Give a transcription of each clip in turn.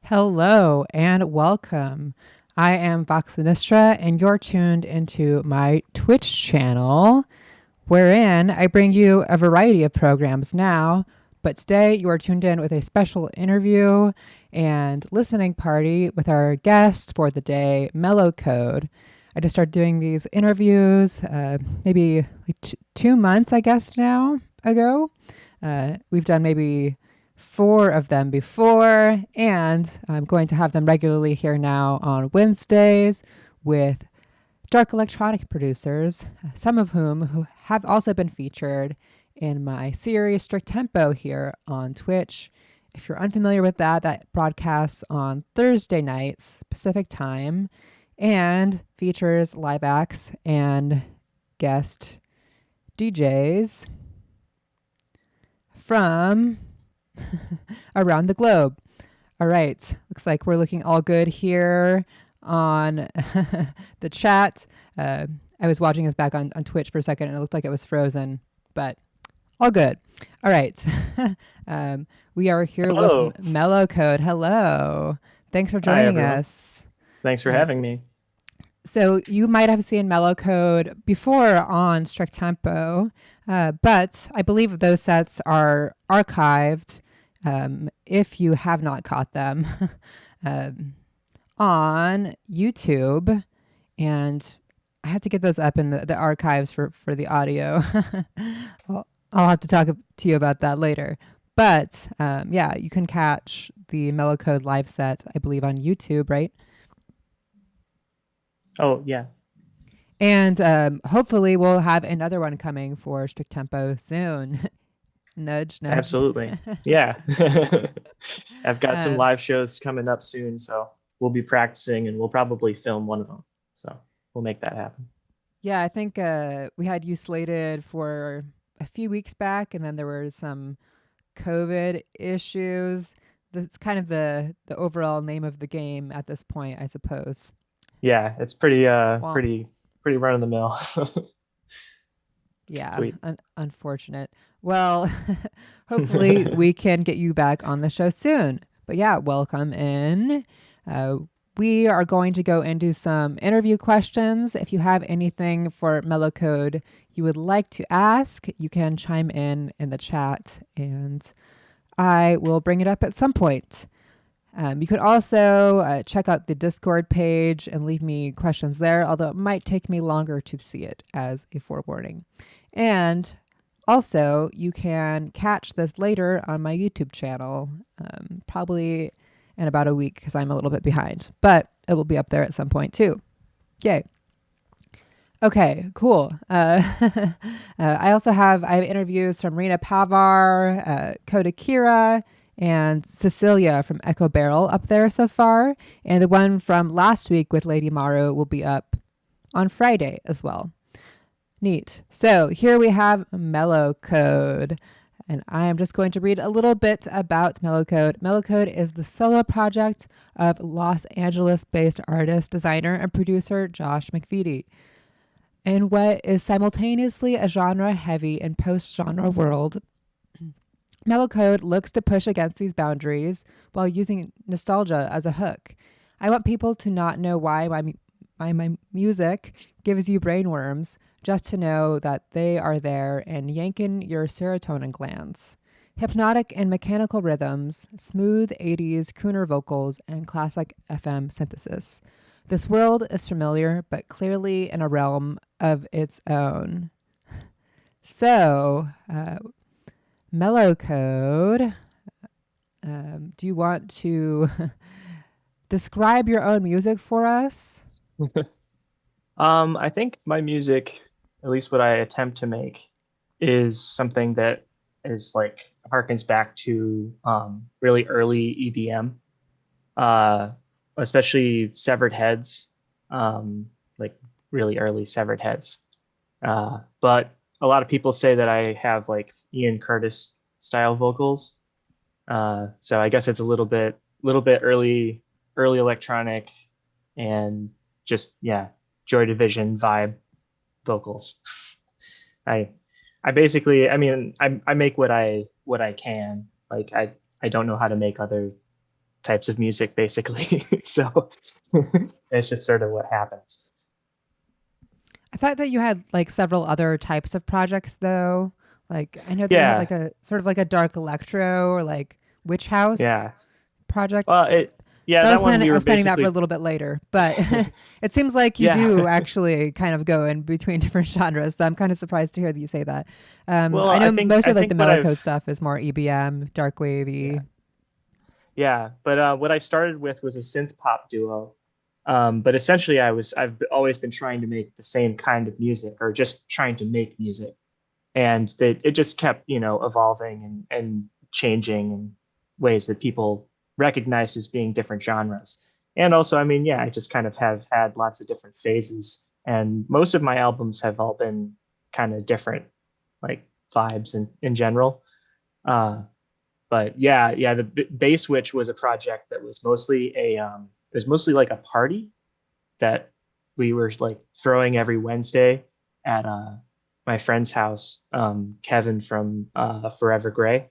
Hello and welcome. I am Voxinistra, and you're tuned into my Twitch channel, wherein I bring you a variety of programs now. But today you are tuned in with a special interview and listening party with our guest for the day, Mellow Code. I just started doing these interviews maybe like 2 months, I guess, now ago. We've done maybe four of them before, and I'm going to have them regularly here now on Wednesdays with dark electronic producers, some of whom who have also been featured in my series Strict Tempo here on Twitch. If you're unfamiliar with that, that broadcasts on Thursday nights Pacific time and features live acts and guest DJs from around the globe. All right, looks like we're looking all good here on the chat. I was watching us back on Twitch for a second and it looked like it was frozen, but all good. All right. We are here Hello. with Mellow Code. Hello. Thanks for Hi, joining everyone. us. Thanks for Uh, having me. so you might have seen Mellow Code before on Strict Tempo, but I believe those sets are archived if you have not caught them um, on YouTube. And I have to get those up in the archives for the audio. I'll have to talk to you about that later. But yeah, you can catch the Mellow Code live set, I believe, on YouTube, right? Oh, yeah, And hopefully we'll have another one coming for Strict Tempo soon. Nudge, nudge. absolutely. Yeah. I've got some um, live shows coming up soon, so we'll be practicing and we'll probably film one of them. So we'll make that happen. yeah, I think we had you slated for a few weeks back, and then there were some COVID issues. That's kind of the overall name of the game at this point, I suppose. Yeah, it's pretty Womp. pretty run of the mill. Yeah, Sweet. unfortunate. Well, hopefully we can get you back on the show soon. But yeah, welcome in. Uh, we are going to go into some interview questions. If you have anything for Mellow Code you would like to ask, you can chime in the chat and I will bring it up at some point. You could also check out the Discord page and leave me questions there, although it might take me longer to see it as a forewarning. And also, you can catch this later on my YouTube channel, probably in about a week because I'm a little bit behind, but it will be up there at some point too. Yay. Okay, cool. I have interviews from Rena Pavar, Coda Kira, and Cecilia from Echo Barrel up there so far. And the one from last week with Lady Maru will be up on Friday as well. Neat. So here we have Mellow Code. And I am just going to read a little bit about Mellow Code. Mellow Code is the solo project of Los Angeles based artist, designer, and producer Josh McVety. In what is simultaneously a genre heavy and post genre world, Mellow Code looks to push against these boundaries while using nostalgia as a hook. I want people to not know why my music gives you brainworms, just to know that they are there and yanking your serotonin glands. Hypnotic and mechanical rhythms, smooth 80s crooner vocals, and classic FM synthesis. This world is familiar, but clearly in a realm of its own. So, Mellow Code, do you want to describe your own music for us? I think my music, at least what I attempt to make, is something that is like harkens back to really early EBM, uh, especially severed heads, like really early severed heads. But a lot of people say that I have like Ian Curtis style vocals. So I guess it's little bit early electronic, and just yeah, Joy Division vibe vocals. I I basically, I mean, I make what I can. Like I don't know how to make types of music, basically. So it's just sort of what happens. I thought that you had like several other types of projects though. Like I know that you had Yeah, like a sort of like a dark electro or like witch house yeah. project. Well, it yeah, That that one we I were was planning that for a basically little bit later, but it seems like you yeah. do actually kind of go in between different genres. So I'm kind of surprised to hear that you say that. Well, I know most I of like the think what Mellow Code I've stuff is more EBM, dark yeah. wavy. Yeah, but what I started with was a synth pop duo. But essentially, I've always been trying to make the same kind of music, or just trying to make music, and that it just kept evolving and changing in ways that people recognize as being different genres. And also, I mean, yeah, I just kind of have had lots of different phases, and most of my albums have all been kind of different, like vibes in general. Uh, but yeah, the Base Witch was a project that was mostly it was mostly like a party that we were like throwing every Wednesday at my friend's house, Kevin from Forever Gray,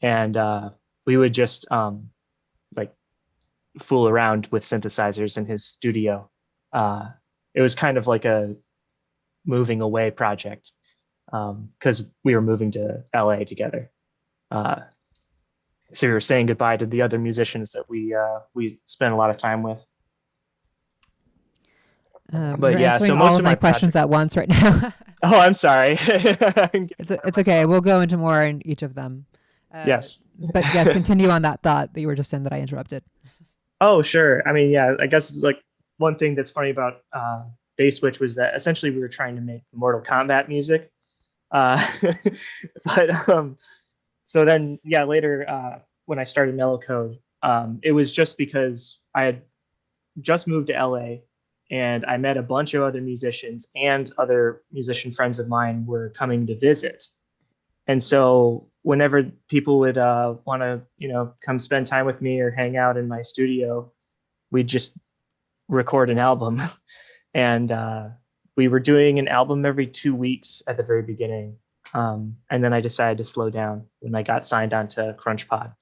and we would just like fool around with synthesizers in his studio. It was kind of like a moving away project because we were moving to LA together. Uh, so we were saying goodbye to the other musicians that we spent a lot of time with. But You're yeah, answering so all most of of my my questions projects. at once right now. Oh, I'm sorry. I'm getting ahead of It's okay. myself. We'll go into more in each of them. Uh, Yes. but yes, continue on that thought that you were just in that I interrupted. Oh, sure. I mean, yeah, I guess like one thing that's funny about Base Switch was that essentially we were trying to make Mortal Kombat music. Uh, but so then, yeah, later when I started Mellow Code, it was just because I had just moved to LA and I met a bunch of other musicians and other musician friends of mine were coming to visit. And so whenever people would want to, come spend time with me or hang out in my studio, we'd just record an album. And we were doing an album every 2 weeks at the very beginning. And then I decided to slow down when I got signed onto CrunchPod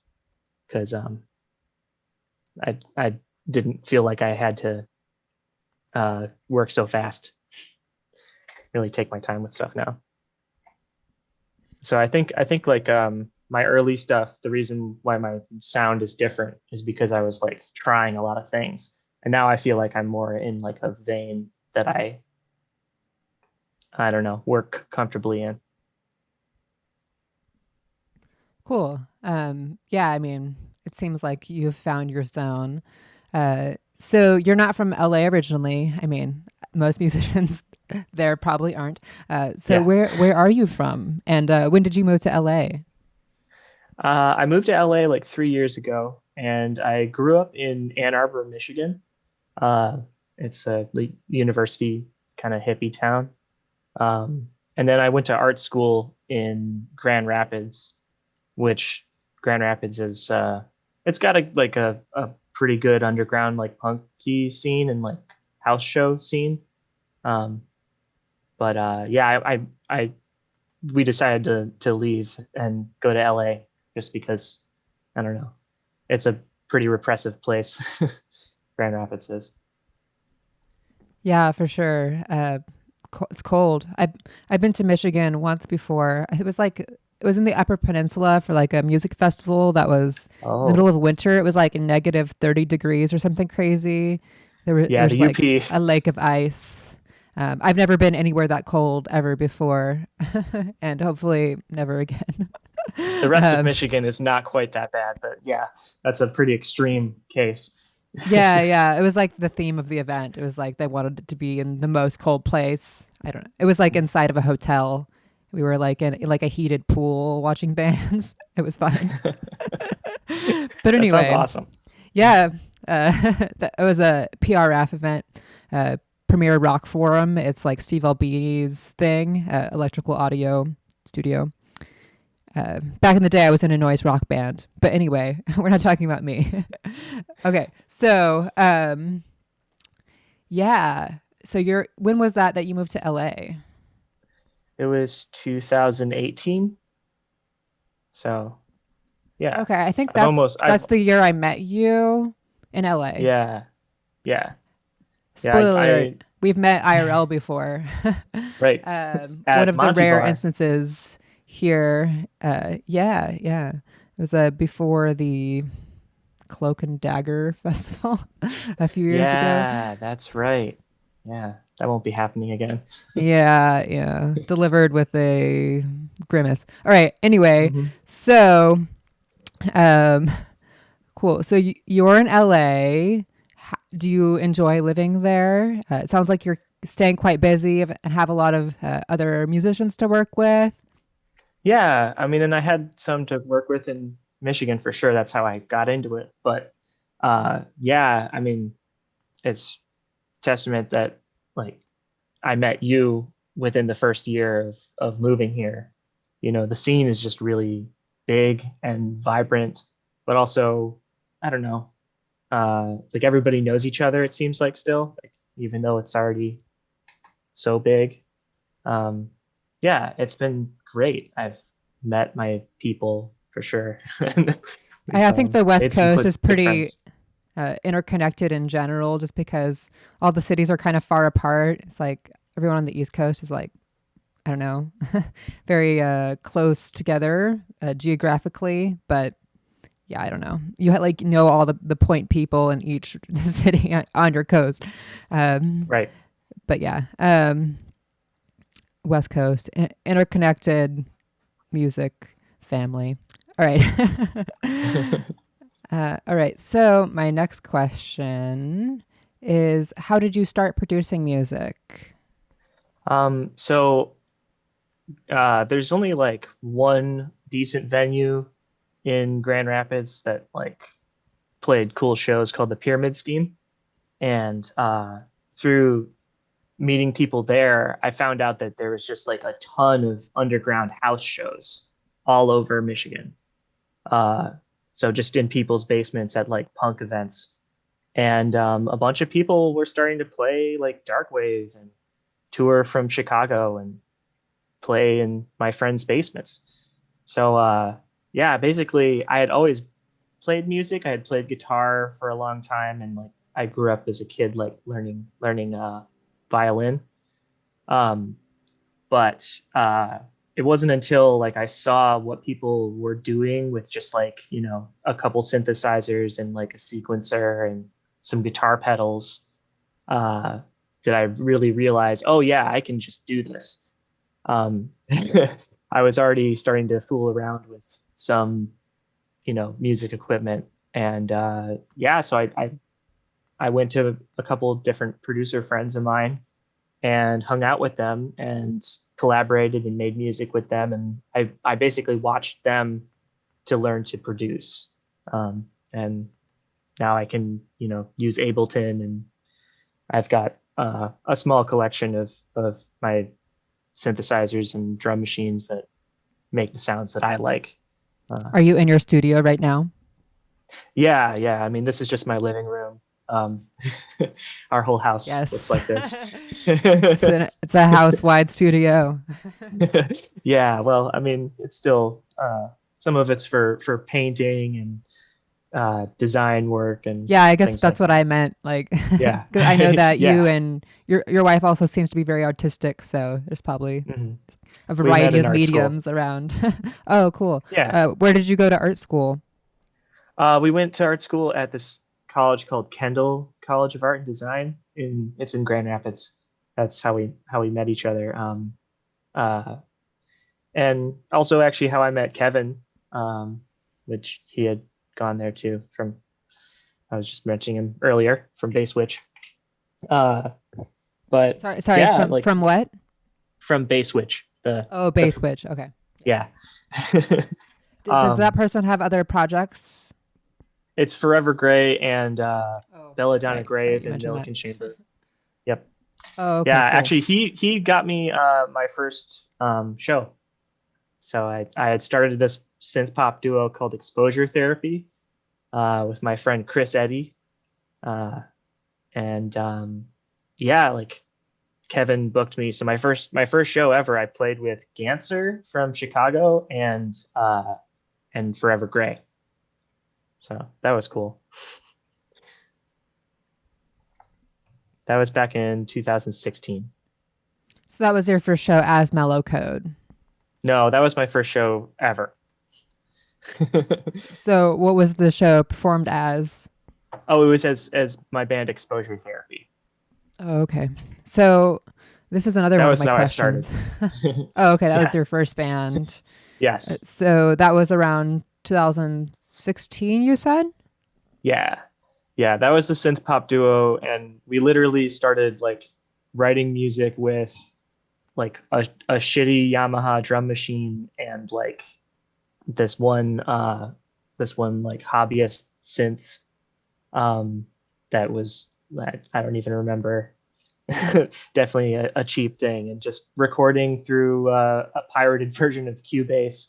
because I didn't feel like I had to work so fast, really take my time with stuff now. So I think like my early stuff, the reason why my sound is different is because I was like trying a lot of things. And now I feel like I'm more in like a vein that I don't know, work comfortably in. Cool. Yeah, I mean, it seems like you've found your zone. So you're not from LA originally. I mean, most musicians there probably aren't. So Yeah. where are you from? And when did you move to LA? I moved to LA like 3 years ago and I grew up in Ann Arbor, Michigan. Uh, it's a like, university kind of hippie town. And then I went to art school in Grand Rapids, which Grand Rapids is it's got a pretty good underground like punky scene and like house show scene. Um, but yeah, I we decided to leave and go to LA just because I don't know. It's a pretty repressive place. Grand Rapids is. Yeah, for sure. It's cold. I've been to Michigan once before. It was in the Upper Peninsula for like a music festival that was in the middle Oh, of winter. It was like negative 30 degrees or something crazy. yeah, There's the like UP. a lake of ice. I've never been anywhere that cold ever before, and hopefully never again. The rest of um, Michigan is not quite that bad, but yeah, that's a pretty extreme case. yeah, yeah. It was like the theme of the event. It was like they wanted it to be in the most cold place. I don't know. It was like inside of a hotel. We were like in like a heated pool watching bands. It was fine. But That sounds anyway, awesome. yeah, it was a PRF event, uh, Premier Rock Forum. It's like Steve Albini's thing, electrical audio studio. Back in the day, I was in a noise rock band. But anyway, we're not talking about me. Okay, so yeah, so when was that you moved to LA? It was 2018. So Yeah, Okay, I think I've almost I've that's the year I met you in LA. yeah, yeah, yeah. Spoiler I alert, we've met IRL before. right One at of the Monty rare Bar. instances here. Yeah, yeah. It was before the Cloak and Dagger Festival a few years ago. Yeah, that's right. Yeah, that won't be happening again. Yeah, yeah. Delivered with a grimace. All right. Anyway, Hmm. so um, cool. So you're in LA. Do you enjoy living there? It sounds like you're staying quite busy and have a lot of other musicians to work with. Yeah, I mean, and I had some to work with in Michigan for sure. That's how I got into it. But yeah, I mean, it's testament that like I met you within the first year of moving here. You know, the scene is just really big and vibrant, but also, I don't know, like everybody knows each other, it seems like still, like, even though it's already so big. Um, yeah, it's been great. I've met my people for sure. And we've I think the West made some Coast is good pretty friends. interconnected in general, just because all the cities are kind of far apart. It's like everyone on the East Coast is like, I don't know, very close together geographically, but yeah, I don't know. You like know all the point people in each city on your coast. Um, Right. but yeah, West Coast, interconnected music family. All right. All right. So my next question is, how did you start producing music? So there's only like one decent venue in Grand Rapids that like played cool shows called the Pyramid Scheme. And through meeting people there, I found out that there was just like a ton of underground house shows all over Michigan. Uh, so just in people's basements at like punk events. And a bunch of people were starting to play like Darkwave and tour from Chicago and play in my friends' basements. So yeah, basically I had always played music. I had played guitar for a long time, and like I grew up as a kid like learning violin. Um, but it wasn't until like I saw what people were doing with just like, you know, a couple synthesizers and like a sequencer and some guitar pedals, uh, did I really realize, oh yeah, I can just do this. Um, I was already starting to fool around with some, you know, music equipment, and yeah, so I went to a couple of different producer friends of mine and hung out with them and collaborated and made music with them, and I basically watched them to learn to produce, and now I can, you know, use Ableton, and I've got a small collection of my synthesizers and drum machines that make the sounds that I like. Uh, Are you in your studio right now? yeah, yeah. I mean, this is just my living room. Um, our whole house looks Yes. like this. It's a house wide studio. Yeah, well, I mean, it's still some of it's for painting and design work and Yeah, I guess things that's like what that. I meant. Like, Yeah, 'cause I know that you yeah. and your wife also seems to be very artistic, so there's probably Hmm. a We met variety in of art school. mediums around. Oh, cool. Yeah, Where did you go to art school? we went to art school at this college called Kendall College of Art and Design. It's in Grand Rapids. That's how we met each other. Uh, and also actually how I met Kevin, which he had gone there too. From I was just mentioning him earlier from Bay Switch. Uh, but Sorry. yeah, From like what? from Bay Switch, Oh, the Bay Switch. Okay. Yeah. yeah. Does that um, person have other projects? it's Forever Gray and Oh, Belladonna right. Grave You and mentioned that. Milliken Chamber. Yep. Oh, Yeah, okay, cool. actually, he got me my first show. So I had started this synth pop duo called Exposure Therapy with my friend Chris Eddy, uh, and yeah, like Kevin booked me. So my first show ever, I played with Ganser from Chicago and Forever Gray. So that was cool. That was back in 2016. So that was your first show as Mellow Code. No, that was my first show ever. So what was the show performed as? Oh, it was as my band Exposure Therapy. Oh, okay. So this is another That one of was my how I started. questions. Oh, okay. That Yeah. was your first band. Yes. So that was around 2016, you said? Yeah. Yeah. That was the synth pop duo. And we literally started like writing music with like a shitty Yamaha drum machine and like this one this one like hobbyist synth um that was I don't even remember. Definitely a cheap thing, and just recording through a pirated version of Cubase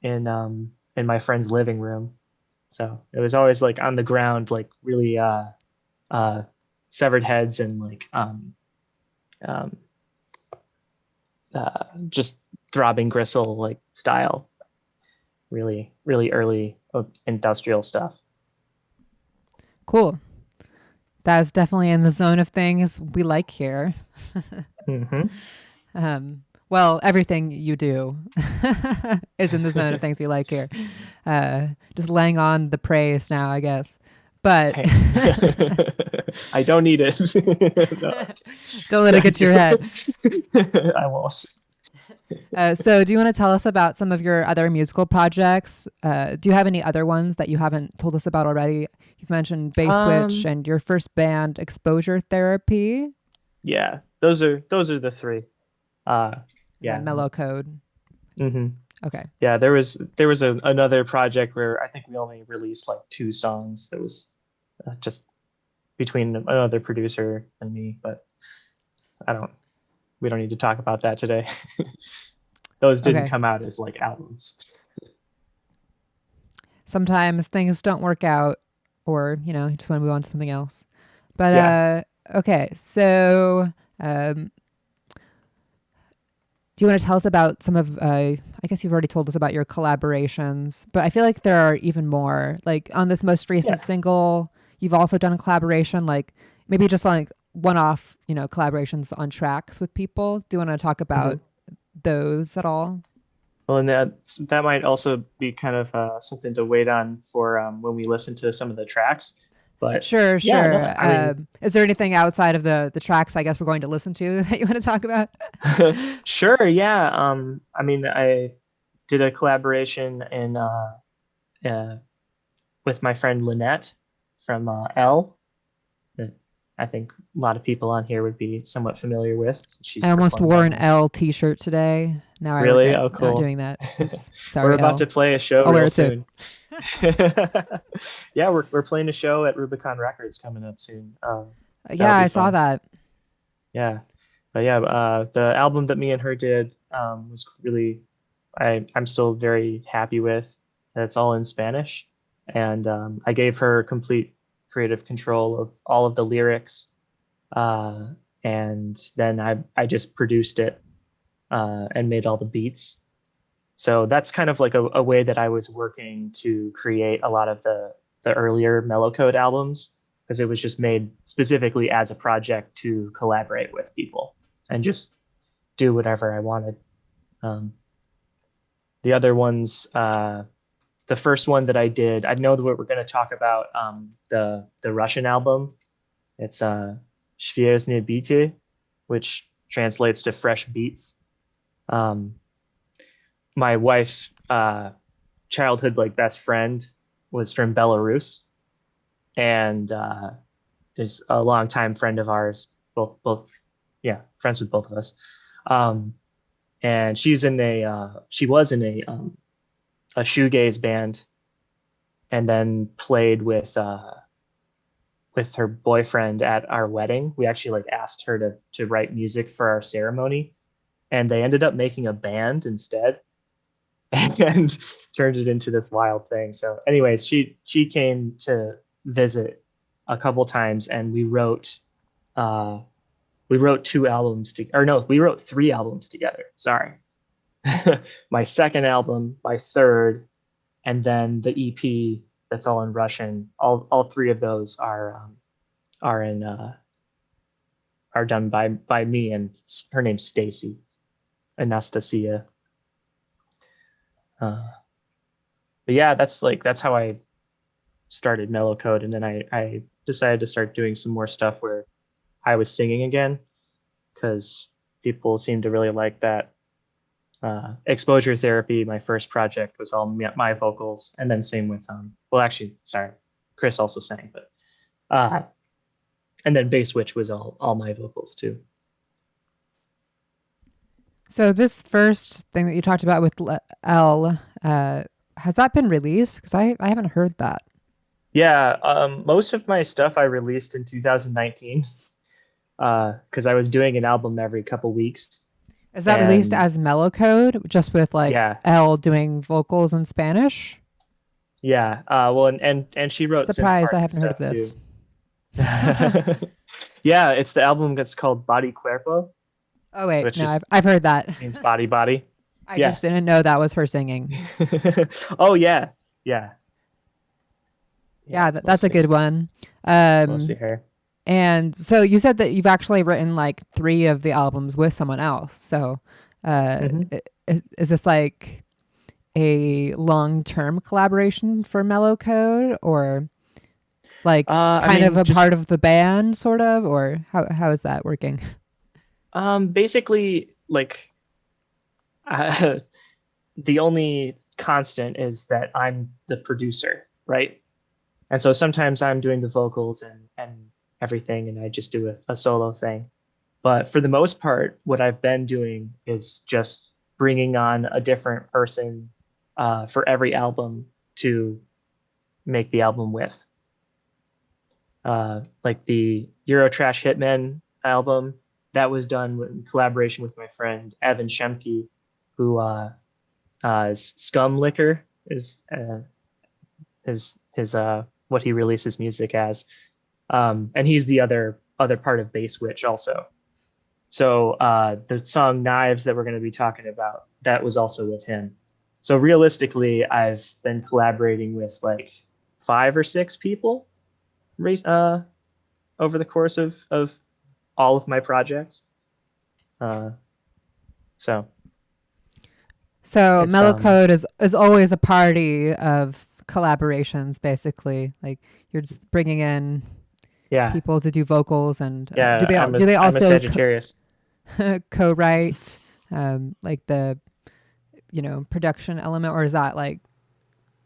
in my friend's living room. So it was always like on the ground, like really uh severed heads and like um just throbbing gristle like style, really really early industrial stuff. Cool. That's definitely in the zone of things we like here. Mm-hmm. Well, everything you do is in the zone of things we like here. Just laying on the praise now, I guess. But Thanks. I don't need it. No. don't let it get to your head. I won't. So, do you want to tell us about some of your other musical projects? Do you have any other ones that you haven't told us about already? You've mentioned Bass Switch and your first band, Exposure Therapy. Yeah, those are the three. Uh, And then yeah. Mellow Code. Mm-hmm. Okay. Yeah, there was another project where I think we only released like two songs. That was just between another producer and me, but I don't. We don't need to talk about that today. Those didn't Okay. come out as like albums. Sometimes things don't work out, or you just want to move on to something else. But Yeah, okay. So, um, do you want to tell us about some of? I guess you've already told us about your collaborations, but I feel like there are even more. Like on this most yeah. recent single, you've also done a collaboration, like maybe just like one-off, collaborations on tracks with people. Do you want to talk Mhm. about those at all? Well, and that might also be kind of something to wait on for when we listen to some of the tracks. But Sure, yeah, no, sure. I mean, Is there anything outside of the tracks I guess we're going to listen to that you want to talk about? sure, yeah. I mean, I did a collaboration uh, with my friend Lynette from L, that I think a lot of people on here would be somewhat familiar with. She's I almost performed wore on an my. L t-shirt today. Now I Really? regret Oh, not cool. doing that. Oops. We're Sorry, about to L. play a show I'll wear real it soon. soon. Yeah, we're playing a show at Rubicon Records coming up soon. That'll Yeah, be I saw fun. that. Yeah, but yeah, the album that me and her did was really I'm still very happy with. It's all in Spanish, and I gave her complete creative control of all of the lyrics, uh, and then I just produced it and made all the beats. So that's kind of like a way that I was working to create a lot of the earlier Mellow Code albums, because it was just made specifically as a project to collaborate with people and just do whatever I wanted. Um, the other ones, the first one that I did, I know that we're going to talk about the Russian album. It's Świeżne Bity, which translates to fresh beats. Um, my wife's childhood like best friend was from Belarus, and is a longtime friend of ours. Both, yeah, friends with both of us. Um, and she was in a shoegaze band, and then played with her boyfriend at our wedding. We actually like asked her to write music for our ceremony, and they ended up making a band instead. And turned it into this wild thing. So, anyways, she came to visit a couple times, and uh, we wrote two albums to, or no, we wrote three albums together. Sorry, my second album, my third, and then the EP that's all in Russian. All three of those are in are done by me, and her name's Stacy, Anastasia. Uh, but yeah, that's how I started Mellow Code, and then I decided to start doing some more stuff where I was singing again because people seem to really like that. Exposure Therapy, my first project, was all my vocals, and then same with well, actually, sorry, Chris also sang, but uh, and then Bass Witch was all my vocals too. So this first thing that you talked about with L, has that been released? Because I haven't heard that. Yeah, most of my stuff I released in 2019 because I was doing an album every couple weeks, Is that released and as Mellow Code, just with like yeah, L doing vocals in Spanish? yeah. Well, and she wrote synth Surprised, I parts and haven't heard of stuff this. too. Yeah, it's the album that's called Body Cuerpo, Oh wait, which no, just I've heard that. means body body. I Yeah. just didn't know that was her singing. Oh yeah, yeah, yeah. Yeah, It's that's a mostly good one. mostly her. And so you said that you've actually written like 3 of the albums with someone else. So Hmm. is this like a long-term collaboration for Mellow Code, or like I kind of mean, a just part of the band sort of, or how is that working? basically like uh, the only constant is that I'm the producer, right? And so sometimes I'm doing the vocals and everything, and I just do a solo thing. But for the most part, what I've been doing is just bringing on a different person for every album to make the album with. Like the Eurotrash Hitmen album, that was done in collaboration with my friend Evan Shemke, who is Scum Liquor is his what he releases music as, and he's the other part of Bass Witch also. So the song Knives that we're going to be talking about, that was also with him. So realistically, I've been collaborating with like 5 or 6 people uh, over the course of all of my projects. Uh, so So it's Mellow Code is always a party of collaborations, basically. Like you're just bringing in yeah, people to do vocals, and yeah. do they I'm a also Sagittarius. co-write like the production element, or is that like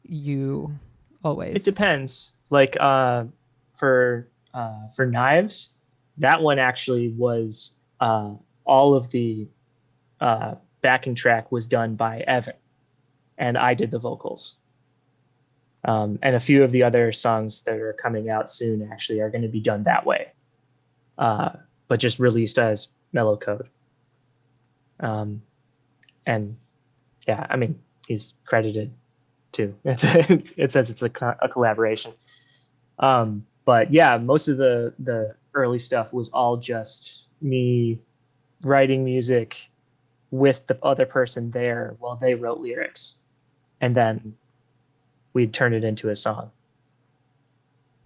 you It always? depends. Like for Knives, that one actually was all of the backing track was done by Evan, and I did the vocals. And a few of the other songs that are coming out soon actually are going to be done that way, uh, but just released as Mellow Code. Um, and yeah, I mean, he's credited too. It says it's a collaboration. But yeah, most of the early stuff was all just me writing music with the other person there while they wrote lyrics, and then we'd turn it into a song.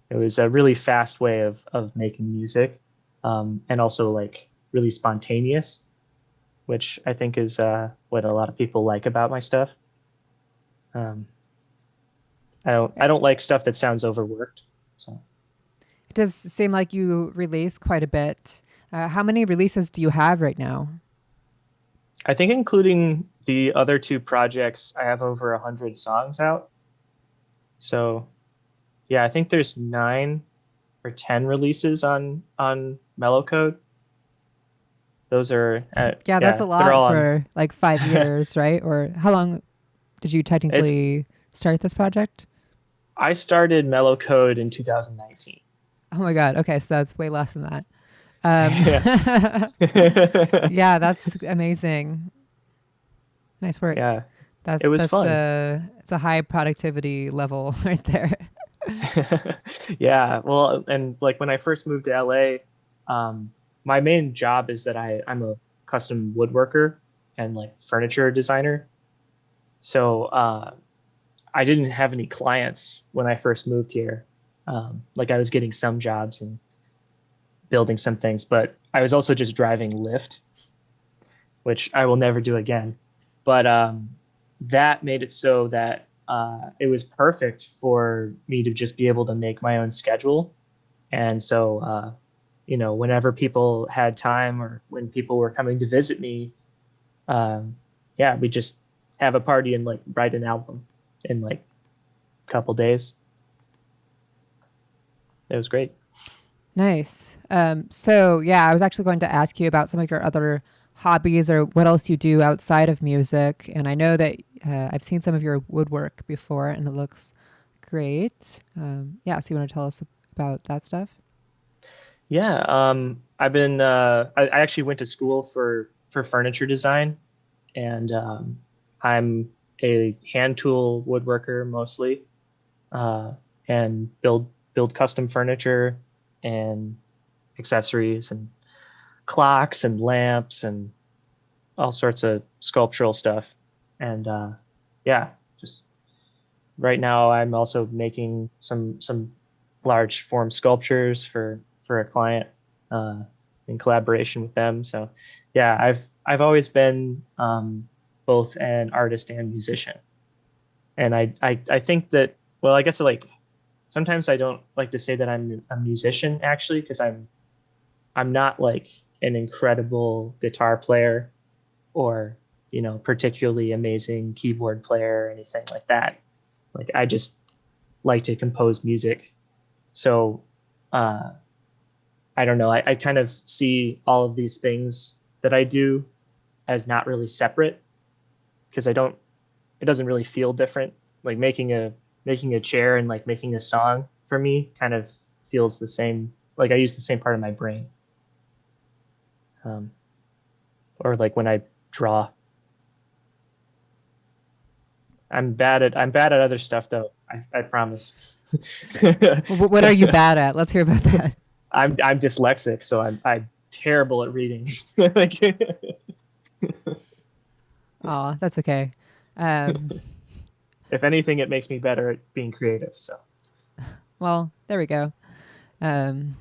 It was a really fast way of making music, and also like really spontaneous, which I think is what a lot of people like about my stuff. Um, I don't like stuff that sounds overworked. So It does seem like you release quite a bit. How many releases do you have right now? I think including the other 2 projects, I have over 100 songs out. So yeah, I think there's 9 or 10 releases on Mellow Code. Those are Yeah, that's a yeah, they're lot all on. for like 5 years, right? Or how long did you It's technically start this project? I started Mellow Code in 2019. Oh my God. Okay, so that's way less than that. Yeah. Yeah, that's amazing. Nice work. Yeah, it was That's fun. it's a high productivity level right there. Yeah, well, and like when I first moved to LA, my main job is that I'm a custom woodworker and like furniture designer. So I didn't have any clients when I first moved here. Like I was getting some jobs and building some things, but I was also just driving Lyft, which I will never do again. But that made it so that it was perfect for me to just be able to make my own schedule. And so, whenever people had time or when people were coming to visit me, um, yeah, we just have a party and like write an album in like a couple days. It was great. Nice. So yeah, I was actually going to ask you about some of your other hobbies or what else you do outside of music. And I know that I've seen some of your woodwork before, and it looks great. Yeah, so you want to tell us about that stuff? Yeah, I've been. I actually went to school for furniture design, and I'm a hand tool woodworker mostly, uh, and build custom furniture and accessories and clocks and lamps and all sorts of sculptural stuff. And yeah, just right now I'm also making some large form sculptures for a client uh, in collaboration with them. So yeah, I've always been both an artist and musician, and I think that, well, I guess like sometimes I don't like to say that I'm a musician actually, because I'm not like an incredible guitar player or particularly amazing keyboard player or anything like that. Like I just like to compose music. So uh, I don't know. I kind of see all of these things that I do as not really separate, because I don't. It doesn't really feel different. Like making a chair and like making a song for me kind of feels the same. Like I use the same part of my brain. Um, or like when I draw. I'm bad at other stuff though. I promise. What are you bad at? Let's hear about that. I'm dyslexic, so I'm terrible at reading. Like, Oh, that's okay. Um, if anything, it makes me better at being creative. So well, there we go. Um,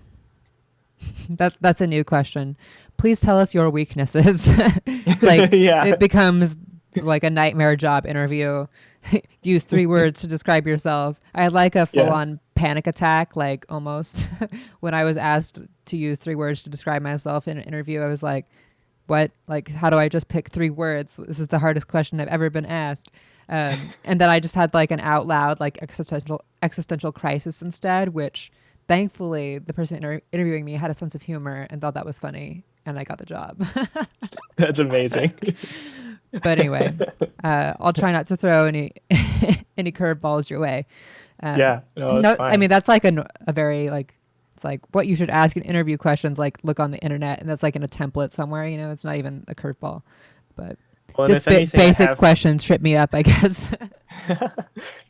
that's a new question. Please tell us your weaknesses. It's like yeah, it becomes like a nightmare job interview. Use 3 words to describe yourself. I had like a full yeah, on panic attack, like almost when I was asked to use 3 words to describe myself in an interview. I was like, what? Like, how do I just pick 3 words? This is the hardest question I've ever been asked. And then I just had like an out loud, like existential crisis instead, which thankfully the person interviewing me had a sense of humor and thought that was funny. And I got the job. that's amazing. But anyway, I'll try not to throw any any curveballs your way. Yeah, no, it's No, I fine. mean that's like a very like it's like what you should ask in interview questions. Like look on the internet, and that's like in a template somewhere. You know, it's not even a curveball, but Well, and just if anything, I basic have. questions trip me up, I guess.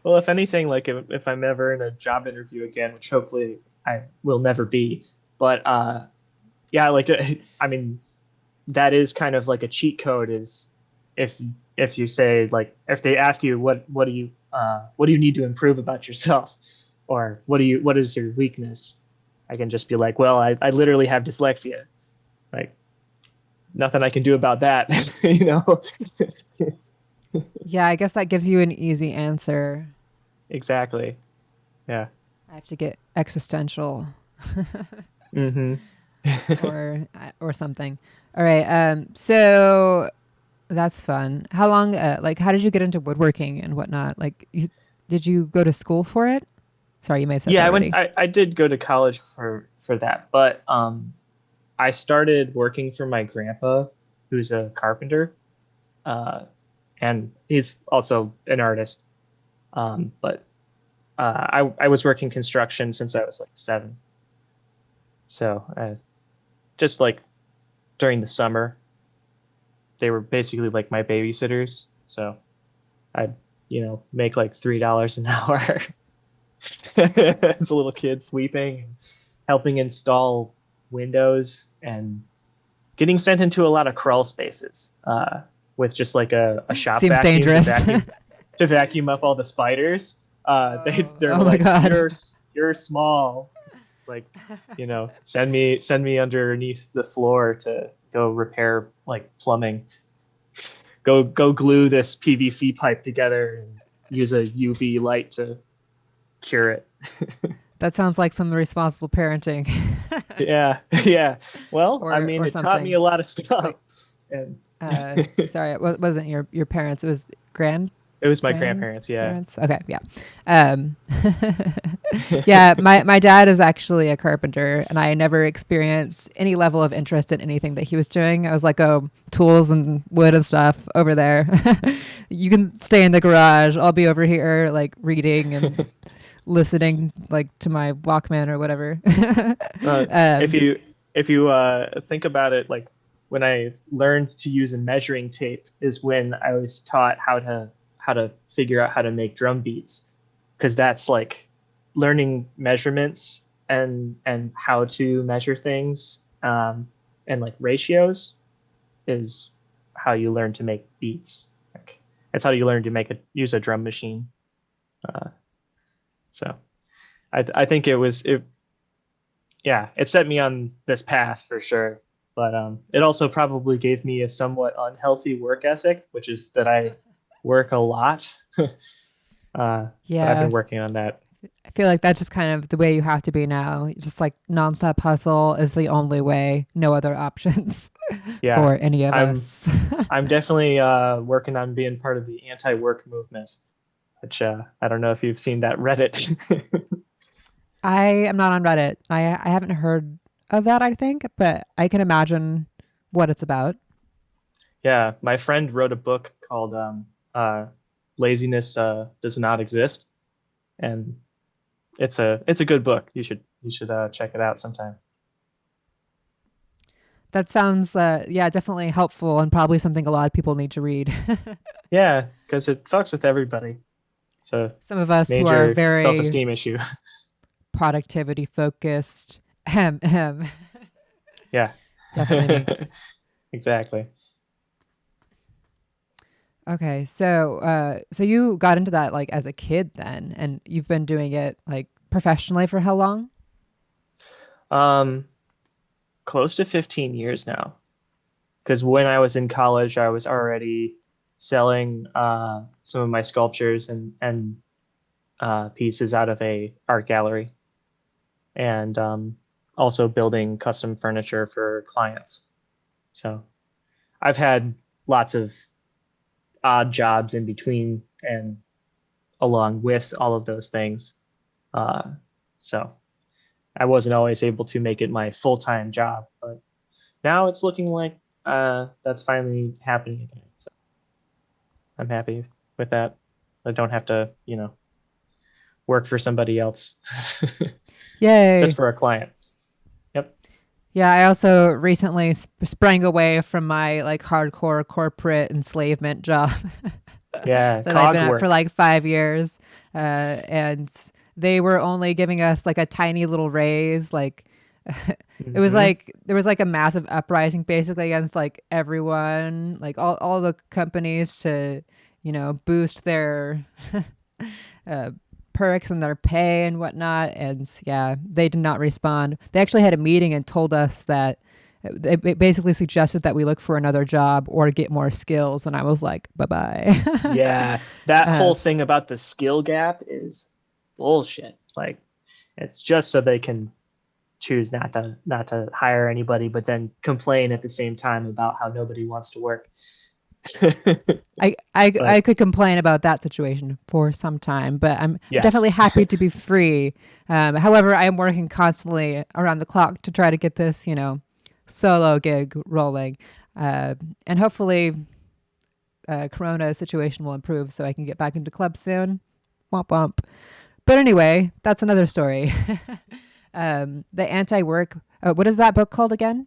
Well, if anything, like if I'm ever in a job interview again, which hopefully I will never be, but yeah, like I mean, that is kind of like a cheat code. Is if if you say like if they ask you what do you need to improve about yourself, or what is your weakness, I can just be like, well, I literally have dyslexia. Like nothing I can do about that. you know Yeah, I guess that gives you an easy answer. exactly. Yeah. I have to get existential Mm-hmm. or something. All right. So that's fun. How long? Like, how did you get into woodworking and whatnot? Like, did you go to school for it? Sorry, you may have said Yeah, that already. I did go to college for that, but I started working for my grandpa, who's a carpenter, uh, and he's also an artist. But I was working construction since I was like 7, so just like during the summer, they were basically like my babysitters. So I'd make like $3 an hour as a little kid sweeping and helping install windows and getting sent into a lot of crawl spaces with just like a shop Seems vacuum to dangerous. vacuum. to vacuum up all the spiders. They're Oh my like, God. you're small. Like, send me underneath the floor to go repair like plumbing. Go glue this PVC pipe together and use a UV light to cure it. That sounds like some responsible parenting. Yeah, yeah. Well, I mean, or it taught me something. a lot of stuff, Wait, and sorry, it wasn't your parents. It was it was my grandparents. Yeah. grandparents. Okay, yeah. Um, yeah, my dad is actually a carpenter, and I never experienced any level of interest in anything that he was doing. I was like, oh, tools and wood and stuff over there. You can stay in the garage. I'll be over here, like reading and listening, like to my Walkman or whatever. Uh, if um, you think about it, like when I learned to use a measuring tape is when I was taught how to figure out how to make drum beats, because that's like learning measurements and how to measure things, and like ratios is how you learn to make beats. Like, that's how you learn to use a drum machine. Uh, so I think it yeah, it set me on this path for sure. But it also probably gave me a somewhat unhealthy work ethic, which is that I work a lot. But I've yeah, been working on that. I feel like that's just kind of the way you have to be now. Just like nonstop hustle is the only way, no other options Yeah, for any of I'm us. I'm definitely working on being part of the anti-work movement, which I don't know if you've seen that Reddit. I am not on Reddit. I haven't heard of that, I think, but I can imagine what it's about. Yeah, my friend wrote a book called "Laziness Does Not Exist," and it's a good book. You should check it out sometime. That sounds, yeah, definitely helpful and probably something a lot of people need to read. Yeah, because it fucks with everybody. It's a Some of us who are major very self-esteem issue. productivity focused. Yeah. Definitely me. Exactly. Okay, so you got into that like as a kid then, and you've been doing it like professionally for how long? Um, Close to 15 years now. Because when I was in college, I was already selling some of my sculptures and pieces out of a art gallery, and also building custom furniture for clients. So I've had lots of odd jobs in between and along with all of those things. Uh, so I wasn't always able to make it my full time job, but now it's looking like that's finally happening again. So I'm happy with that. I don't have to, work for somebody else, just Yay. for a client. Yep. Yeah, I also recently sprang away from my like hardcore corporate enslavement job Yeah. that I've been Cog at for work. like 5 years. And they were only giving us like a tiny little raise. Like it was Hmm. like there was like a massive uprising basically against like everyone, like all the companies to, boost their uh, perks and their pay and whatnot. And yeah, they did not respond. They actually had a meeting and told us that it basically suggested that we look for another job or get more skills. And I was like, bye bye. Yeah. That whole uh, thing about the skill gap is bullshit. Like, it's just so they can choose not to hire anybody, but then complain at the same time about how nobody wants to work. I But could complain about that situation for some time, but I'm yes. definitely happy to be free. However, I am working constantly around the clock to try to get this, solo gig rolling. Uh, and hopefully, Corona situation will improve so I can get back into clubs soon. Womp womp. But anyway, that's another story. The anti work. What is that book called again?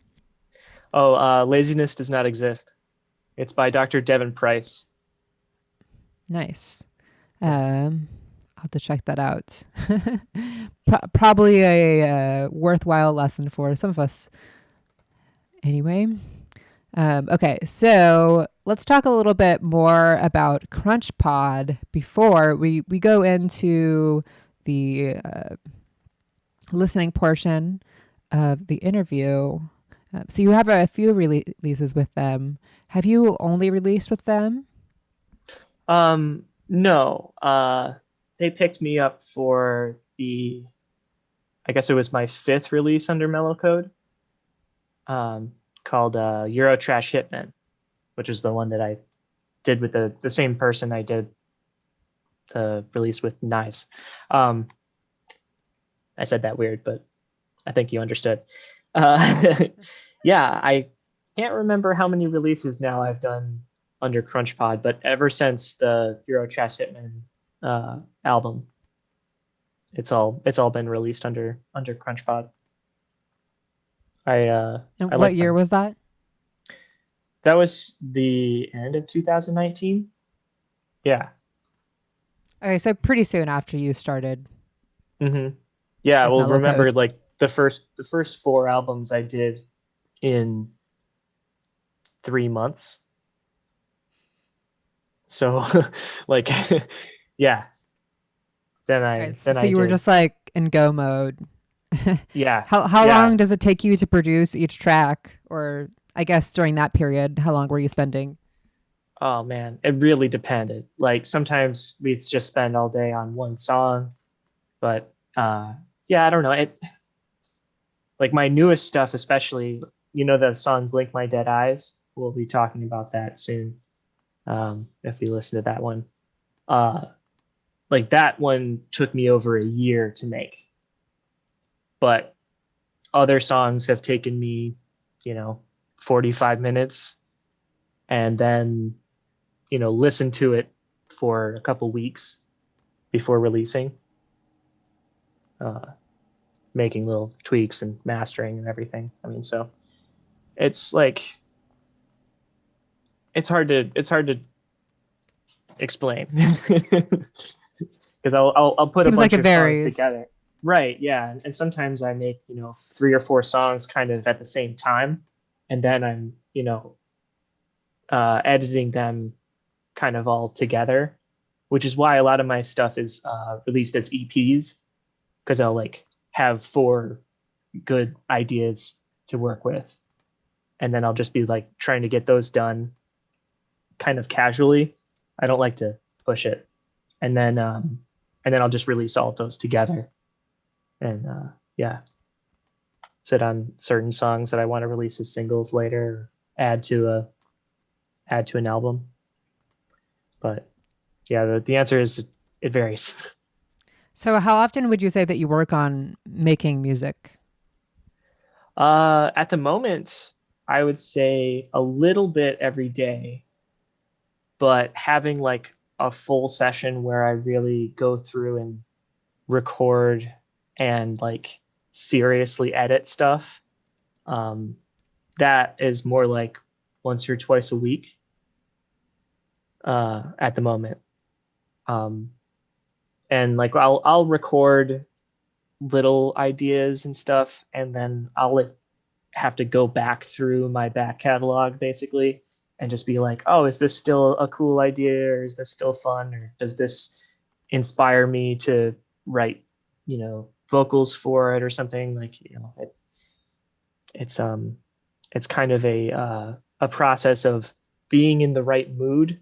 Oh, Laziness Does Not Exist. It's by Dr. Devin Price. Nice. Yeah. I'll have to check that out. Probably a worthwhile lesson for some of us. Anyway, okay. So let's talk a little bit more about CrunchPod before we go into the listening portion of the interview. So you have a few releases with them. Have you only released with them? No. They picked me up for the, I guess it was my fifth release under Mellow Code, um, called Euro Trash Hitman, which is the one that I did with the same person I did the release with Knives. Um, I said that weird, but I think you understood. Uh, yeah, I can't remember how many releases now I've done under CrunchPod, but ever since the Euro Trash Hitman album, it's all been released under CrunchPod. I uh, And I what like year them. was that? That was the end of 2019. Yeah. Okay, so pretty soon after you started hmm Yeah. with Well, Mellow remember Code. like the first four albums I did in 3 months. So like yeah, then All I right, so, then so I you were did. just like in go mode. Yeah. How long Yeah. does it take you to produce each track? Or I guess during that period, how long were you spending? Oh man, it really depended. Like sometimes we'd just spend all day on one song, but yeah, I don't know. It like my newest stuff, especially, the song Blink My Dead Eyes. We'll be talking about that soon. If we listen to that one. Uh like that one took me over a year to make. But other songs have taken me, you know, 45 minutes, and then, listen to it for a couple weeks before releasing, uh, making little tweaks and mastering and everything. I mean, so it's like it's hard to explain because I'll put a Seems like bunch it of songs varies. together. Right, yeah, and sometimes I make, three or four songs kind of at the same time, and then I'm, editing them kind of all together, which is why a lot of my stuff is released as EPs, because I'll like have four good ideas to work with, and then I'll just be like trying to get those done kind of casually. I don't like to push it, and then I'll just release all of those together, and yeah, sit on certain songs that I want to release as singles later, or add to a add to an album. But yeah, the answer is it varies. So, how often would you say that you work on making music? At the moment, I would say a little bit every day, but having like a full session where I really go through and record and like seriously edit stuff, um, that is more like once or twice a week at the moment. Um, and like I'll record little ideas and stuff, and then I'll like have to go back through my back catalog basically and just be like, oh, is this still a cool idea, or is this still fun, or does this inspire me to write, vocals for it or something, like, it's it's kind of a process of being in the right mood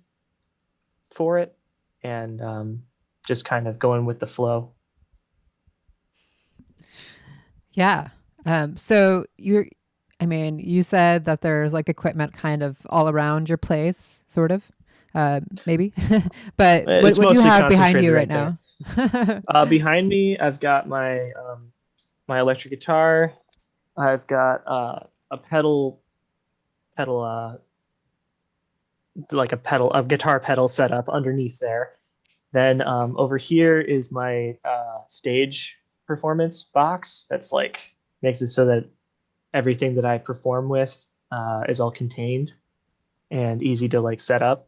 for it, and just kind of going with the flow. Yeah. So I mean, you said that there's like equipment kind of all around your place, sort of, maybe. But It's what do you mostly have behind concentrated you right right there. now? Behind me, I've got my electric guitar. I've got a pedal, like a guitar pedal set up underneath there. Then over here is my stage performance box. That's like makes it so that everything that I perform with is all contained and easy to like set up.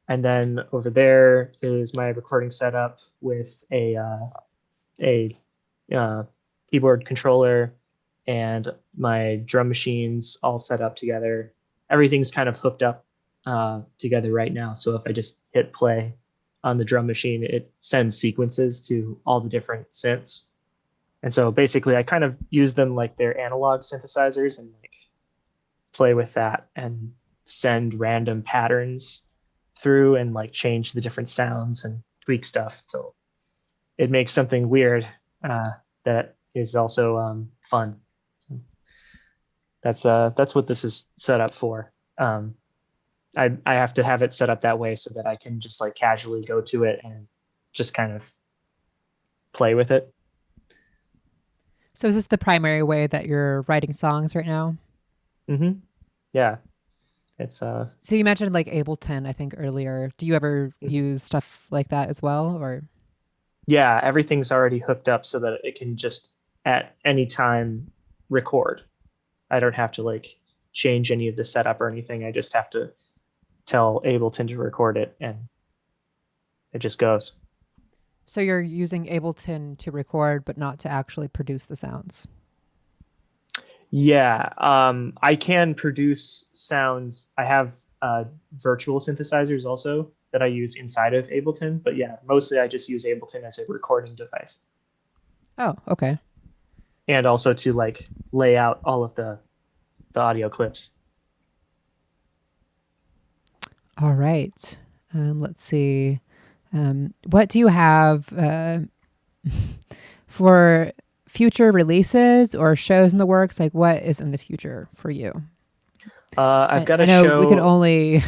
And then over there is my recording setup with a uh, keyboard controller and my drum machines all set up together. Everything's kind of hooked up together right now. So if I just hit play on the drum machine, it sends sequences to all the different synths. And so basically, I kind of use them like they're analog synthesizers and like play with that and send random patterns through and like change the different sounds and tweak stuff. So it makes something weird that is also fun. So that's what this is set up for. I have to have it set up that way so that I can just like casually go to it and just kind of play with it. So is this the primary way that you're writing songs right now? Mm-hmm. Yeah, it's So you mentioned like Ableton, I think earlier. Do you ever use stuff like that as well, or? yeah, everything's already hooked up so that it can just at any time record. I don't have to like change any of the setup or anything. I just have to tell Ableton to record it and it just goes. So you're using Ableton to record, but not to actually produce the sounds. Yeah, I can produce sounds. I have virtual synthesizers also that I use inside of Ableton, but yeah, mostly I just use Ableton as a recording device Oh, okay. and also to like lay out all of the audio clips. All right. Let's see. What do you have for future releases or shows in the works? Like, what is in the future for you? I've got I a know we can show. only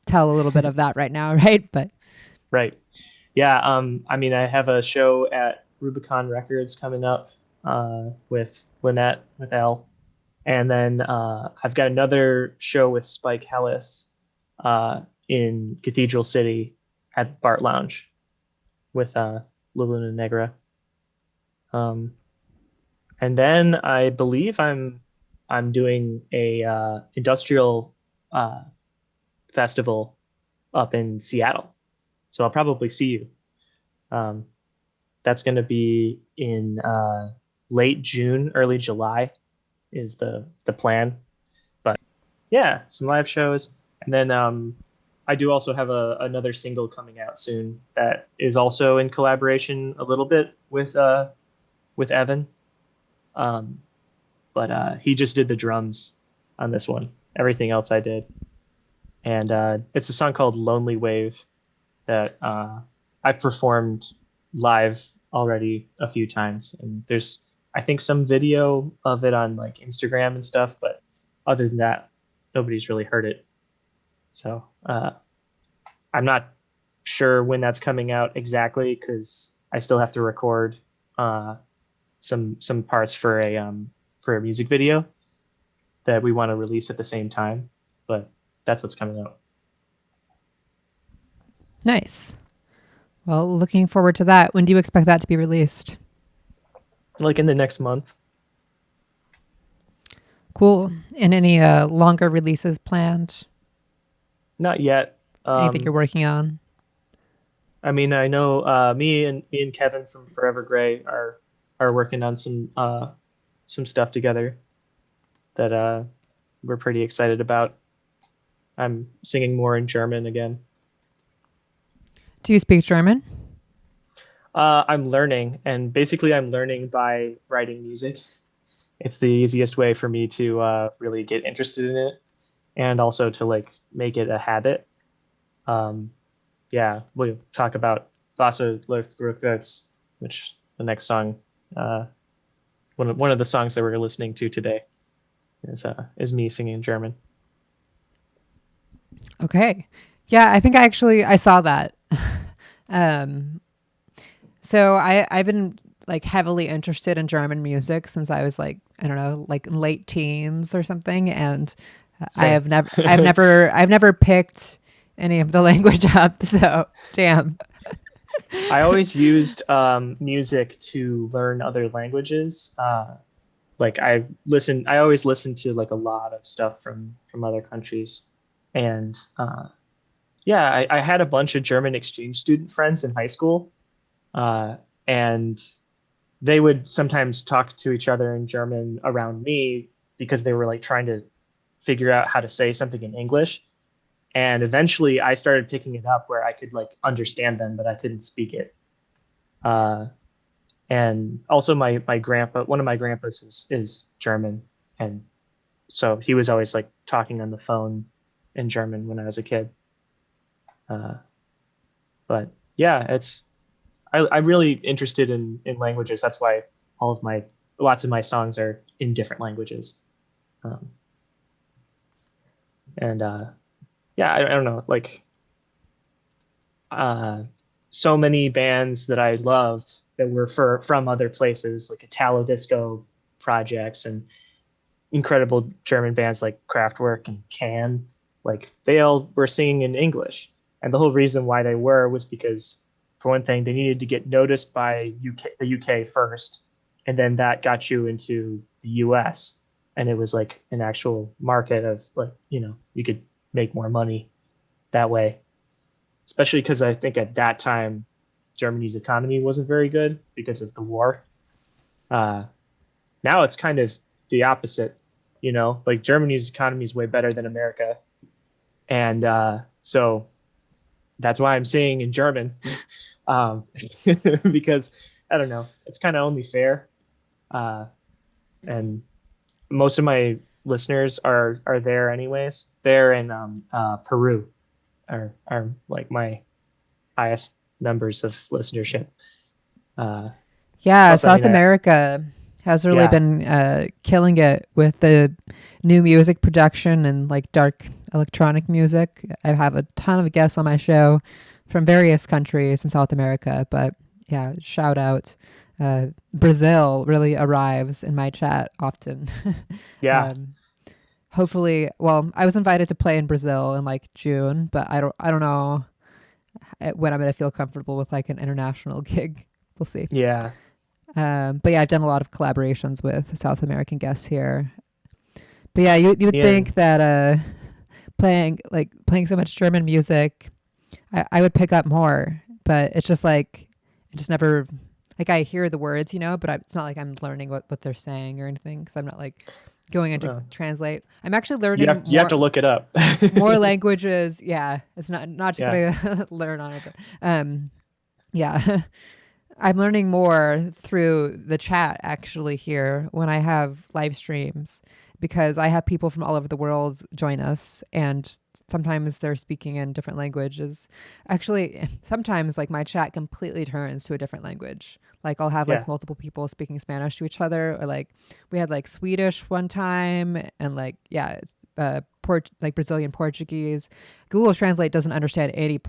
tell a little bit of that right now, right? But Right. Yeah. I mean, I have a show at Rubicon Records coming up with Lynette, with Elle. And then I've got another show with Spike Hellis in Cathedral City at Bart Lounge with La Luna Negra. Um, and then I believe I'm doing a industrial uh, festival up in Seattle. So I'll probably see you. Um, that's going to be in late June, early July is the plan. But yeah, some live shows, and then I do also have another single coming out soon that is also in collaboration a little bit with Evan. Um, but he just did the drums on this one. Everything else I did, and it's a song called "Lonely Wave" that I've performed live already a few times, and there's I think some video of it on like Instagram and stuff, but other than that, nobody's really heard it. So I'm not sure when that's coming out exactly because I still have to record uh, some parts for a music video that we want to release at the same time. But that's what's coming out. nice. Well, looking forward to that. When do you expect that to be released? Like in the next month. Cool. And any longer releases planned? Not yet. Anything you're working on? I mean, I know me and Kevin from Forever Gray are working on some stuff together that we're pretty excited about. I'm singing more in German again. Do you speak German? I'm learning, and basically, I'm learning by writing music. It's the easiest way for me to really get interested in it, and also to like make it a habit. Um, yeah, we'll talk about Wasser läuft rückwärts, which the next song, uh, one of the songs that we're listening to today is me singing in German. Okay. Yeah, I think I saw that. um, so I've been like heavily interested in German music since I was like, I don't know, like in late teens or something. And Same. I've never picked any of the language up. So damn. I always used music to learn other languages. Like I always listen to like a lot of stuff from other countries, and yeah, I had a bunch of German exchange student friends in high school, uh, and they would sometimes talk to each other in German around me because they were like trying to figure out how to say something in English. And eventually I started picking it up where I could like understand them, but I couldn't speak it. Uh, and also my grandpa, one of my grandpas is German. And so he was always like talking on the phone in German when I was a kid. Uh, but yeah, I'm really interested in languages. That's why all of my lots of my songs are in different languages. Um, and yeah, I don't know, like uh, so many bands that I love that were from other places, like Italo disco projects and incredible German bands like Kraftwerk and Can. Like they all were singing in English, and the whole reason why they was because, for one thing, they needed to get noticed by the UK first, and then that got you into the US, and it was like an actual market of like you could make more money that way, especially because I think at that time Germany's economy wasn't very good because of the war. Uh, Now it's kind of the opposite, like Germany's economy is way better than America. And so that's why I'm saying in German, um, because I don't know, it's kind of only fair. Uh, and most of my listeners are there anyways. They're in Peru, are like my highest numbers of listenership. Uh, Yeah, Plus, I South mean, America has really yeah, been killing it with the new music production and like dark electronic music. I have a ton of guests on my show from various countries in South America, but yeah, shout out. Brazil really arrives in my chat often. yeah, um, hopefully, well, I was invited to play in Brazil in like June, but I don't know when I'm going to feel comfortable with like an international gig. We'll see. yeah, But yeah, I've done a lot of collaborations with South American guests here. But yeah, you would yeah. think that playing so much German music, I would pick up more. But it's just like it just never like I hear the words, but it's not like I'm learning what they're saying or anything because I'm not like going into Uh, translate. I'm actually you learning have to look it up. more languages. Yeah, it's not just Yeah, gonna learn on its own. Yeah. I'm learning more through the chat actually here when I have live streams because I have people from all over the world join us and sometimes they're speaking in different languages. Actually, sometimes like my chat completely turns to a different language. Like I'll have like yeah. multiple people speaking Spanish to each other or like we had like Swedish one time and like yeah, it's like Brazilian Portuguese. Google Translate doesn't understand any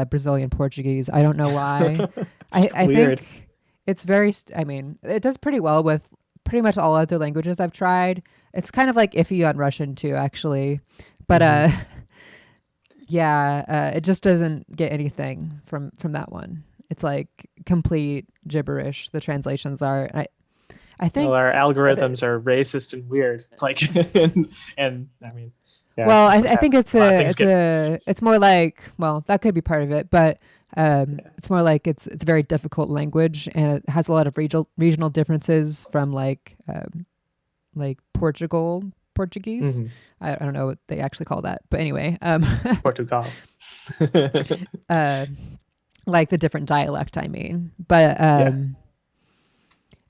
Brazilian Portuguese. I don't know why. I Weird. think it's I mean, it does pretty well with pretty much all other languages I've tried. It's kind of like iffy on Russian too, actually. But Hmm. yeah, it just doesn't get anything from that one. It's like complete gibberish. The translations are. I Well, think. our The, algorithms are racist and weird. Like, and I mean, yeah, well, that's I, what I think happens. it's A lot of a things it's get, a it's more like well that could be part of it, but yeah, it's more like it's a very difficult language and it has a lot of regional differences from like Portuguese. hmm. I don't know what they actually call that, but anyway, Portugal. uh, like the different dialect. I mean, but Yeah,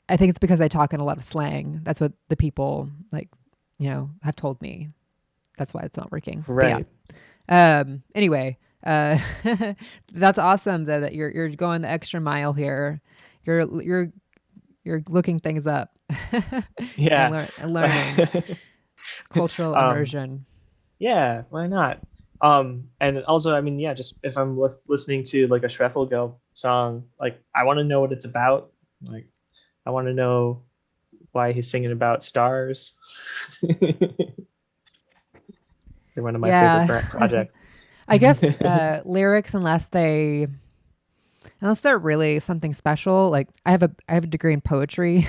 I think it's because I talk in a lot of slang. That's what the people like, have told me. That's why it's not working. But yeah. right. Anyway, uh, that's awesome that you're going the extra mile here. You're looking things up and Yeah. learning cultural um, immersion. yeah, why not? And also, I mean, yeah, just if I'm listening to like a Schweffelgelb song, like I want to know what it's about. Like, I want to know why he's singing about stars. They're one of my favorite Yeah, projects. I guess lyrics, unless they're really something special. Like I have a degree in poetry,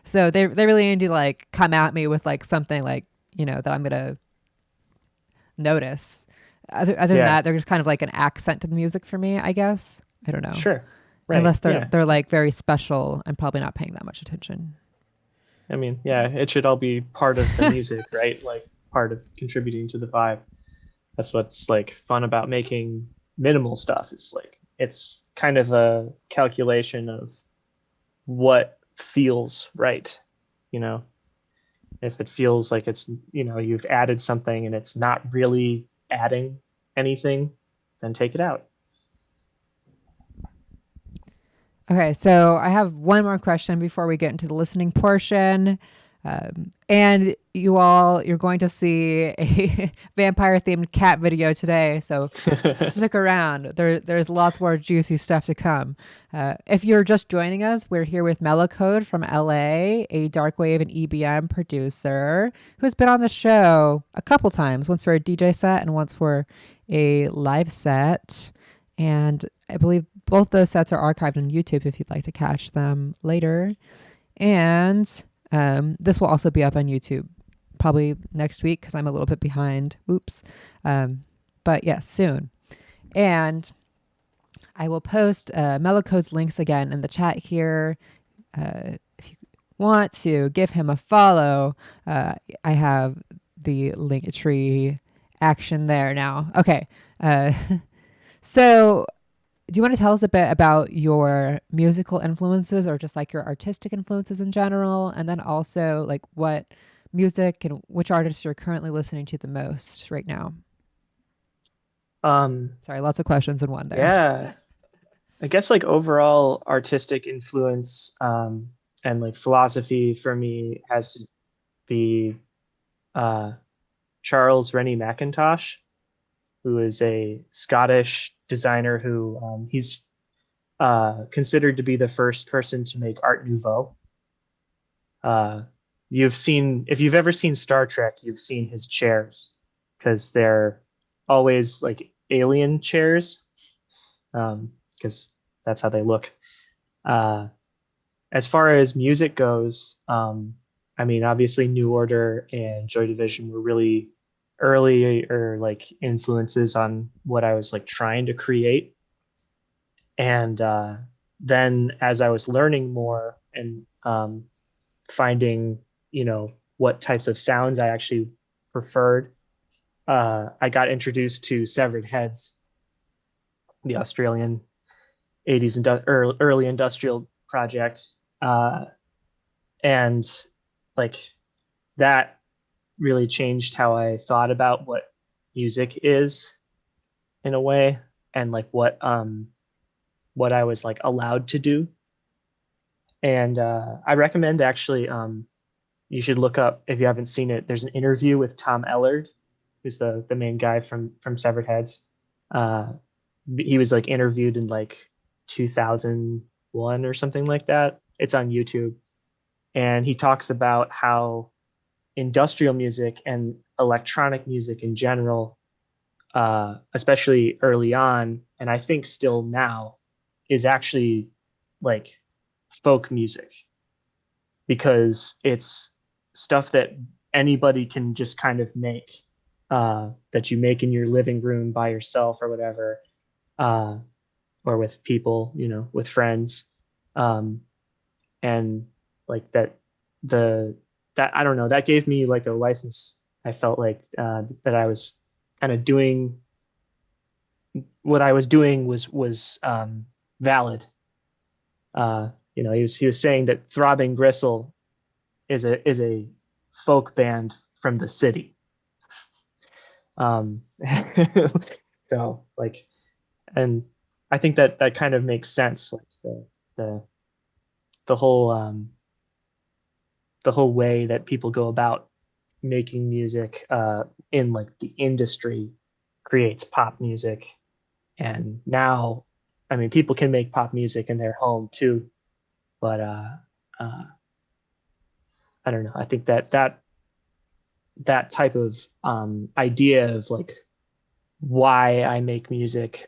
so they really need to like come at me with like something like that I'm gonna notice. Other than Yeah, that, they're just kind of like an accent to the music for me, I guess. I don't know. sure. Right. Unless they're Yeah. they're like very special, I'm probably not paying that much attention. I mean, yeah, it should all be part of the music, right? Like part of contributing to the vibe. That's what's like fun about making minimal stuff. It's like it's kind of a calculation of what feels right, you know. If it feels like it's, you've added something and it's not really adding anything, then take it out. Okay, so I have one more question before we get into the listening portion. And you're going to see a vampire themed cat video today. So stick around. There's lots more juicy stuff to come. If you're just joining us, we're here with Mellow Code from LA, a Darkwave and EBM producer who's been on the show a couple times, once for a DJ set and once for a live set. And I believe both those sets are archived on YouTube if you'd like to catch them later. And this will also be up on YouTube probably next week because I'm a little bit behind. Oops. But yes, soon. And I will post Mellow Code's links again in the chat here. If you want to give him a follow, I have the link tree action there now. Okay. So do you want to tell us a bit about your musical influences or just like your artistic influences in general? And then also like what music and which artists you're currently listening to the most right now? Sorry, lots of questions in one there. Yeah. I guess like overall artistic influence and like philosophy for me has to be uh, Charles Rennie Mackintosh, who is a Scottish designer who he's considered to be the first person to make Art Nouveau. If you've ever seen Star Trek, you've seen his chairs because they're always like alien chairs because that's how they look. As far as music goes, I mean, obviously New Order and Joy Division were really early or like influences on what I was like trying to create. And then as I was learning more and finding, what types of sounds I actually preferred, I got introduced to Severed Heads, the Australian 80s and early industrial project. And like that really changed how I thought about what music is in a way and like what I was like allowed to do. And I recommend actually you should look up if you haven't seen it. There's an interview with Tom Ellard, who's the main guy from Severed Heads. He was like interviewed in like 2001 or something like that. It's on YouTube, and he talks about how industrial music and electronic music in general, especially early on, and I think still now, is actually like folk music because it's stuff that anybody can just kind of make, that you make in your living room by yourself or whatever, or with people, with friends, and like that I don't know, that gave me like a license. I felt like that I was kind of doing what I was doing was valid. He was saying that Throbbing Gristle is a folk band from the city. So like, and I think that kind of makes sense. Like the the whole way that people go about making music in like the industry creates pop music. And now, I mean, people can make pop music in their home too, but I don't know. I think that type of idea of like why I make music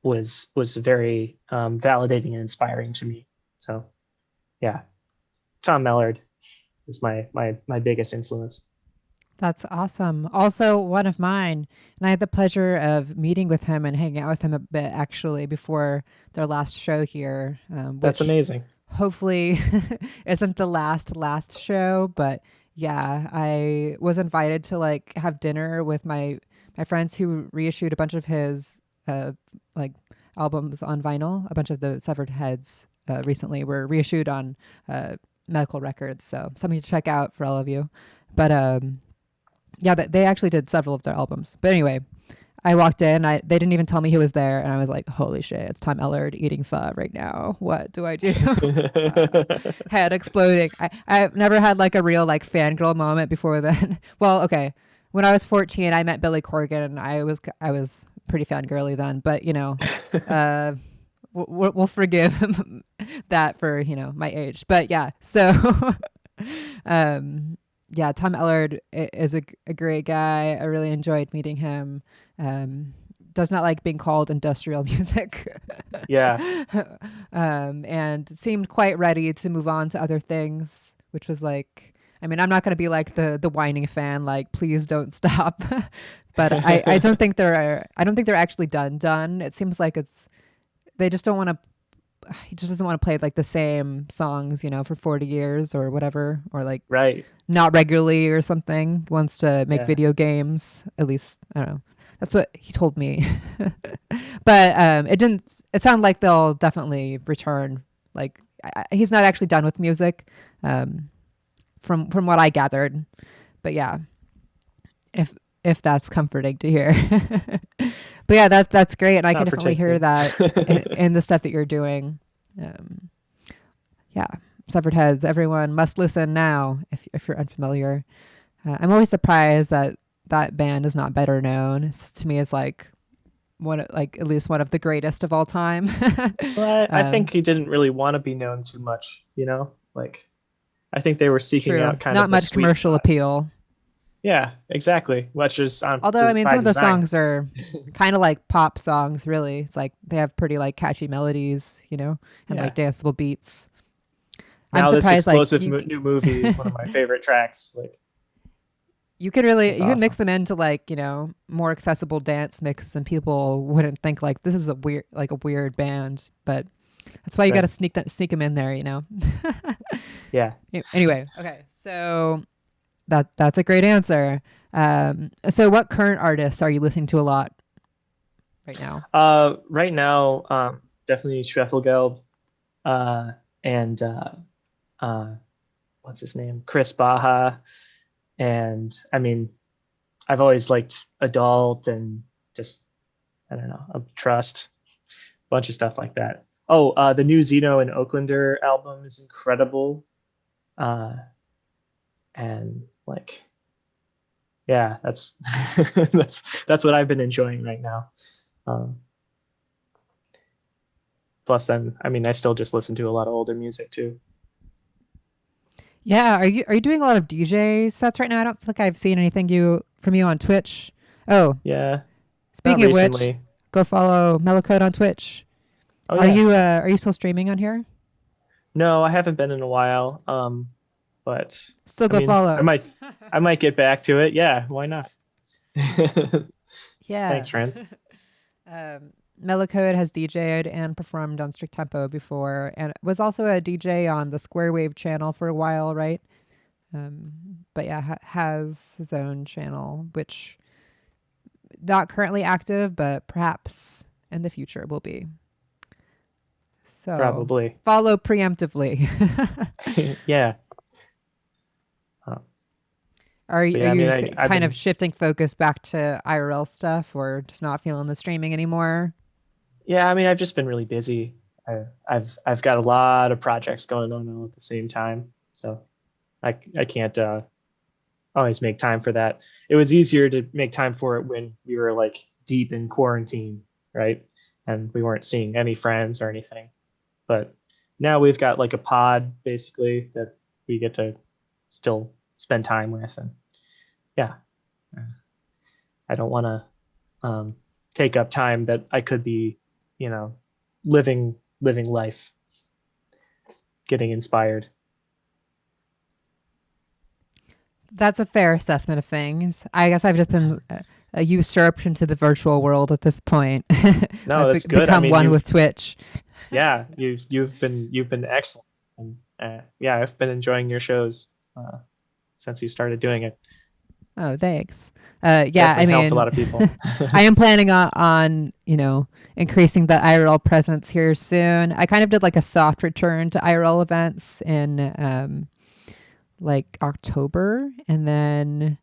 was very validating and inspiring to me. So yeah, Tom Mellard is my biggest influence. That's awesome. Also, one of mine. And I had the pleasure of meeting with him and hanging out with him a bit actually before their last show here. That's Which amazing. hopefully isn't the last show. But yeah, I was invited to like have dinner with my my friends who reissued a bunch of his like albums on vinyl. A bunch of the Severed Heads recently were reissued on Medical Records, so something to check out for all of you. But yeah, they actually did several of their albums. But anyway, I walked in. They didn't even tell me he was there, and I was like, "Holy shit! It's Tom Ellard eating pho right now. What do I do?" Head exploding. I've never had like a real like fangirl moment before then. Well, okay, when I was 14, I met Billy Corgan, and I was pretty fangirly then. But uh, we'll forgive that for my age. But yeah, so yeah, Tom Ellard is a great guy. I really enjoyed meeting him. Does not like being called industrial music. Yeah. And seemed quite ready to move on to other things, which was like, I mean, I'm not going to be like the whining fan, like, please don't stop. But I don't think they're actually done. It seems like they just don't want to, he just doesn't want to play like the same songs, for 40 years or whatever, or like Right. not regularly or something. He wants to make Yeah. video games, at least. I don't know. That's what he told me. But it sounded like they'll definitely return. Like he's not actually done with music, from what I gathered. But yeah, if that's comforting to hear. But yeah, that's great, and I can Not definitely hear that particularly. in the stuff that you're doing. Yeah, Severed Heads. Everyone must listen now if you're unfamiliar. I'm always surprised that band is not better known. To me, it's like like at least one of the greatest of all time. Well, I um, think he didn't really want to be known too much, Like, I think they were seeking True, out kind not of the much sweet commercial spot. appeal. Yeah, exactly. Which is Although I mean, by some of the design. songs are kind of like pop songs. Really, it's like they have pretty like catchy melodies, and like Yeah. danceable beats. I'm Now this surprised, like explosive new movie is one of my favorite tracks. Like, it's you can mix awesome. them into like more accessible dance mixes, and people wouldn't think like this is a weird band, but that's why you got to Right. sneak them in there. Yeah. Anyway, okay, so that's a great answer. So what current artists are you listening to a lot right now? Right now, definitely Schwefelgelb, uh, and uh, what's his name, Chris Baja, and I mean, I've always liked Adult and just I don't know, Trust, a bunch of stuff like that. Oh, the new Zeno and Oaklander album is incredible, uh, and like, yeah, that's that's what I've been enjoying right now. Um, Plus, then I mean, I still just listen to a lot of older music too. Yeah, are you doing a lot of DJ sets right now? I don't think I've seen anything from you on Twitch. Oh, Yeah, not speaking of which, recently. go follow Mellow Code on Twitch. Oh Are yeah, you still streaming on here? no, I haven't been in a while. But Still I go mean, follow. I might get back to it. Yeah, why not? Yeah. Thanks, friends. Mellow Code has DJ'd and performed on Strict Tempo before, and was also a DJ on the Square Wave channel for a while, right? But yeah, has his own channel, which not currently active, but perhaps in the future will be. So Probably. follow preemptively. Yeah. Uh, Are but you, are yeah, I you mean, just I've kind of been, shifting focus back to IRL stuff, or just not feeling the streaming anymore? yeah, I mean, I've just been really busy. I've got a lot of projects going on all at the same time, so I can't always make time for that. It was easier to make time for it when we were like deep in quarantine, right? And we weren't seeing any friends or anything. But now we've got like a pod basically that we get to still spend time with, and yeah, I don't want to take up time that I could be, you know, living life, getting inspired. That's a fair assessment of things. I guess I've just been usurped into the virtual world at this point. No, I've that's good. I become mean, one with Twitch. you've been excellent, and yeah, I've been enjoying your shows since you started doing it. Oh, thanks. Yeah, I Definitely helped a mean, lot of people. I am planning on increasing the IRL presence here soon. I kind of did like a soft return to IRL events in like October, and then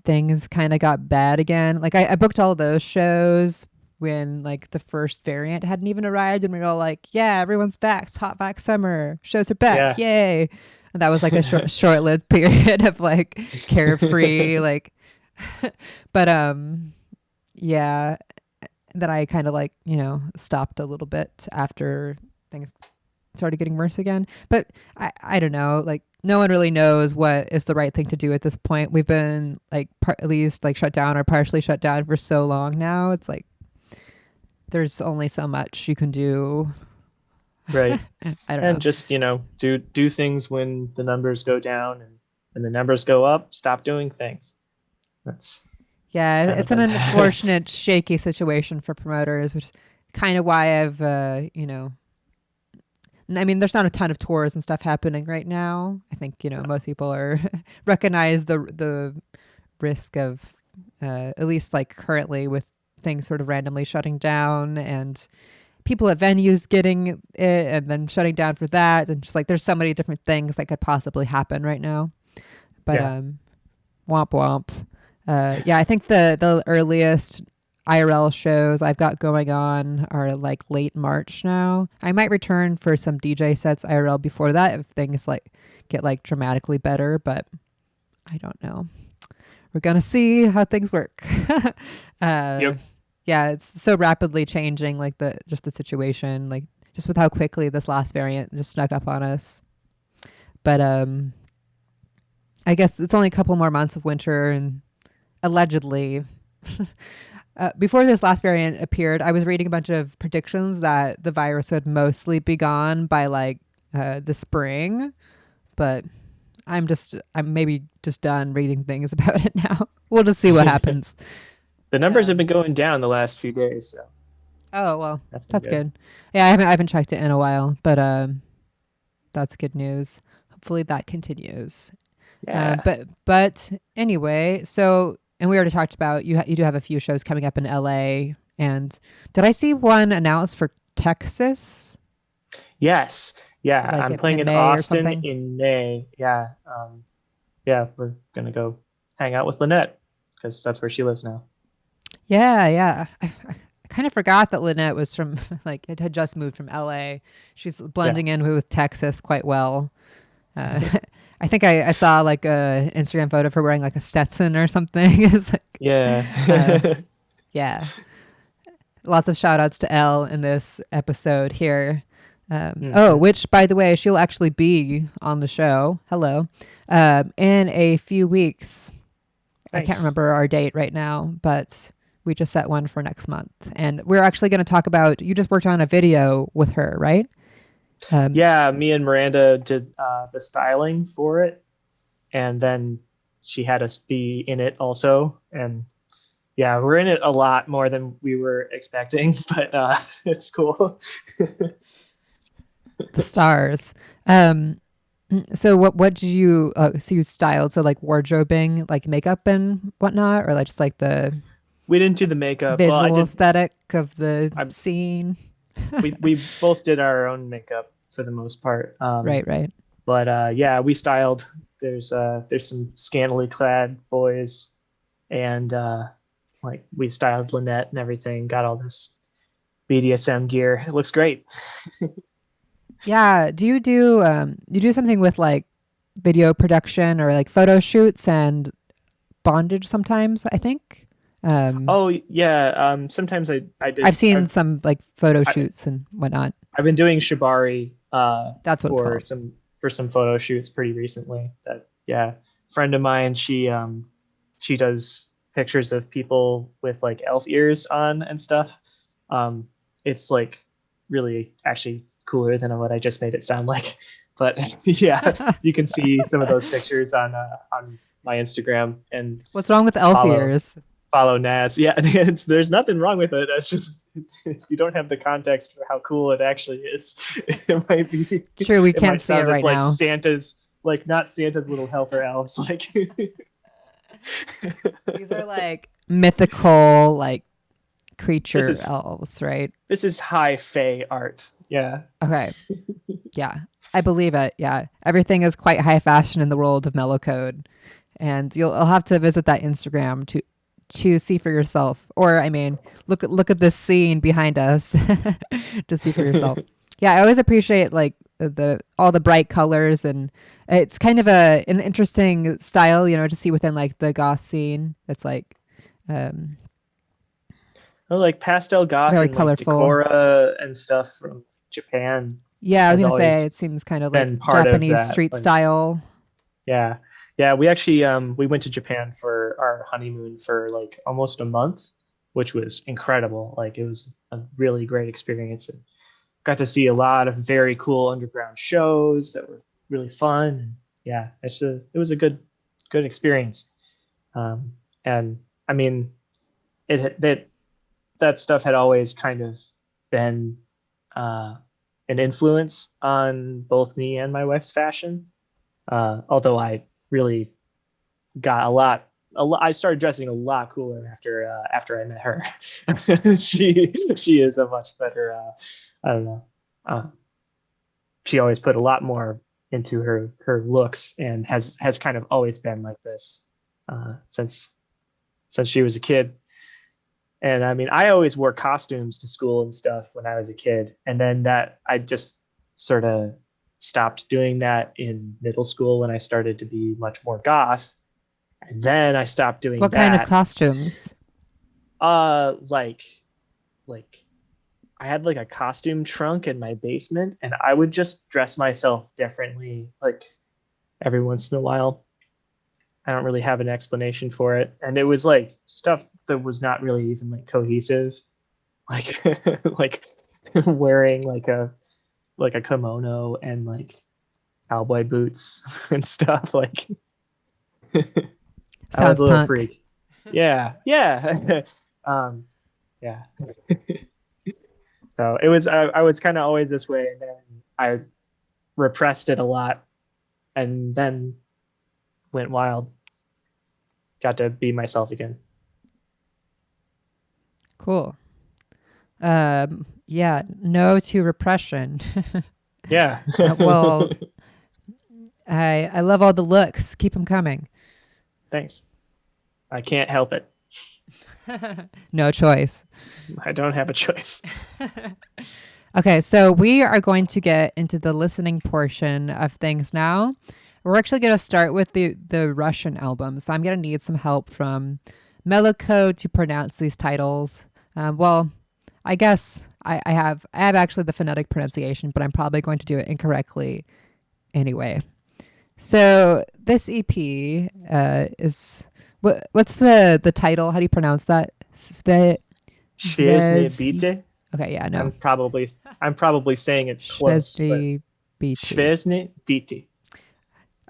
things kind of got bad again. Like I booked all those shows when like the first variant hadn't even arrived, and we were all like, "Yeah, everyone's back. It's hot back summer. Shows are back. Yeah. Yay!" And that was like a short-lived period of like carefree, like. But yeah. Then I kind of like stopped a little bit after things started getting worse again. But I don't know. Like no one really knows what is the right thing to do at this point. We've been like at least like shut down or partially shut down for so long now. It's like there's only so much you can do. Right. I don't And know. just, do things when the numbers go down, and when the numbers go up, stop doing things. That's Yeah, kind it's of an an unfortunate shaky situation for promoters, which is kind of why I've I mean, there's not a ton of tours and stuff happening right now. I think most people are recognize the risk of at least like currently with things sort of randomly shutting down and people at venues getting it and then shutting down for that, and just like there's so many different things that could possibly happen right now. But yeah. womp womp. Yeah, I think the earliest IRL shows I've got going on are like late March now. I might return for some DJ sets IRL before that if things like get like dramatically better, but I don't know. We're gonna see how things work. uh, Yep. yeah, it's so rapidly changing, like the situation, like just with how quickly this last variant just snuck up on us. But I guess it's only a couple more months of winter, and allegedly, before this last variant appeared, I was reading a bunch of predictions that the virus would mostly be gone by like the spring, but I'm maybe just done reading things about it now. We'll just see what happens. The numbers have Um, been going down the last few days, so oh well, that's been that's good. good. Yeah, I haven't checked it in a while, but that's good news. Hopefully that continues. Yeah. But anyway, so and we already talked about you do have a few shows coming up in LA, and did I see one announced for Texas Yes. Yeah. like I'm playing in in May or Austin something? in May. Yeah. Yeah, we're gonna go hang out with Lynette because that's where she lives now. Yeah, yeah. I kind of forgot that Lynette was from like it had just moved from LA. She's Yeah. blending in with Texas quite well. Uh, I think I saw like a Instagram photo of her wearing like a Stetson or something. It's like, Yeah. yeah, lots of shout outs to Elle in this episode here. Oh, Hmm. which by the way, she'll actually be on the show. Hello, in a few weeks. I can't Nice. remember our date right now, but we just set one for next month, and we're actually going to talk about. You just worked on a video with her, right? Um, Yeah, me and Miranda did the styling for it, and then she had us be in it also. And yeah, we're in it a lot more than we were expecting, but it's cool. the stars. Um, so what did you so you styled so like wardrobing like makeup and whatnot or like just like the We didn't do the makeup. Well, I visual did. aesthetic of the I scene? we both did our own makeup for the most part. Right, right. But yeah, we styled. There's some scantily clad boys, and like we styled Lynette and everything. Got all this BDSM gear. It looks great. Yeah, do you do something with like video production or like photo shoots and bondage sometimes, I think. Oh yeah. Sometimes I did. I've seen some like photo I, shoots and whatnot. I've been doing Shibari That's what it's called. for some photo shoots pretty recently. That yeah, friend of mine, she does pictures of people with like elf ears on and stuff. Um, it's like really actually cooler than what I just made it sound like. But yeah, you can see some of those pictures on my Instagram and What's wrong with elf follow ears? follow Naz. Yeah, there's nothing wrong with it. It's just if you don't have the context for how cool it actually is, it might be Sure, we it might can't see it sound as right like now. Santa's like not Santa's little helper elves like These are like mythical, like This creature is elves, right? this is high fae art. Yeah. Okay. Yeah. I believe it. Yeah. Everything is quite high fashion in the world of Mellow Code. And you'll have to visit that Instagram to see for yourself. Or I mean, look at this scene behind us to see for yourself. Yeah, I always appreciate like the all the bright colors, and it's kind of an interesting style, to see within like the goth scene. It's like um Well, like pastel goth very and like colorful. decora and stuff from Japan Yeah, I was has gonna say always it seems kind of like been part of Japanese that. street Like, style. yeah. Yeah, we actually we went to Japan for our honeymoon for like almost a month, which was incredible. Like it was a really great experience and got to see a lot of very cool underground shows that were really fun. And yeah, it was a good experience. Um, and I mean, that stuff had always kind of been uh, an influence on both me and my wife's fashion. Although I really got I started dressing a lot cooler after I met her. She is a much better. I don't know. Uh, she always put a lot more into her looks and has kind of always been like this since she was a kid. And I mean, I always wore costumes to school and stuff when I was a kid. And then that I just sort of stopped doing that in middle school when I started to be much more goth. And then I stopped doing What kind of that. costumes? Uh like like I had like a costume trunk in my basement and I would just dress myself differently like every once in a while. I don't really have an explanation for it. And it was like stuff that was not really even like cohesive. Like like wearing like a kimono and like cowboy boots and stuff. Like I was Sounds a little punk. freak. Yeah, yeah. um, yeah. So it was I was kind of always this way, and then I repressed it a lot, and then went wild. Got to be myself again. Cool. Yeah, no to repression. Yeah. Well, I love all the looks. Keep them coming. Thanks. I can't help it. No choice. I don't have a choice. Okay, so we are going to get into the listening portion of things now. We're actually going to start with the Russian album. So I'm going to need some help from Mellow Code to pronounce these titles. Well, I guess I have actually the phonetic pronunciation, but I'm probably going to do it incorrectly anyway. So this EP is what's the title? How do you pronounce that? Shvezny Zvez. bite. Okay, yeah, no. I'm probably saying it close, but Shvezny BT. Shvezny bite.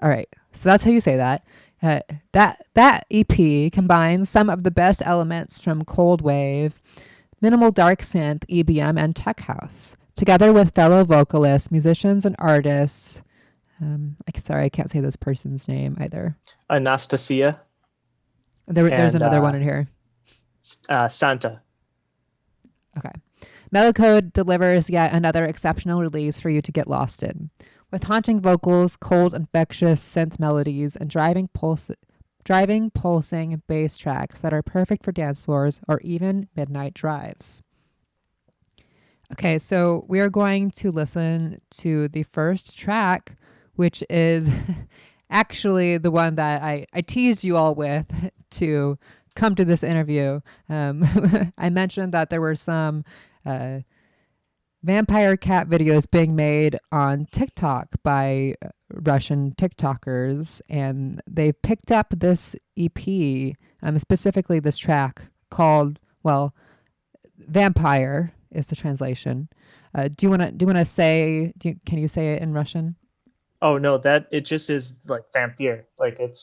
All right, so that's how you say that. That EP combines some of the best elements from Cold Wave, minimal dark synth, EBM, and tech house, together with fellow vocalists, musicians, and artists. Sorry, I can't say this person's name either. Anastasia There's and another one in here. Santa. Okay. Mellow Code delivers yet another exceptional release for you to get lost in. With haunting vocals, cold, infectious synth melodies, and driving, pulsing bass tracks that are perfect for dance floors or even midnight drives. Okay, so we are going to listen to the first track, which is actually the one that I teased you all with to come to this interview. I mentioned that there were some vampire cat videos being made on TikTok by Russian TikTokers, and they picked up this EP, specifically this track called, well, Vampire is the translation. Do you want to say? Can you say it in Russian? Oh no, that it just is like vampire. Like it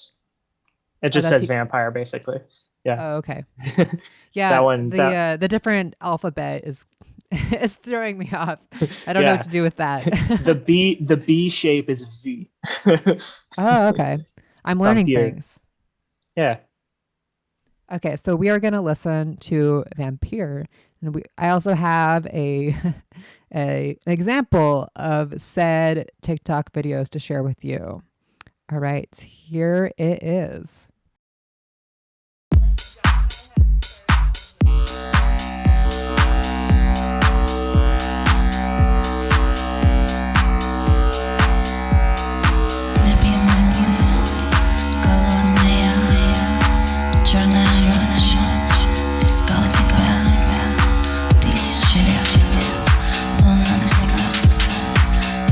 Oh, just that's says vampire basically. Yeah. oh, okay. That Yeah, one that the different alphabet is is throwing me off. I don't know what yeah. to do with that. The B shape is V. Oh, okay. I'm learning Vampire. things. Yeah. Okay, so we are going to listen to Vampire. And I also have an example of said TikTok videos to share with you. All right, here it is.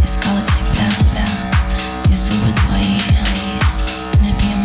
Искала тебя, и зубы твои. Не пьем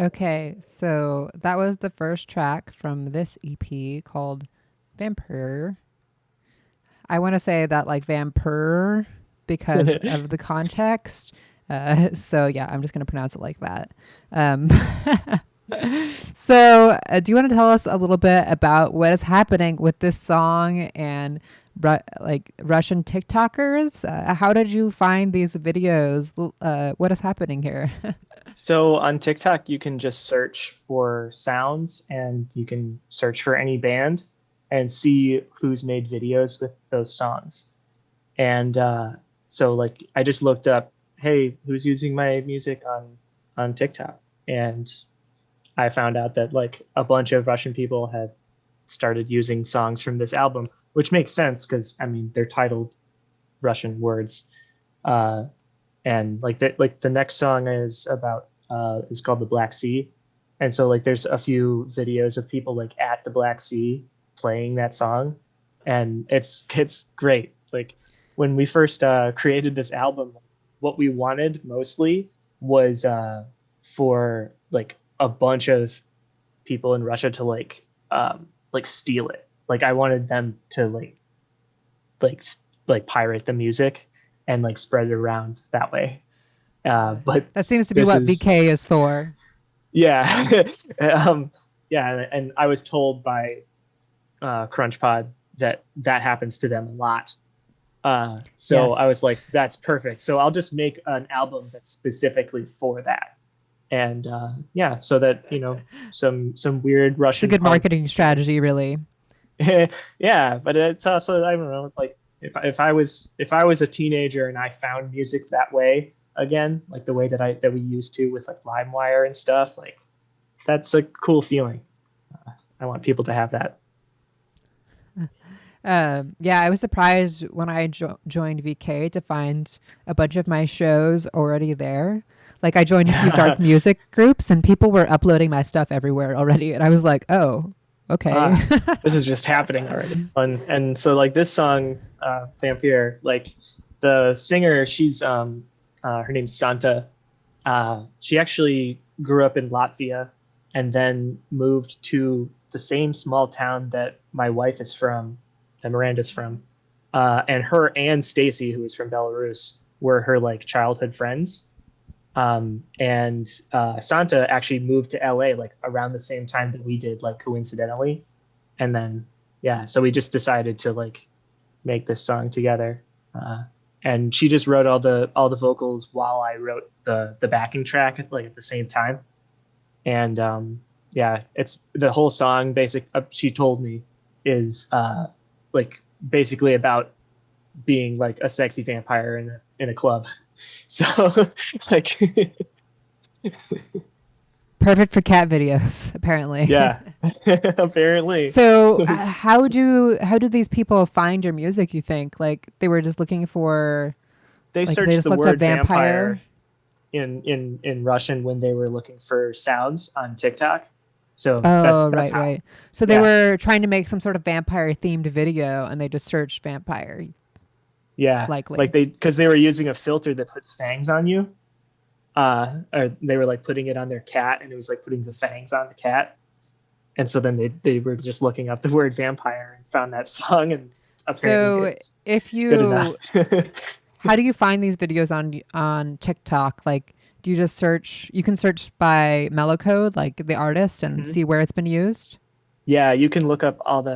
Okay, so that was the first track from this EP called Vampire. I want to say that like vampire because of the context. So yeah, I'm just gonna pronounce it like that. Um, do you want to tell us a little bit about what is happening with this song and like Russian TikTokers? How did you find these videos? What is happening here? So on TikTok, you can just search for sounds and you can search for any band and see who's made videos with those songs. And so like I just looked up, hey, who's using my music on TikTok? And I found out that like a bunch of Russian people had started using songs from this album, which makes sense because I mean they're titled Russian words. Uh, and like the next song is called the Black Sea, and so like there's a few videos of people like at the Black Sea playing that song, and it's great. Like when we first created this album, what we wanted mostly was for like a bunch of people in Russia to like steal it. Like I wanted them to like like pirate the music and like spread it around that way. But That seems to be this what is VK is for. yeah, yeah, and I was told by CrunchPod that that happens to them a lot. So I Yes. was like, that's perfect. So I'll just make an album that's specifically for that. And yeah, so that some weird It's a Russian good punk marketing band. strategy, really. Yeah, but it's also I don't know, like if I was a teenager and I found music that way again, like the way that we used to with like LimeWire and stuff, like that's a cool feeling. I want people to have that. Yeah, I was surprised when I joined VK to find a bunch of my shows already there. Like I joined a few dark music groups and people were uploading my stuff everywhere already, and I was like, "Oh, okay." ah, this is just happening already. And so like this song, Vampire, like the singer, she's her name's Santa. She actually grew up in Latvia and then moved to the same small town that my wife is from, that Miranda's from. And her and Stacy, who is from Belarus, were her like childhood friends. And Santa actually moved to LA like around the same time that we did, like coincidentally. And then yeah, so we just decided to like make this song together. And she just wrote all the vocals while I wrote the backing track like at the same time. And yeah, it's the whole song. Basic, she told me is like basically about being like a sexy vampire in a club. So like Perfect for cat videos, apparently. yeah, apparently. So, how do these people find your music, you think? Like they were just looking for They like they searched just the looked up word vampire? vampire in Russian when they were looking for sounds on TikTok. So Oh, that's right, how. right. So they Yeah. were trying to make some sort of vampire themed video and they just searched vampire, Yeah. Like likely. because they were using a filter that puts fangs on you. Or they were like putting it on their cat and it was like putting the fangs on the cat. And so then they were just looking up the word vampire and found that song and apparently So, it's if good enough. you how do you find these videos on TikTok? Like do you just search you can search by Mellow Code, like the artist and Mhm. see where it's been used? Yeah, you can look up all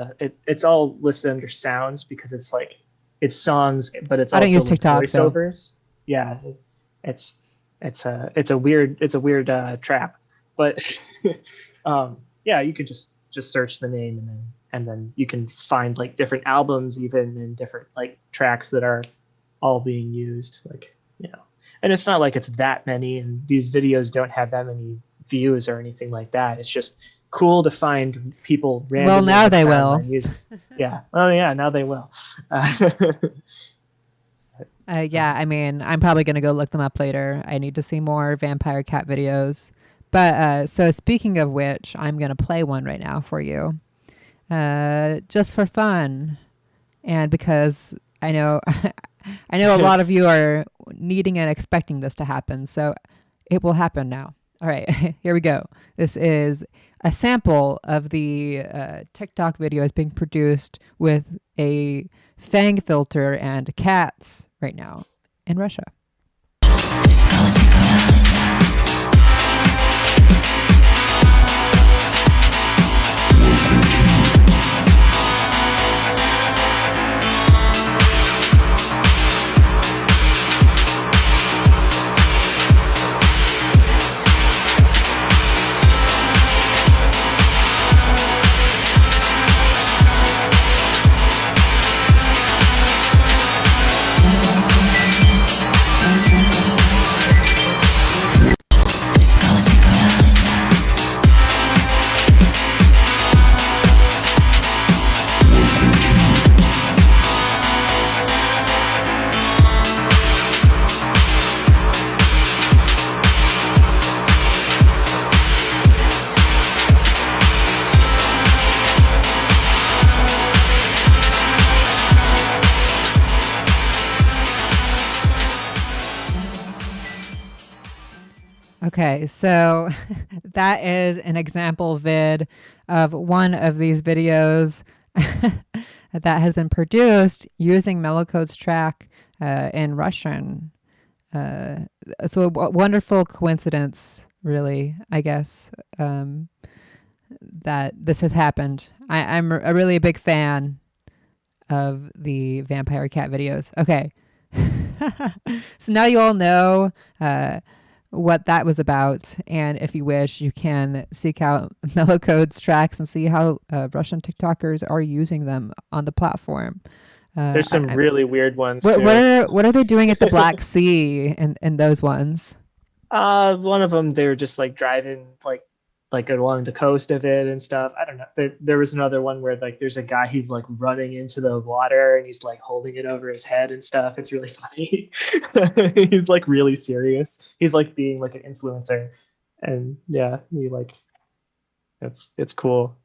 it's all listed under sounds because it's like it's songs, but it's I don't also use like TikTok, so voiceovers. Yeah, it's it's a weird trap, but yeah, you could just search the name and then you can find like different albums even and different like tracks that are all being used like and it's not like it's that many and these videos don't have that many views or anything like that. It's just cool to find people well, randomly now have they found my will. music. Yeah. Oh yeah, now they will. uh, Yeah, I mean, I'm probably gonna go look them up later. I need to see more vampire cat videos. But so speaking of which, I'm gonna play one right now for you, just for fun, and because I know, I know a lot of you are needing and expecting this to happen, so it will happen now. All right, here we go. This is a sample of the TikTok videos being produced with a Fang filter and cats right now in Russia. Okay, so that is an example vid of one of these videos that has been produced using Mellow Code's track in Russian. So a wonderful coincidence, really, I guess, that this has happened. I'm a really big fan of the vampire cat videos. Okay. So now you all know what that was about, and if you wish, you can seek out Mellow Code's tracks and see how Russian TikTokers are using them on the platform. There's some really weird ones what, too. what are they doing at the Black Sea in those ones? One of them, they were just like driving like along the coast of it and stuff. I don't know. There was another one where like there's a guy, he's like running into the water and he's like holding it over his head and stuff. It's really funny. He's like really serious. He's like being like an influencer, and yeah, he like it's cool.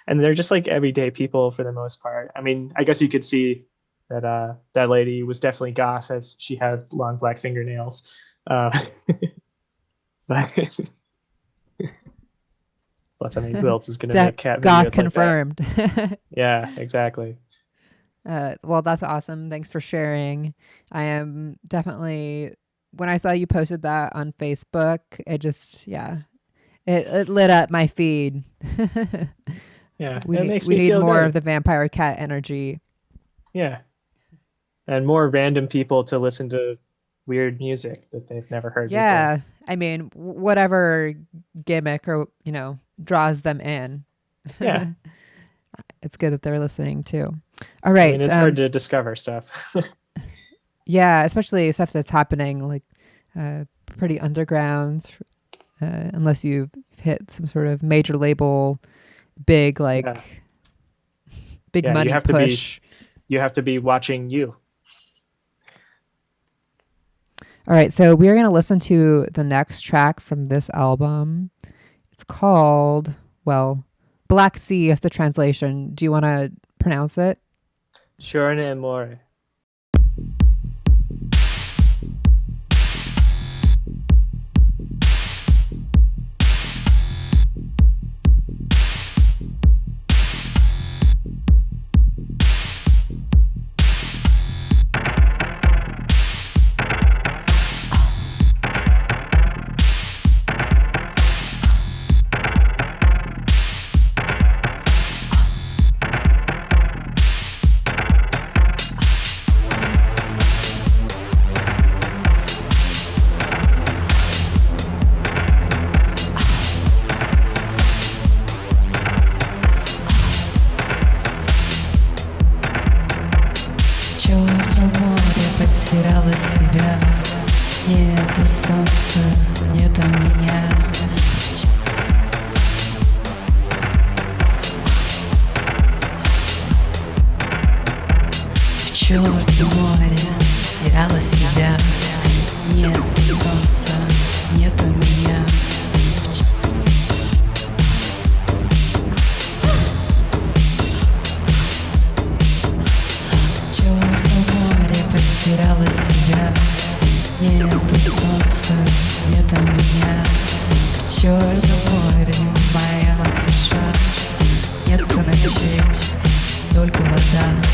And they're just like everyday people for the most part. I mean, I guess you could see that that lady was definitely goth, as she had long black fingernails. But plus, I mean, who else is going to make cat videos goth confirmed. Like that? Yeah, exactly. Well, that's awesome. Thanks for sharing. I am definitely, when I saw you posted that on Facebook, it just, it lit up my feed. Yeah, we need more of the vampire cat energy. Yeah. And more random people to listen to weird music that they've never heard before. I mean, whatever gimmick or, draws them in. Yeah. It's good that they're listening too. All right. I mean, it's hard to discover stuff. Yeah, especially stuff that's happening like pretty underground, unless you've hit some sort of major label, big money push. You have to be watching you. All right, so we're going to listen to the next track from this album. It's called, Black Sea is the translation. Do you want to pronounce it? Chorne More. потеряла себя. Нету солнца, нету меня. В черном море потеряла себя. Нету солнца, нету меня. Потеряла себя, нету солнца, нету меня. нету ночей, только вода.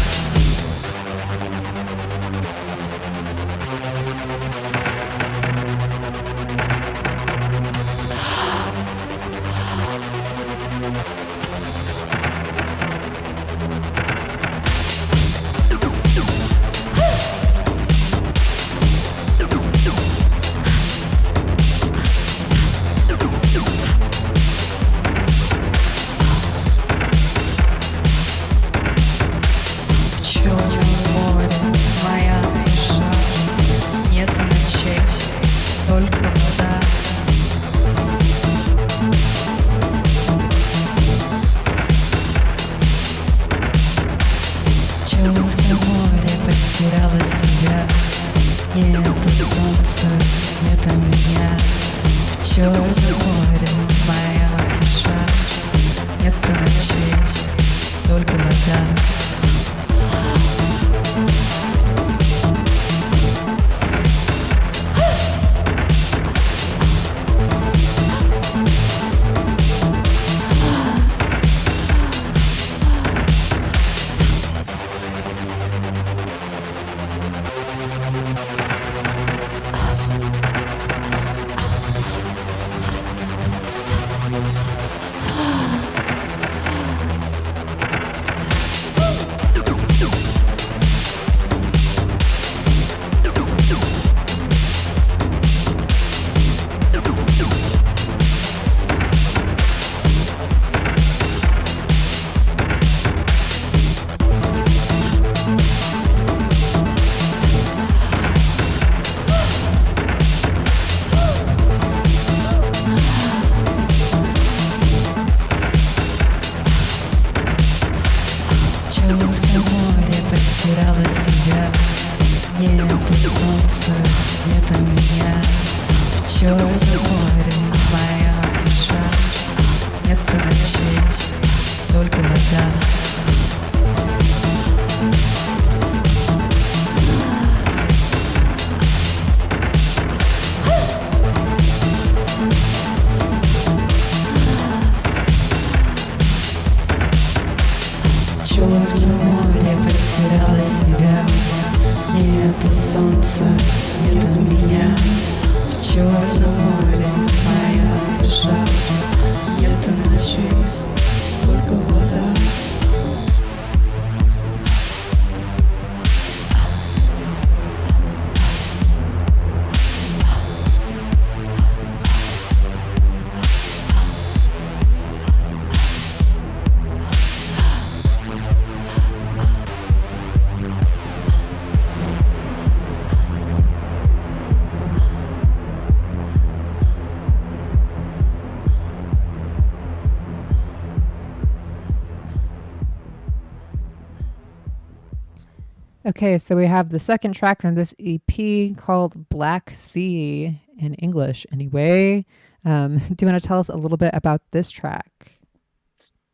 Okay, so we have the second track from this EP called Black Sea in English anyway. Do you want to tell us a little bit about this track?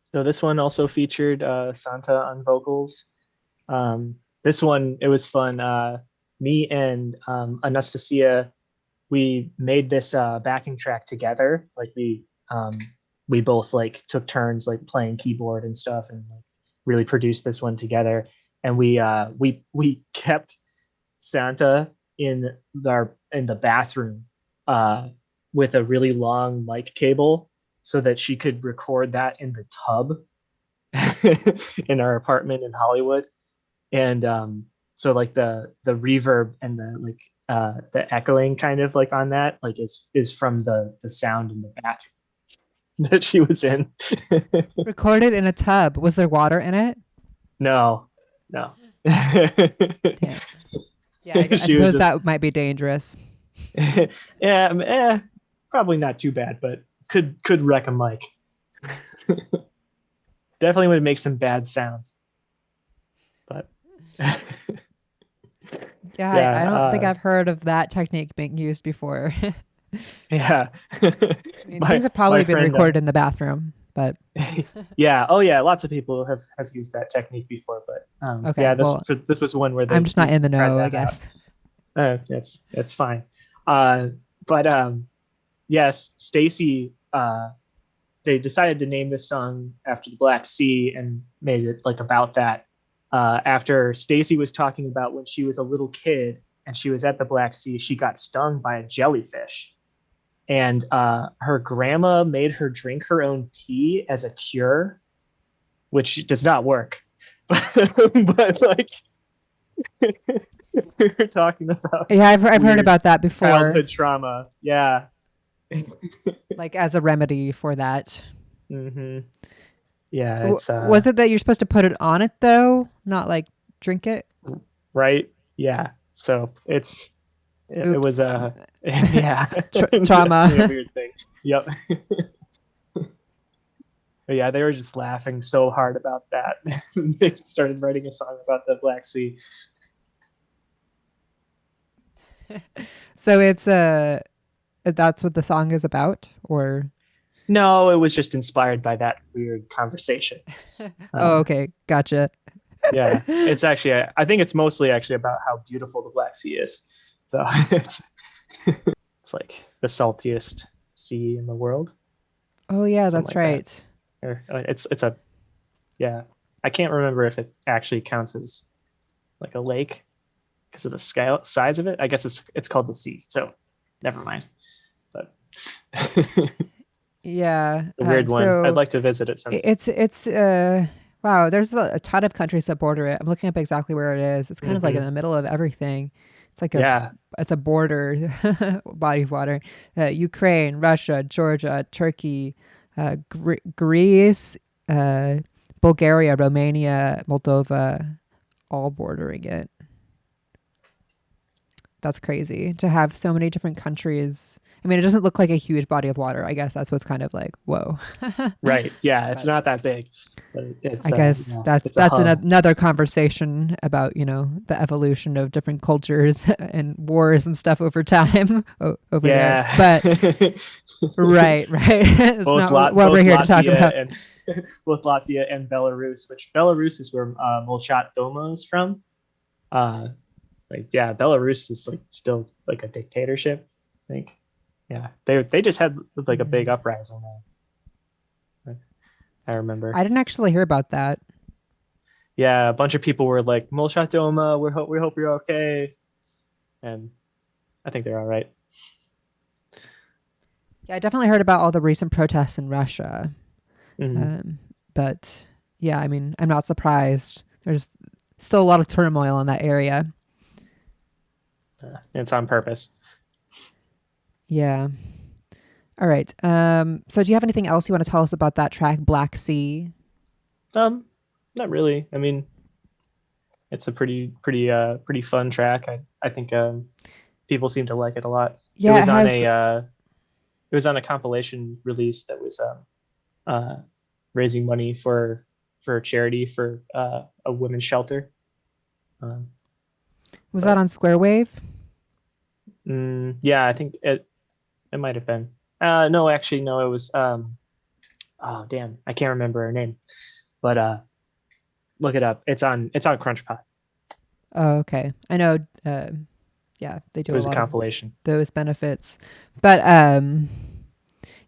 So this one also featured Santa on vocals. This one, it was fun. Me and Anastasia, we made this backing track together. Like we both like took turns like playing keyboard and stuff, and like really produced this one together. And we kept Santa in the bathroom with a really long mic cable so that she could record that in the tub in our apartment in Hollywood. And so like the reverb and the echoing kind of like on that like is from the sound in the bathroom that she was in. Recorded in a tub. Was there water in it? No. Yeah, I suppose that might be dangerous. Yeah, probably not too bad, but could wreck a mic. Definitely would make some bad sounds. But yeah, I don't think I've heard of that technique being used before. Yeah. Things have probably been recorded in the bathroom, but yeah. Oh yeah, lots of people have used that technique before, but okay, yeah, this was one where I'm just not in the know, I guess. That's fine. But yes, Stacy they decided to name this song after the Black Sea and made it like about that. After Stacy was talking about when she was a little kid and she was at the Black Sea, she got stung by a jellyfish. And her grandma made her drink her own pee as a cure, which does not work. But like, we were talking about. Yeah, I've heard about that before. Childhood trauma. Yeah. Like as a remedy for that. Mm-hmm. Yeah. It's, was it that you're supposed to put it on it though, not like drink it? Right. Yeah. So it was yeah trauma. a weird thing. Yep. But yeah, they were just laughing so hard about that. They started writing a song about the Black Sea. So it's that's what the song is about, or no, it was just inspired by that weird conversation. Oh, okay, gotcha. Yeah, it's actually, I think it's mostly actually about how beautiful the Black Sea is. So it's like the saltiest sea in the world. Oh yeah, Something that's like right. It's a, yeah, I can't remember if it actually counts as like a lake because of the scale size of it. I guess it's called the sea, so never mind. But yeah, a weird one. so I'd like to visit it someday. It's wow, there's a ton of countries that border it. I'm looking up exactly where it is. It's kind of like in the middle of everything. It's like it's a border body of water. Ukraine, Russia, Georgia, Turkey, Greece, Bulgaria, Romania, Moldova, all bordering it. That's crazy to have so many different countries. I mean, it doesn't look like a huge body of water. I guess that's what's kind of like, whoa. Right. Yeah, it's not that big. But it's, I guess that's another conversation about, the evolution of different cultures and wars and stuff over time over there. But right. It's both not what we're here to talk about. And, both Latvia and Belarus, which Belarus is where Molchat Doma is from. Belarus is like still like a dictatorship, I think. Yeah, they just had like a big uprising there. I remember. I didn't actually hear about that. Yeah, a bunch of people were like, Molchat Doma, we hope you're okay. And I think they're all right. Yeah, I definitely heard about all the recent protests in Russia. Mm-hmm. But yeah, I mean, I'm not surprised. There's still a lot of turmoil in that area. It's on purpose. Yeah. All right. So do you have anything else you want to tell us about that track, Black Sea? Not really. I mean, it's a pretty fun track. I think people seem to like it a lot. Yeah, it was on a compilation release that was raising money for a charity for a women's shelter. Was that on Square Wave? Yeah, I think it might have been. No, actually, no. It was. Oh damn, I can't remember her name, but look it up. It's on Crunchpot. Oh, okay. I know. Yeah, they do. It was a lot a compilation. Of those benefits, but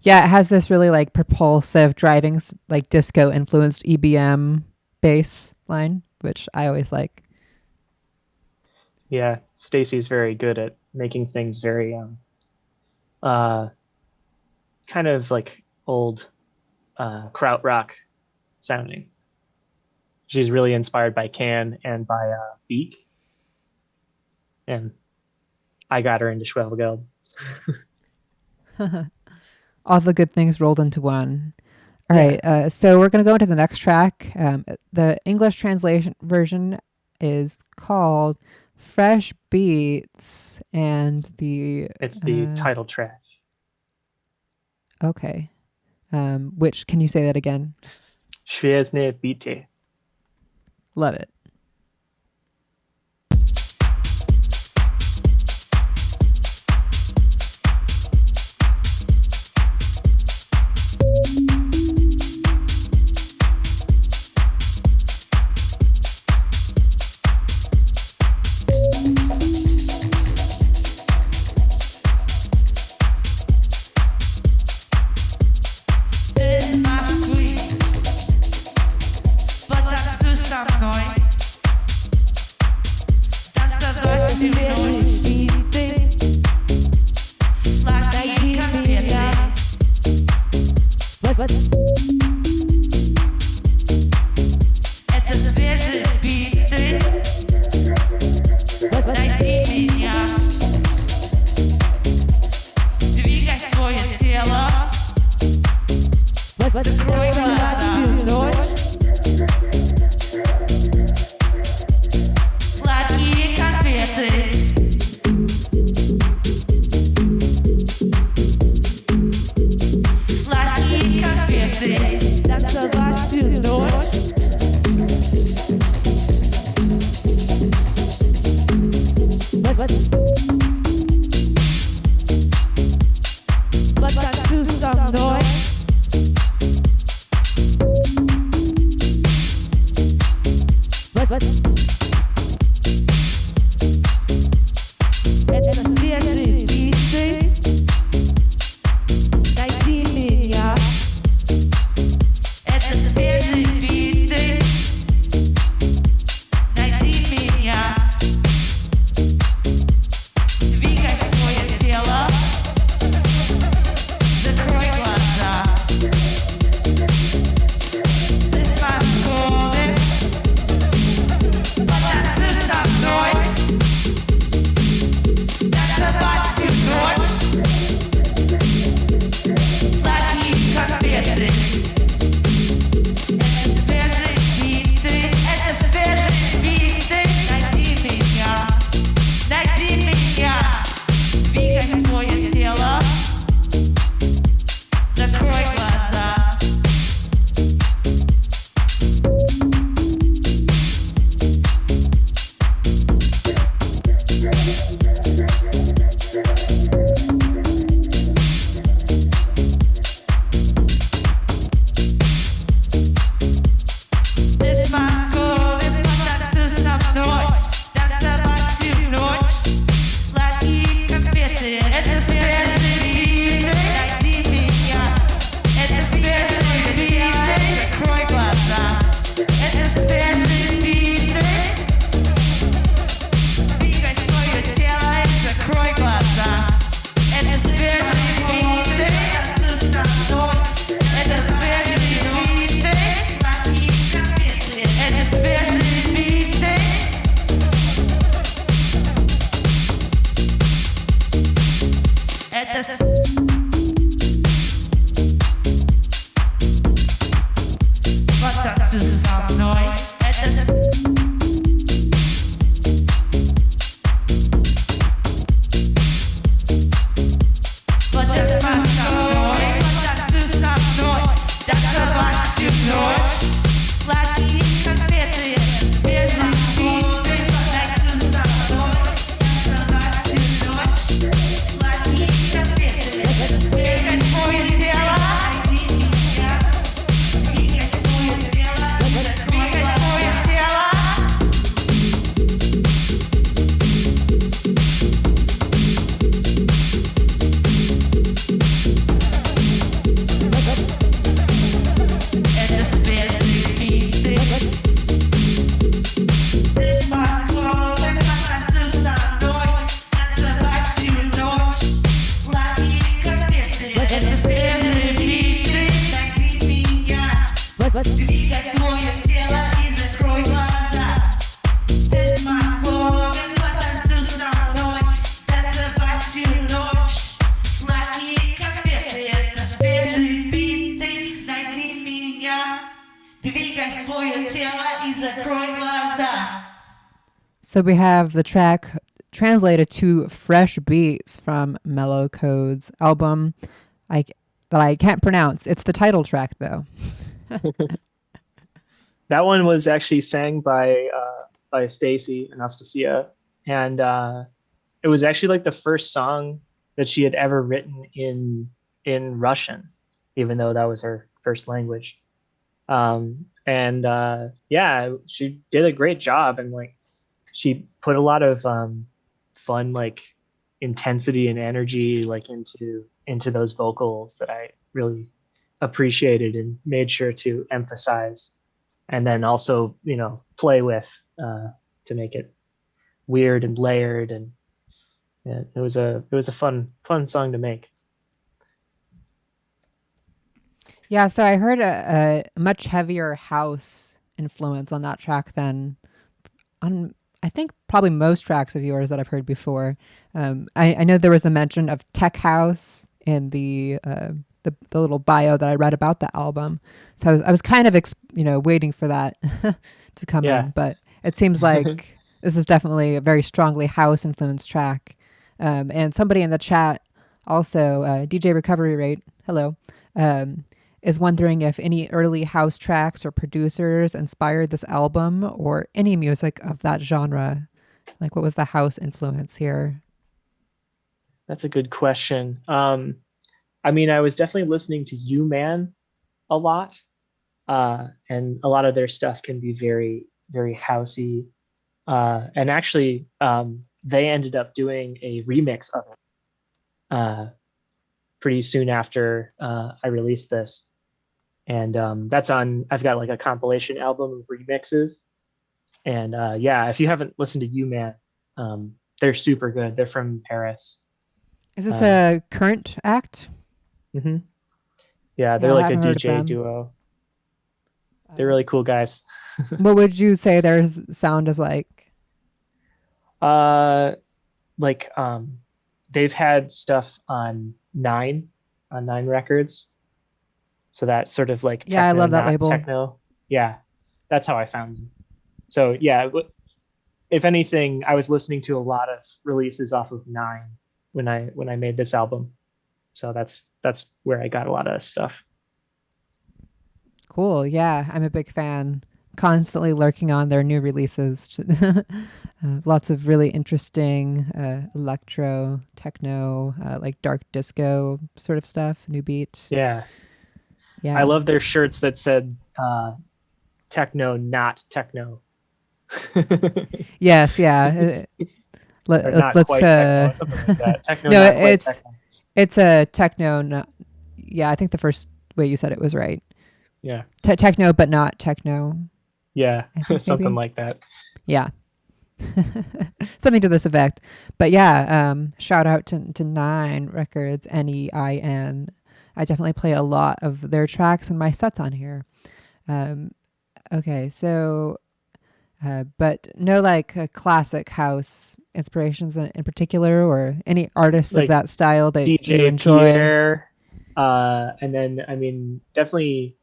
yeah, it has this really like propulsive driving, like disco influenced EBM bass line, which I always like. Yeah, Stacy's very good at making things very kind of like old krautrock sounding. She's really inspired by Can and by Beak. And I got her into Schwelgeld. All the good things rolled into one. All right, so we're going to go into the next track. The English translation version is called Fresh Beats, and it's the title track. Okay. Which, can you say that again? Świeżne bity. Love it. Hey. So we have the track translated to Fresh Beats from Mellow Code's album that I can't pronounce. It's the title track, though. That one was actually sang by Stacy Anastasia, and it was actually like the first song that she had ever written in Russian, even though that was her first language. Yeah, she did a great job, and like she put a lot of fun like intensity and energy like into those vocals that I really appreciated and made sure to emphasize. And then also, play with to make it weird and layered, and yeah, it was a fun song to make. Yeah, so I heard a much heavier house influence on that track than on, I think, probably most tracks of yours that I've heard before. I know there was a mention of tech house in the little bio that I read about the album, so I was kind of waiting for that to come Yeah. in, but it seems like this is definitely a very strongly house influenced track. And somebody in the chat also, DJ Recovery Rate, hello, is wondering if any early house tracks or producers inspired this album or any music of that genre. Like, what was the house influence here? That's a good question. I mean, I was definitely listening to You Man a lot, and a lot of their stuff can be very, very housey. And actually, they ended up doing a remix of it pretty soon after I released this. And that's on, I've got like a compilation album of remixes. And yeah, if you haven't listened to You Man, they're super good. They're from Paris. Is this a current act? Mm-hmm. Yeah, they're I like a haven't heard of DJ them. duo. They're really cool guys. What would you say their sound is like? Like they've had stuff on Nine Records. So that sort of like Yeah, I techno, love that not label. techno. Yeah, that's how I found them. So yeah, if anything, I was listening to a lot of releases off of Nine when I made this album. So that's where I got a lot of stuff. Cool. Yeah, I'm a big fan. Constantly lurking on their new releases. Lots of really interesting electro, techno, like dark disco sort of stuff, new beat. Yeah. Yeah. I love their shirts that said techno, not techno. Yes, yeah. Or not Let's quite techno, something like that. Techno, no, not quite techno. it's a techno. Not, yeah, I think the first way you said it was right. Yeah. Techno, but not techno. Yeah, something maybe. like that. Yeah. Something to this effect. But yeah, shout out to Nine Records, NEIN. I definitely play a lot of their tracks and my sets on here. Okay, so, but no like classic house inspirations in particular, or any artists Like of that style that you DJ enjoy? Pierre, and then I mean definitely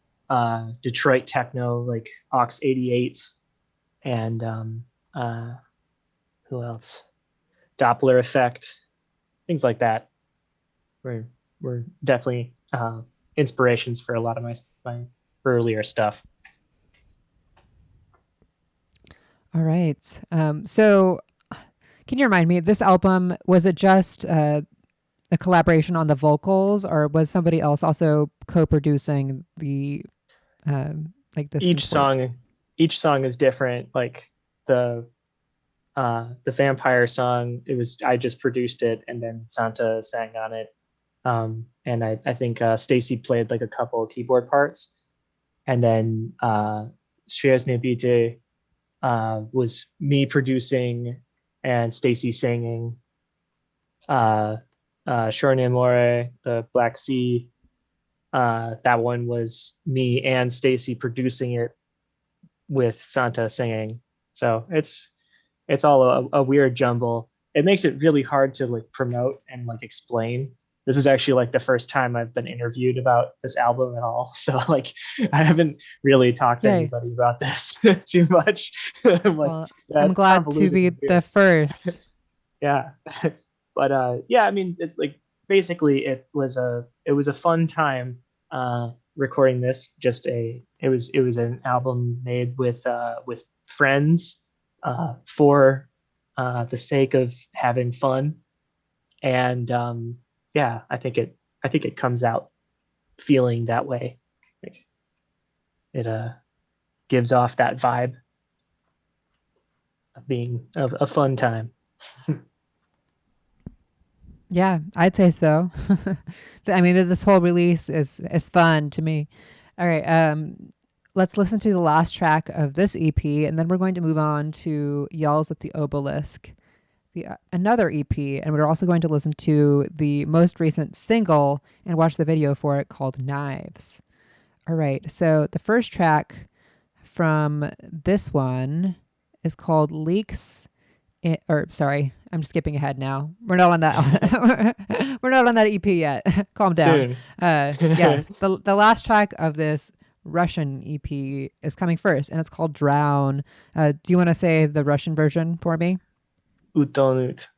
Detroit techno like Ox 88, and who else? Doppler effect, things like that. Were definitely inspirations for a lot of my earlier stuff. All right. So can you remind me, this album, was it just a collaboration on the vocals, or was somebody else also co-producing the like this? Each song is different. Like the vampire song, I just produced it, and then Santa sang on it. And I think Stacy played like a couple of keyboard parts, and then Shreya's Bite was me producing and Stacy singing. Shorne More, the Black Sea, that one was me and Stacy producing it with Santa singing. So it's all a weird jumble. It makes it really hard to like promote and like explain. This is actually like the first time I've been interviewed about this album at all. So like I haven't really talked to anybody about this too much. I'm like, well, yeah, I'm glad to be the first. Yeah. But yeah, I mean, it's like basically it was a fun time recording this. It was an album made with friends for the sake of having fun, and yeah, I think it comes out feeling that way. Like it gives off that vibe of being a fun time. Yeah, I'd say so. I mean, this whole release is fun to me. All right. let's listen to the last track of this EP, and then we're going to move on to Yells at the Obelisk, another EP, and we're also going to listen to the most recent single and watch the video for it called Knives. All right, so the first track from this one is called Leaks. Sorry, I'm skipping ahead now. We're not on that. We're not on that EP yet. Calm down. Yes, the last track of this Russian EP is coming first, and it's called Drown. Do you want to say the Russian version for me? Uttonut.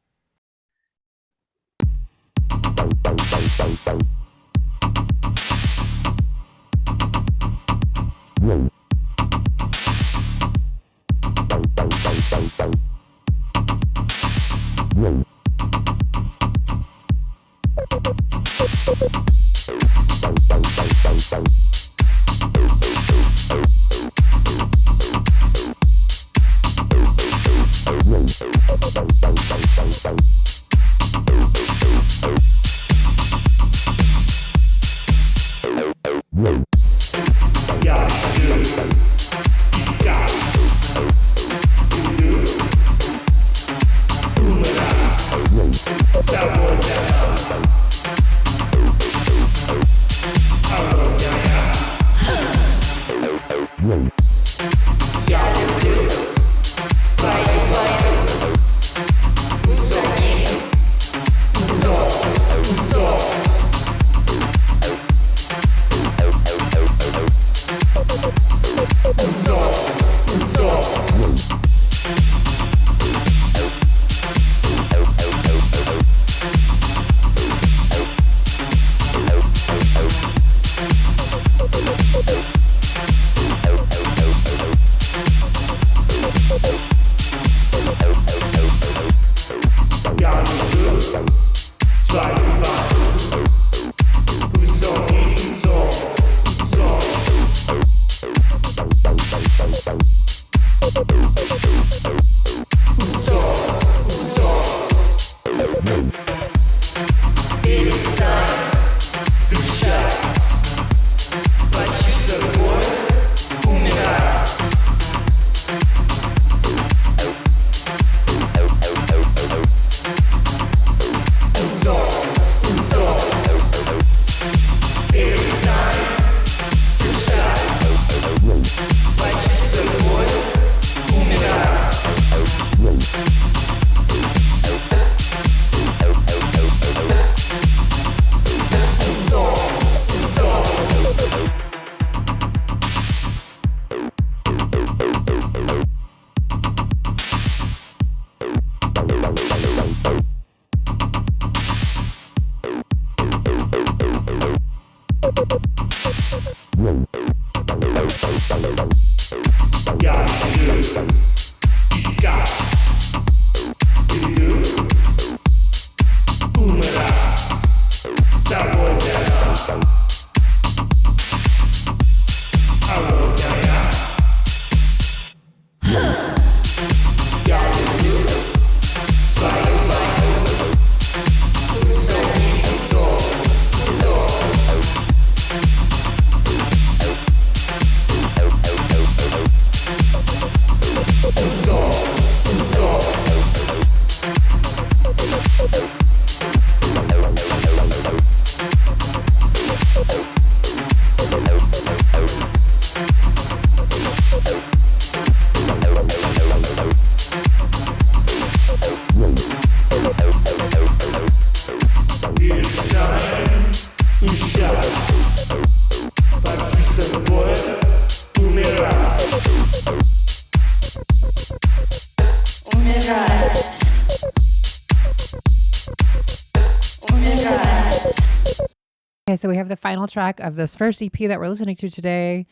Okay, so we have the final track of this first EP that we're listening to today,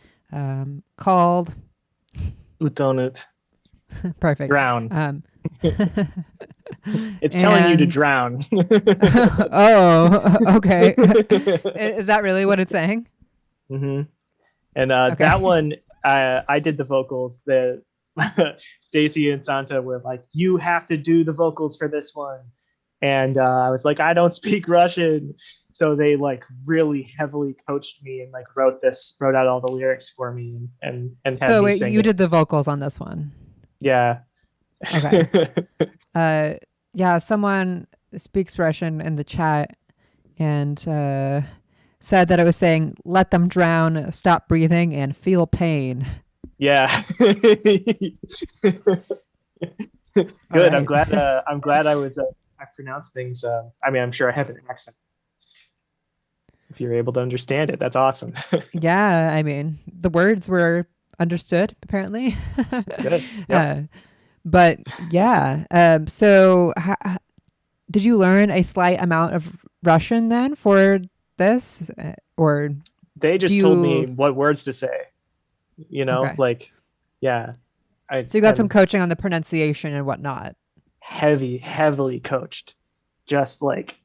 called Uttonut. Perfect. Drown. It's telling you to drown. Oh, okay. Is that really what it's saying? Mm-hmm. And that one, I did the vocals. The Stacy and Santa were like, "You have to do the vocals for this one," and I was like, "I don't speak Russian," So they like really heavily coached me and like wrote out all the lyrics for me and had So me wait, sing you it. did the vocals on this one. Yeah. Okay. Yeah, someone speaks Russian in the chat and said that it was saying, let them drown, stop breathing, and feel pain. Yeah. Good. Right. I'm glad. I pronounced things. I mean, I'm sure I have an accent. If you're able to understand it, that's awesome. Yeah, I mean, the words were understood, apparently. Good. Yep. But yeah, so did you learn a slight amount of Russian then for this? Or They do just told me you... what words to say. Okay. Like, yeah. So you got some coaching on the pronunciation and whatnot. Heavily coached. Just like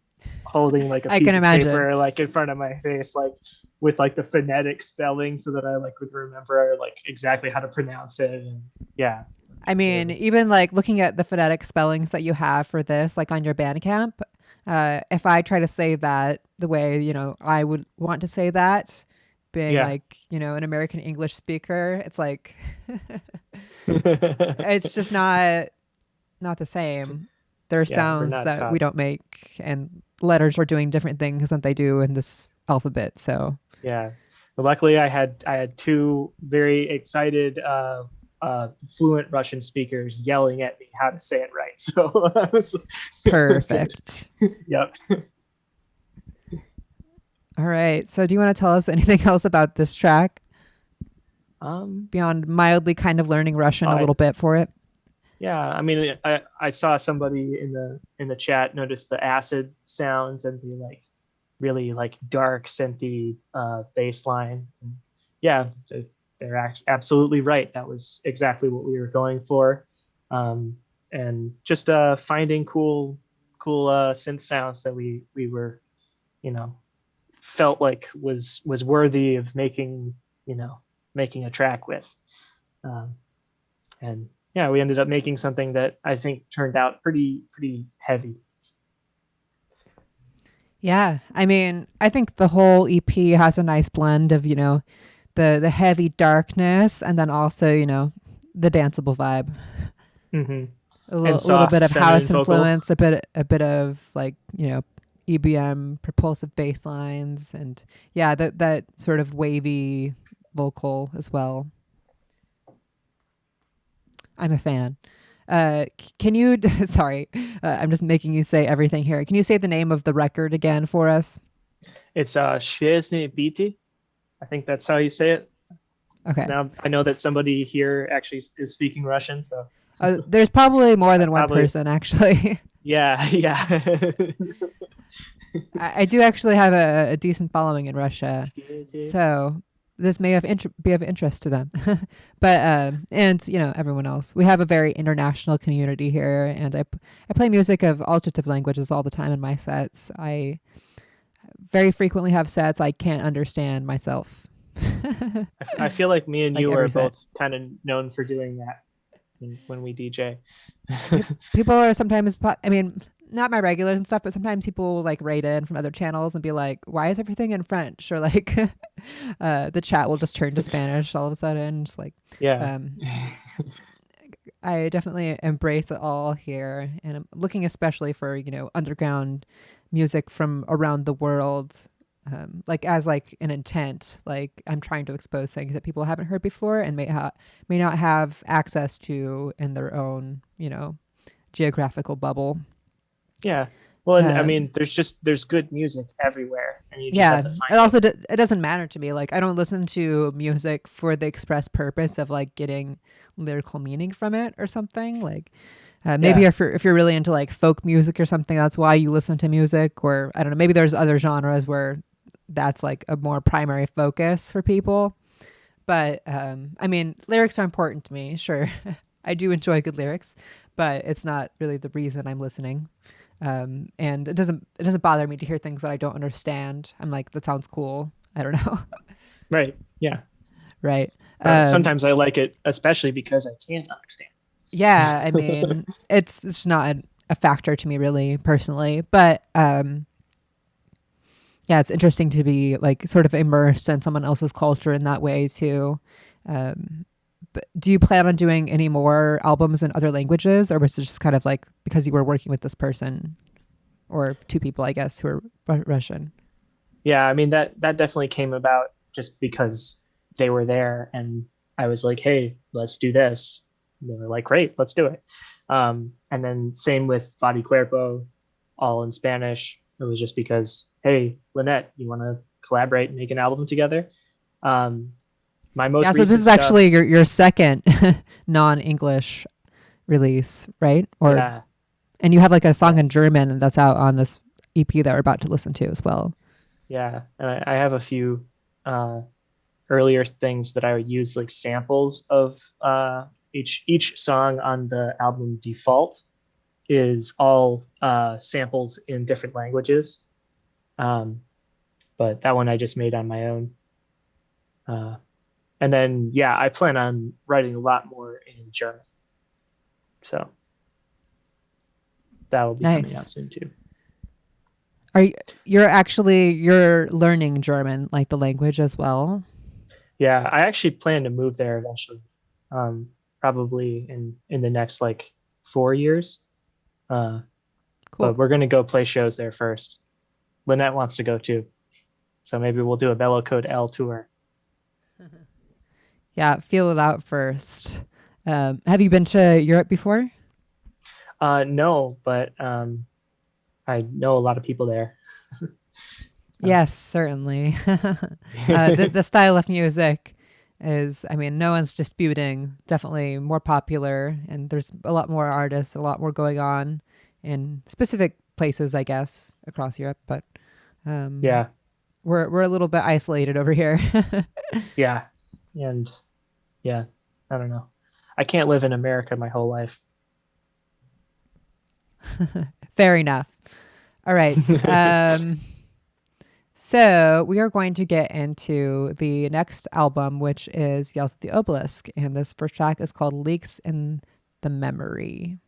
holding like a I piece can of imagine. paper like in front of my face, like with like the phonetic spelling so that I like would remember like exactly how to pronounce it. And yeah. I mean, even like looking at the phonetic spellings that you have for this, like on your Bandcamp, if I try to say that the way, you know, I would want to say that, being like, you know, an American English speaker, it's like, it's just not the same. There are sounds that we don't make, and letters are doing different things than they do in this alphabet. So yeah. But luckily I had two very excited fluent Russian speakers yelling at me how to say it right. So perfect. Yep. All right. So do you want to tell us anything else about this track? Beyond mildly kind of learning Russian a little bit for it. Yeah, I mean, I saw somebody in the chat notice the acid sounds and the like really like dark synthy bass line. And yeah, they're absolutely right. That was exactly what we were going for, and just finding cool synth sounds that we were, you know, felt like was worthy of making a track with, and yeah, we ended up making something that I think turned out pretty heavy. Yeah, I mean, I think the whole EP has a nice blend of, you know, the heavy darkness and then also, you know, the danceable vibe. Mm-hmm. A little bit of house influence, a bit of like, you know, EBM propulsive bass lines, and yeah, that sort of wavy vocal as well. I'm a fan. Can you, sorry, I'm just making you say everything here. Can you say the name of the record again for us? It's Świetne Biti. I think that's how you say it. Okay. Now I know that somebody here actually is speaking Russian, so. There's probably more than one person, actually. Yeah. I do actually have a decent following in Russia, so this may be of interest to them. But and you know, everyone else, we have a very international community here, and I play music of all sorts of languages all the time in my sets. I very frequently have sets I can't understand myself. I feel like me and like you are both kind of known for doing that when we DJ. People are sometimes, I mean, not my regulars and stuff, but sometimes people will like write in from other channels and be like, why is everything in French? Or like the chat will just turn to Spanish all of a sudden. Just like, yeah. I definitely embrace it all here. And I'm looking especially for, you know, underground music from around the world. Like as like an intent, like I'm trying to expose things that people haven't heard before and may not have access to in their own, you know, geographical bubble. Yeah. Well, and I mean, there's good music everywhere, and you just have to find it. Also, it doesn't matter to me. Like, I don't listen to music for the express purpose of like getting lyrical meaning from it or something. Like, maybe if you're really into like folk music or something, that's why you listen to music. Or I don't know, maybe there's other genres where that's like a more primary focus for people. But I mean, lyrics are important to me. Sure, I do enjoy good lyrics, but it's not really the reason I'm listening. And it doesn't bother me to hear things that I don't understand. I'm like, that sounds cool. I don't know. Right. Yeah. Right. Sometimes I like it, especially because I can't understand. Yeah. I mean, it's not a factor to me really personally, but Yeah, it's interesting to be like sort of immersed in someone else's culture in that way too. Um, but do you plan on doing any more albums in other languages, or was it just kind of like because you were working with this person or two people, I guess, who are Russian? Yeah, I mean that definitely came about just because they were there and I was like, hey, let's do this. And they were like, great, let's do it. And then same with Body Cuerpo, all in Spanish. It was just because, hey, Lynette, you want to collaborate and make an album together? Um, my most Yeah, so this recent is stuff, actually your second non-English release, right? Or yeah, and you have like a song in yes, German and that's out on this EP that we're about to listen to as well. yeah. And I have a few uh, earlier things that I would use like samples of each song on the album Default is all samples in different languages. Um, but that one I just made on my own. Uh, and then, yeah, I plan on writing a lot more in German. So that will be coming out Nice. soon too. Are you, you're learning German, like the language as well? Yeah, I actually plan to move there eventually. Probably in the next like 4 years. But Cool. we're gonna go play shows there first. Lynette wants to go too. So maybe we'll do a Mellow Code L tour. Yeah, feel it out first. Have you been to Europe before? No, but I know a lot of people there. So. Yes, certainly. The style of music is, I mean, no one's disputing, definitely more popular, and there's a lot more artists, a lot more going on in specific places, I guess, across Europe. But Yeah, we're a little bit isolated over here. yeah, and yeah, I don't know. I can't live in America my whole life. Fair enough. All right. So we are going to get into the next album, which is Yells of the Obelisk. And this first track is called Leaks in the Memory.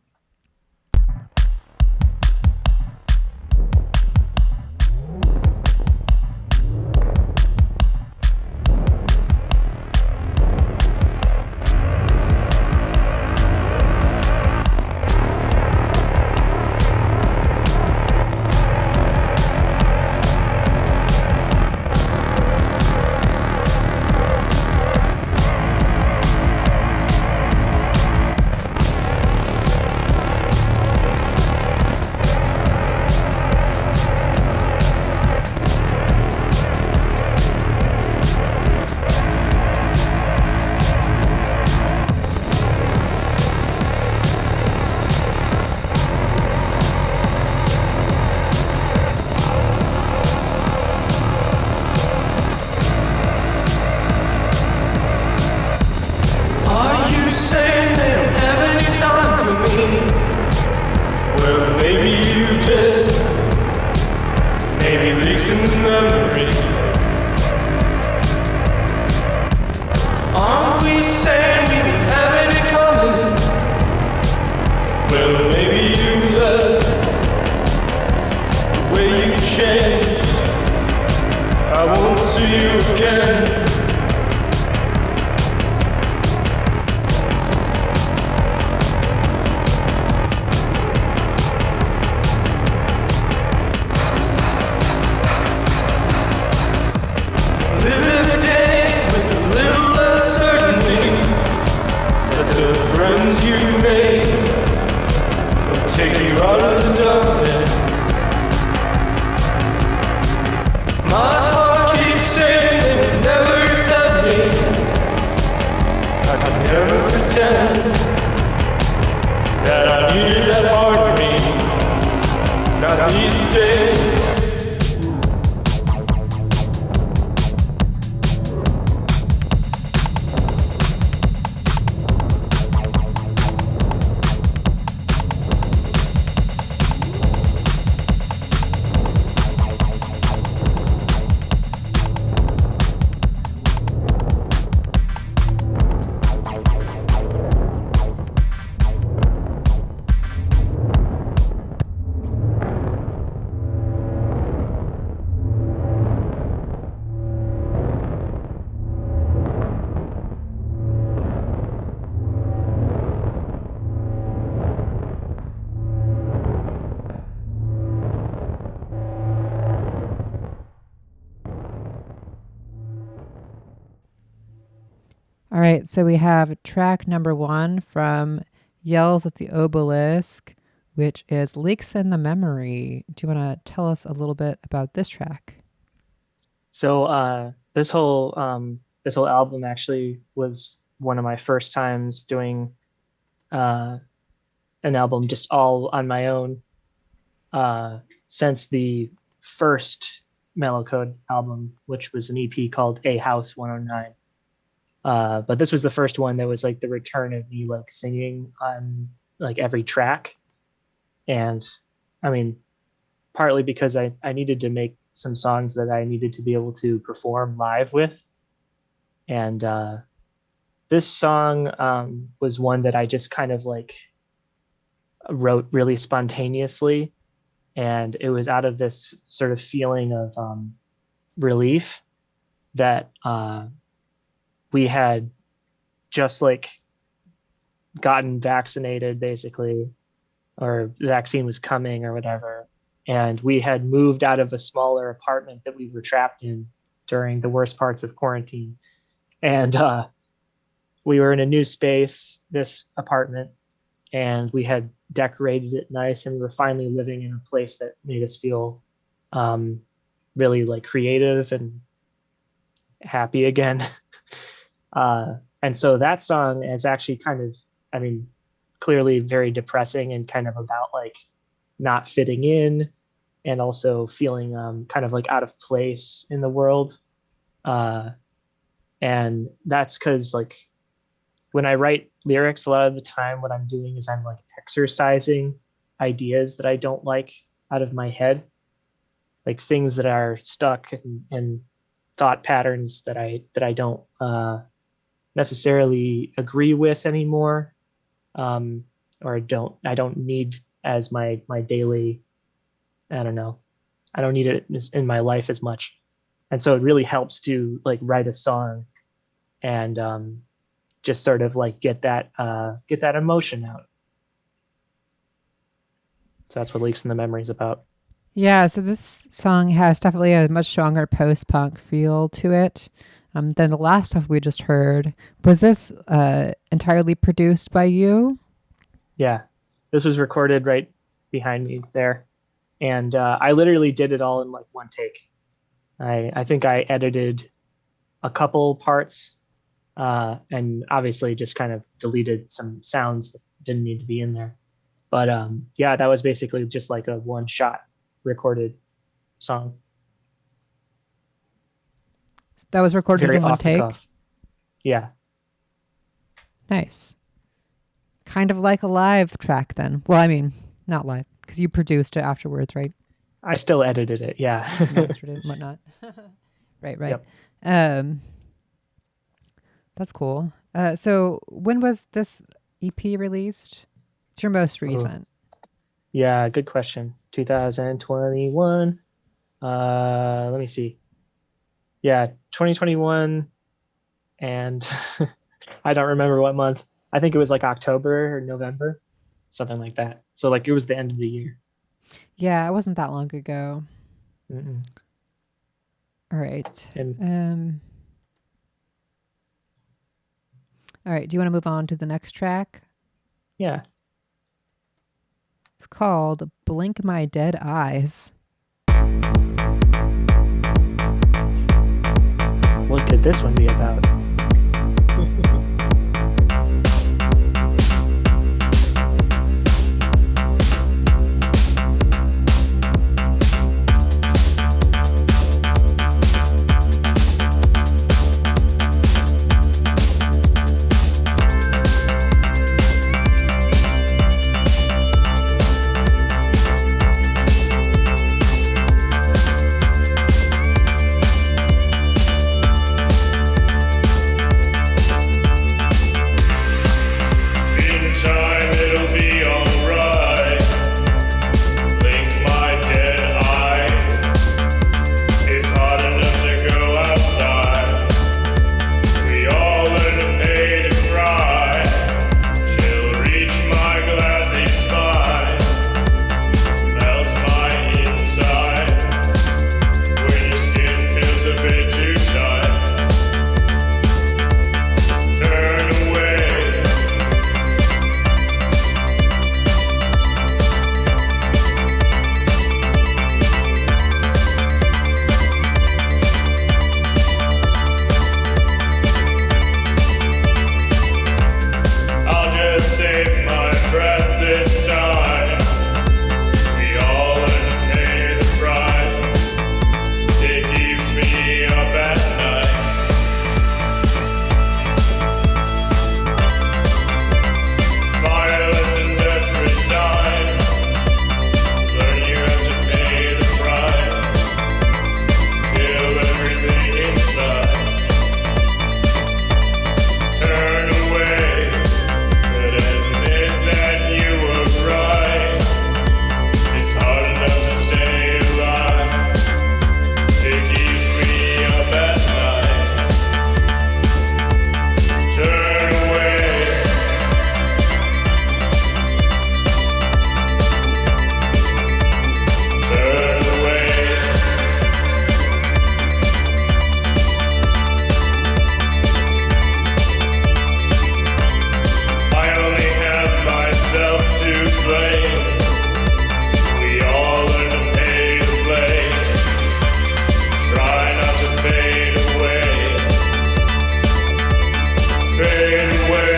All right, so we have track number 1 from Yells at the Obelisk, which is Leaks in the Memory. Do you want to tell us a little bit about this track? So this whole album actually was one of my first times doing an album just all on my own since the first Mellow Code album, which was an EP called A House 109. But this was the first one that was like the return of me like singing on like every track. And I mean, partly because I needed to make some songs that I needed to be able to perform live with. And this song was one that I just kind of like wrote really spontaneously. And it was out of this sort of feeling of relief that we had just like gotten vaccinated basically, or the vaccine was coming or whatever. And we had moved out of a smaller apartment that we were trapped in during the worst parts of quarantine. And we were in a new space, this apartment, and we had decorated it nice. And we were finally living in a place that made us feel really like creative and happy again. And so that song is actually kind of, I mean, clearly very depressing and kind of about like not fitting in and also feeling kind of like out of place in the world. And that's because like when I write lyrics, a lot of the time what I'm doing is I'm like exercising ideas that I don't like out of my head, like things that are stuck and thought patterns that I don't necessarily agree with anymore, or I don't need as my daily, I don't know, I don't need it in my life as much. And so it really helps to like write a song and just sort of like get that emotion out. So that's what Leaks in the Memory is about. Yeah, so this song has definitely a much stronger post-punk feel to it than the last stuff we just heard. Was this entirely produced by you? Yeah, this was recorded right behind me there. And I literally did it all in like one take. I think I edited a couple parts and obviously just kind of deleted some sounds that didn't need to be in there. But yeah, that was basically just like a one-shot recorded song. That was recorded Very in one off the take? cuff. Yeah. Nice. Kind of like a live track then. Well, I mean, not live, because you produced it afterwards, right? I still edited it, yeah. Mastered it and whatnot. Right. Yep. That's cool. So when was this EP released? It's your most recent. Yeah, good question. 2021. Let me see. Yeah, 2021. And I don't remember what month. I think it was like October or November, something like that. So like it was the end of the year. Yeah, it wasn't that long ago. Mm-mm. All right. And all right. Do you want to move on to the next track? yeah. It's called Blink My Dead Eyes. What could this one be about? flame. We all learn to pay to play. Try not to fade away. Fade away.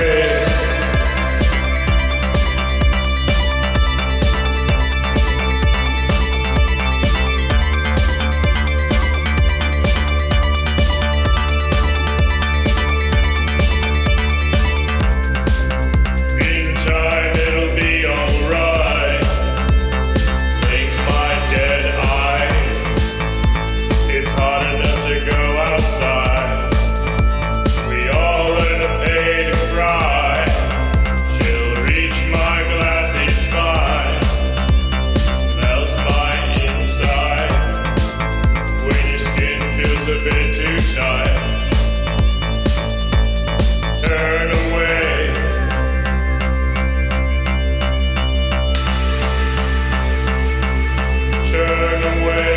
In time it'll be alright. Blink my dead eyes. It's hot enough to go outside. We all learn to pay to cry. She'll reach my glassy spine. Melts my inside. When your skin feels a bit too tight. Turn away. Turn away.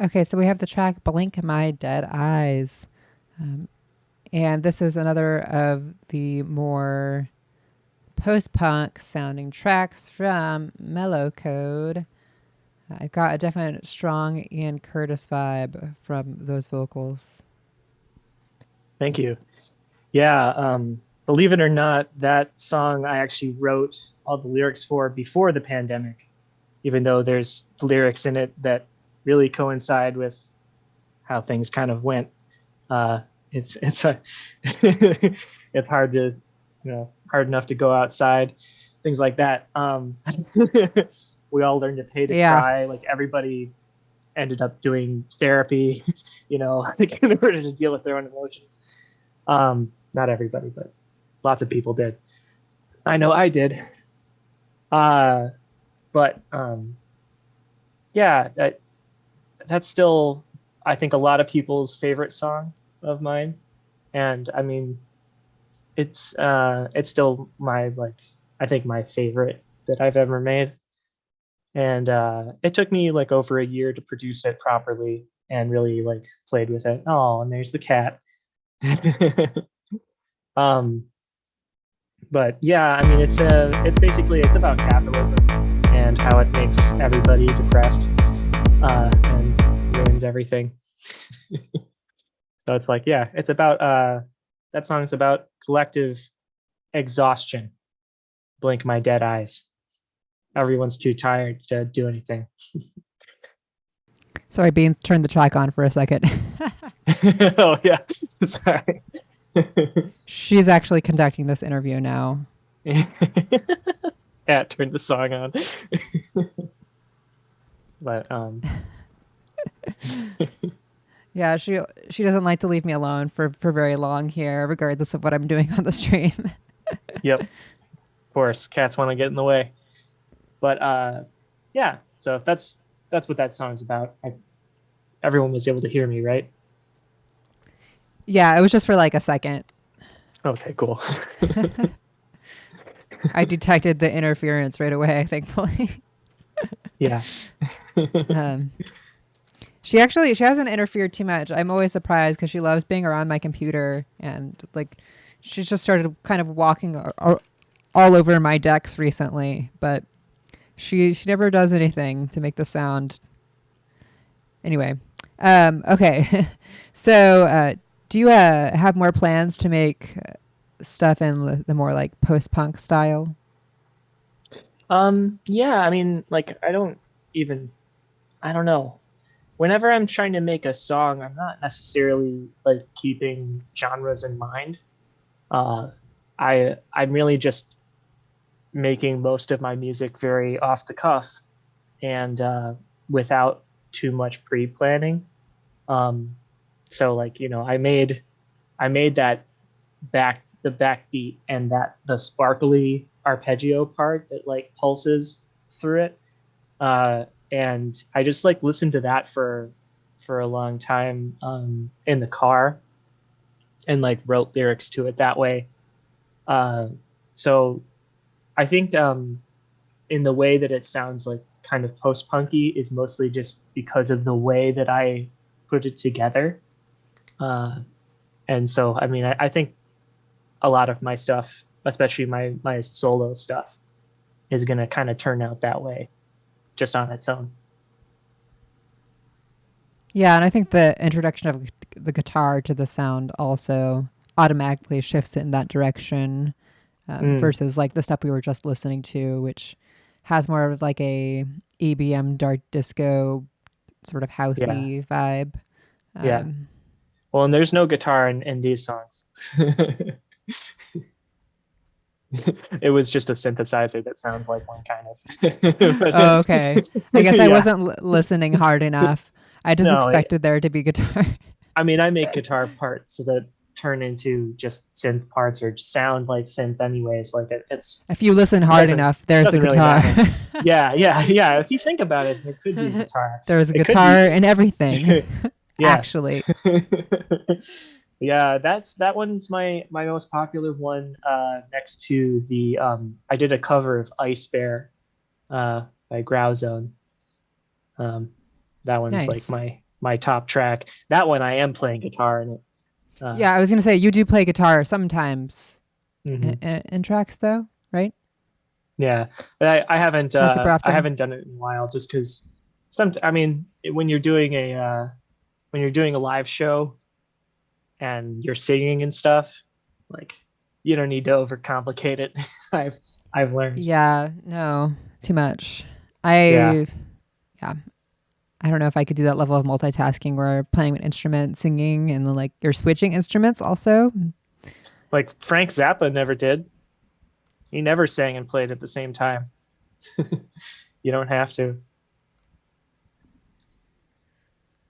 Okay, so we have the track Blink My Dead Eyes. And this is another of the more post-punk sounding tracks from Mellow Code. I got a definite strong Ian Curtis vibe from those vocals. Thank you. Yeah, believe it or not, that song I actually wrote all the lyrics for before the pandemic, even though there's lyrics in it that really coincide with how things kind of went. It's a it's hard to, hard enough to go outside, things like that. We all learned to pay to cry. Like everybody ended up doing therapy, in order to deal with their own emotions. Not everybody, but lots of people did. I know I did. That's still, I think, a lot of people's favorite song of mine. And I mean, it's still my, I think my favorite that I've ever made. And it took me over a year to produce it properly and really played with it. Oh, and there's the cat. But yeah, I mean, it's basically, it's about capitalism and how it makes everybody depressed and ruins everything. So it's it's about that song's about collective exhaustion. Blink my dead eyes. Everyone's too tired to do anything. Sorry, Beans, turn the track on for a second. Oh yeah, sorry. She's actually conducting this interview now. Yeah, turn the song on. But yeah, she doesn't like to leave me alone for very long here, regardless of what I'm doing on the stream. Yep, of course, cats want to get in the way. But yeah, so that's what that song's about. Everyone was able to hear me, right? Yeah, it was just for a second. Okay, cool. I detected the interference right away, thankfully. Yeah. She hasn't interfered too much. I'm always surprised because she loves being around my computer, and she's just started kind of walking all over my decks recently. But She never does anything to make the sound. Anyway, okay. So, do you have more plans to make stuff in the more like post-punk style? Yeah, I mean, like, I don't know. Whenever I'm trying to make a song, I'm not necessarily like keeping genres in mind. I'm really just making most of my music very off the cuff and without too much pre-planning. So like, I made that the backbeat and the sparkly arpeggio part that like pulses through it. And I just like listened to that for a long time in the car and like wrote lyrics to it that way. So I think in the way that it sounds like kind of post-punky is mostly just because of the way that I put it together. And so, I mean, I think a lot of my stuff, especially my solo stuff, is going to kind of turn out that way just on its own. Yeah, and I think the introduction of the guitar to the sound also automatically shifts it in that direction versus like the stuff we were just listening to, which has more of like a EBM dark disco sort of housey vibe. Yeah. Well, and there's no guitar in these songs. It was just a synthesizer that sounds like one kind of. Oh, okay. I guess I wasn't listening hard enough. I just expected there to be guitar. I mean, I make guitar parts that turn into just synth parts or sound like synth anyways. Like it's. If you listen hard enough, there's a guitar. Really yeah. If you think about it, there could be a guitar. There's a guitar in everything. Actually. Yeah, that one's my most popular one. Next to the I did a cover of Ice Bear by Growzone. That one's nice. Like my top track. That one I am playing guitar in it. Yeah, I was gonna say you do play guitar sometimes in tracks though, right? Yeah, I haven't done it in a while just because when you're doing a live show and you're singing and stuff, like you don't need to overcomplicate it. I've learned. Yeah, no, too much. I don't know if I could do that level of multitasking where playing an instrument, singing, and then like you're switching instruments also. Like Frank Zappa never did. He never sang and played at the same time. You don't have to.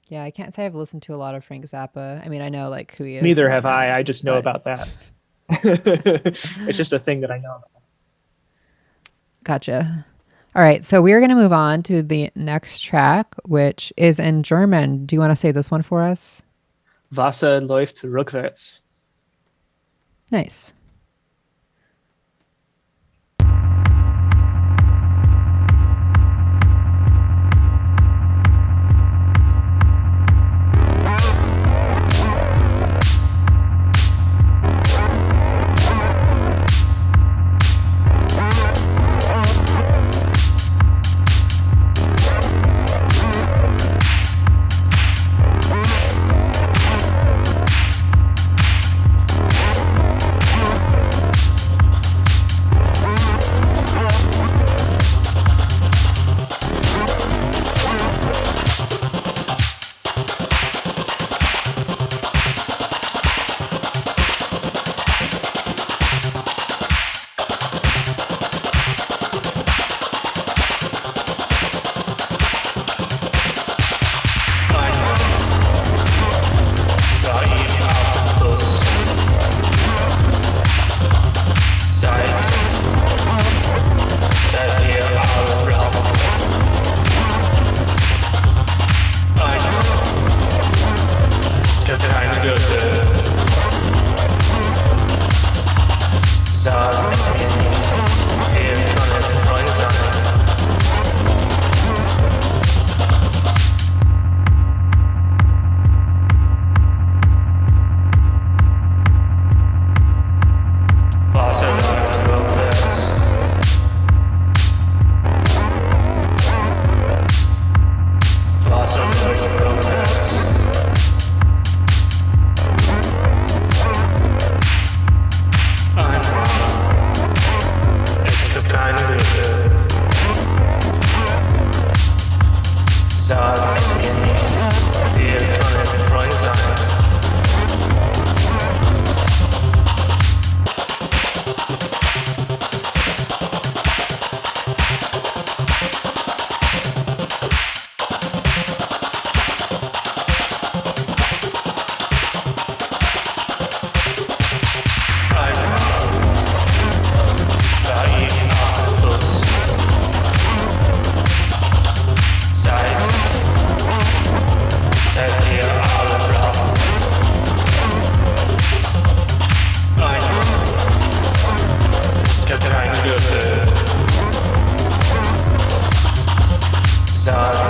Yeah, I can't say I've listened to a lot of Frank Zappa. I mean, I know like who he is. Neither have I. I just know about that. It's just a thing that I know about. Gotcha. All right, so we're going to move on to the next track, which is in German. Do you want to say this one for us? Wasser läuft rückwärts. Nice.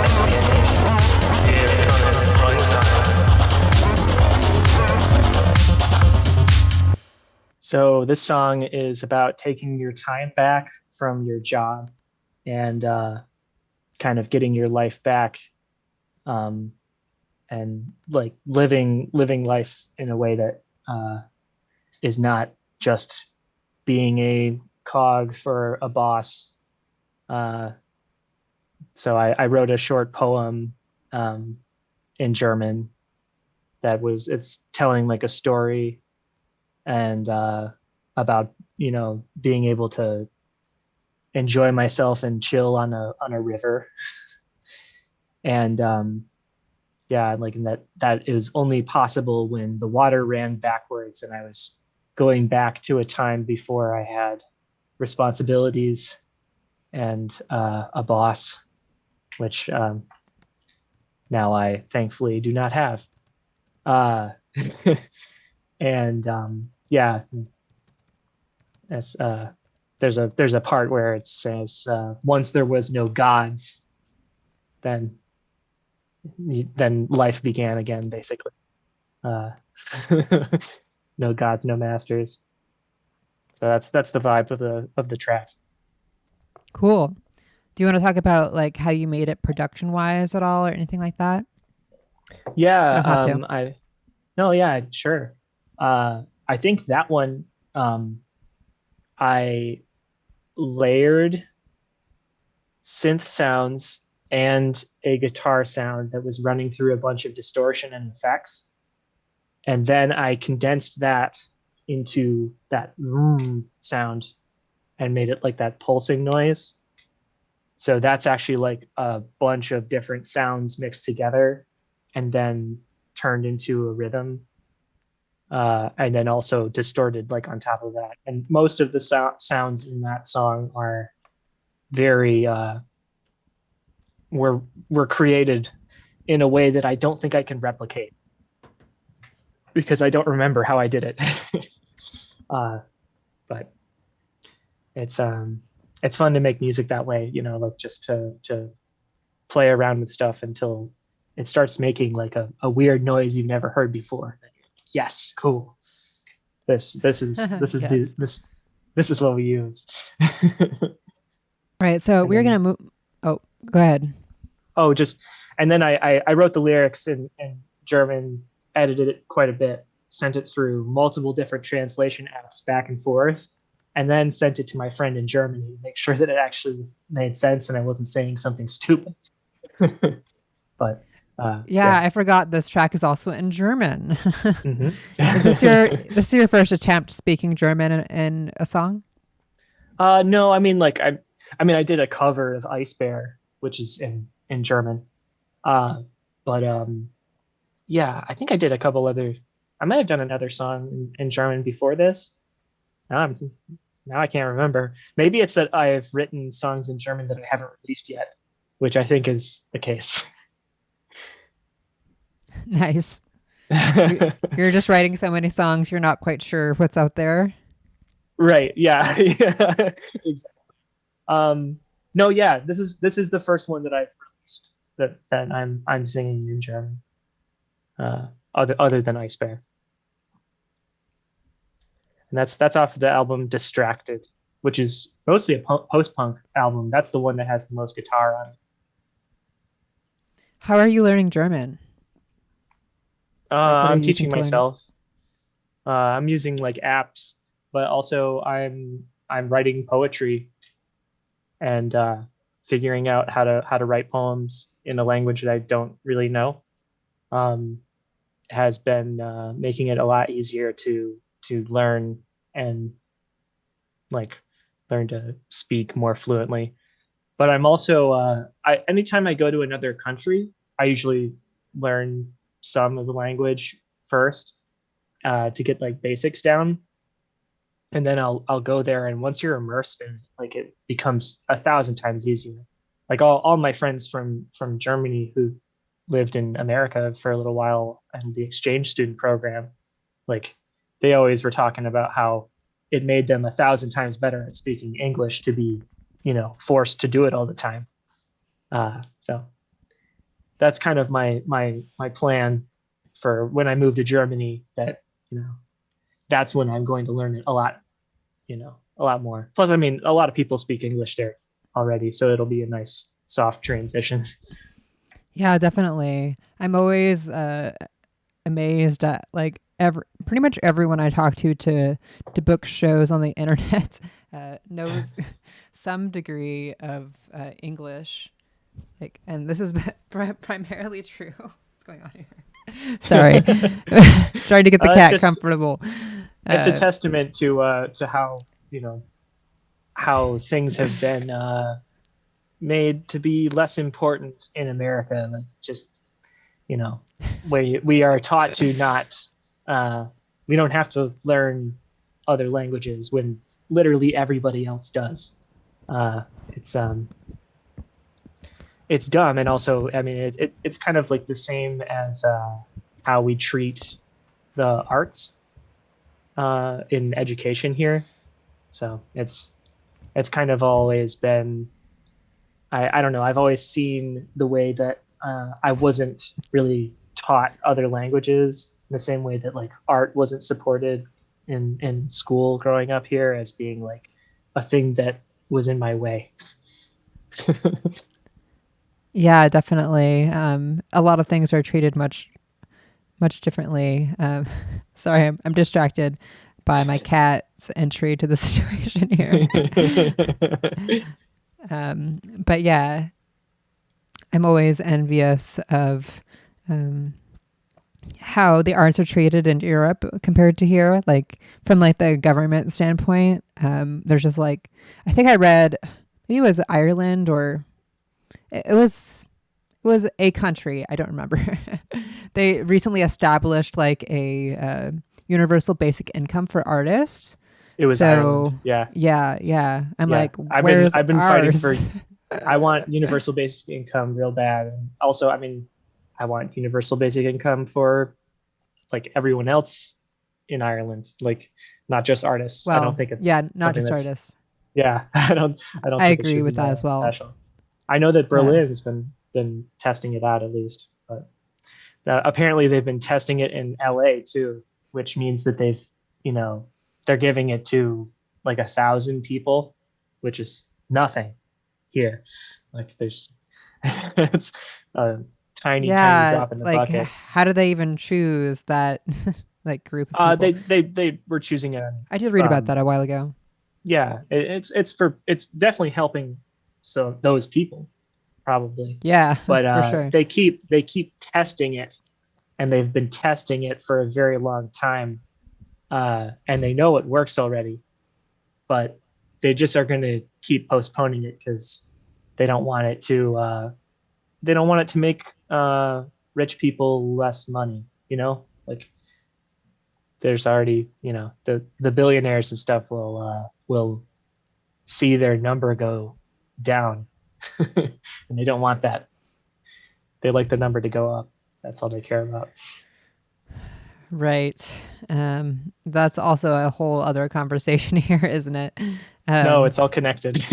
Wir können Freund sein. So this song is about taking your time back from your job and kind of getting your life back, and like living life in a way that is not just being a cog for a boss. So I wrote a short poem in German it's telling like a story and about, you know, being able to enjoy myself and chill on a river. And yeah, like that is only possible when the water ran backwards and I was going back to a time before I had responsibilities and a boss, which now I thankfully do not have. And yeah, there's a part where it says, once there was no gods, then life began again, basically. No gods, no masters. So that's the vibe of the track. Cool. Do you want to talk about like how you made it production wise at all or anything like that? Yeah, You don't have to. yeah, sure. I think that one, I layered synth sounds and a guitar sound that was running through a bunch of distortion and effects. And then I condensed that into that sound and made it like that pulsing noise. So that's actually like a bunch of different sounds mixed together and then turned into a rhythm. And then also distorted like on top of that. And most of the sounds in that song are very were created in a way that I don't think I can replicate because I don't remember how I did it. But it's fun to make music that way, you know, like just to play around with stuff until it starts making like a weird noise you've never heard before. Yes, cool. This is Yes. this is what we use. Right. So we're gonna move. Oh, go ahead. Oh, and then I wrote the lyrics in German, edited it quite a bit, sent it through multiple different translation apps back and forth, and then sent it to my friend in Germany to make sure that it actually made sense and I wasn't saying something stupid. But Yeah, I forgot this track is also in German. Mm-hmm. Is this your first attempt speaking German in a song? No, I mean like I did a cover of Ice Bear, which is in German. But yeah, I think I did a couple other. I might have done another song in German before this. Now I can't remember. Maybe it's that I've written songs in German that I haven't released yet, which I think is the case. Nice. You're just writing so many songs, you're not quite sure what's out there. Right. Yeah. Yeah. Exactly. No. Yeah. This is the first one that I've released that I'm singing in German. Other than Ice Bear. And that's off the album Distracted, which is mostly a post-punk album. That's the one that has the most guitar on it. How are you learning German? I'm teaching myself. I'm using like apps, but also I'm writing poetry and figuring out how to write poems in a language that I don't really know. Has been making it a lot easier to learn and like learn to speak more fluently. But I'm also anytime I go to another country, I usually learn some of the language first to get like basics down, and then I'll go there, and once you're immersed in it, like it becomes 1,000 times easier. Like all my friends from Germany who lived in America for a little while and the exchange student program, like they always were talking about how it made them 1,000 times better at speaking English to be, you know, forced to do it all the time. So that's kind of my plan for when I move to Germany. That that's when I'm going to learn it a lot. A lot more. Plus, I mean, a lot of people speak English there already, so it'll be a nice soft transition. Yeah, definitely. I'm always amazed at like pretty much everyone I talk to book shows on the internet knows some degree of English. Like, and this is primarily true. What's going on here? Sorry, trying to get the cat comfortable. It's a testament to how how things have been made to be less important in America. Like just we are taught to not. We don't have to learn other languages when literally everybody else does. It's dumb, and also, I mean, it's kind of like the same as how we treat the arts in education here. So it's kind of always been, I don't know, I've always seen the way that I wasn't really taught other languages in the same way that like art wasn't supported in school growing up here as being like a thing that was in my way. Yeah, definitely. A lot of things are treated much differently. Sorry, I'm distracted by my cat's entry to the situation here. But yeah, I'm always envious of how the arts are treated in Europe compared to here. Like from like the government standpoint, there's just like, I think I read, maybe it was Ireland or it was a country. I don't remember. They recently established like a universal basic income for artists. It was Ireland. Yeah. Yeah. I'm like, I've been fighting ours? for. I want universal basic income real bad, and also, I mean, I want universal basic income for like everyone else in Ireland, like not just artists. Well, I don't think it's not just artists. Yeah, I don't. I agree with that as well. Special. I know that Berlin's been testing it out at least, but apparently they've been testing it in LA too, which means that they're giving it to like 1,000 people, which is nothing here. Like there's it's a tiny drop in the bucket. How do they even choose that like group of people? They were choosing it. I did read about that a while ago. Yeah, it's definitely helping those people probably. Yeah, but for sure. they keep testing it, and they've been testing it for a very long time, and they know it works already, but they just are going to keep postponing it because they don't want it to make rich people less money. Like there's already the billionaires and stuff will see their number go down. And they don't want that. They like the number to go up. That's all they care about. Right. That's also a whole other conversation here, isn't it? No, it's all connected.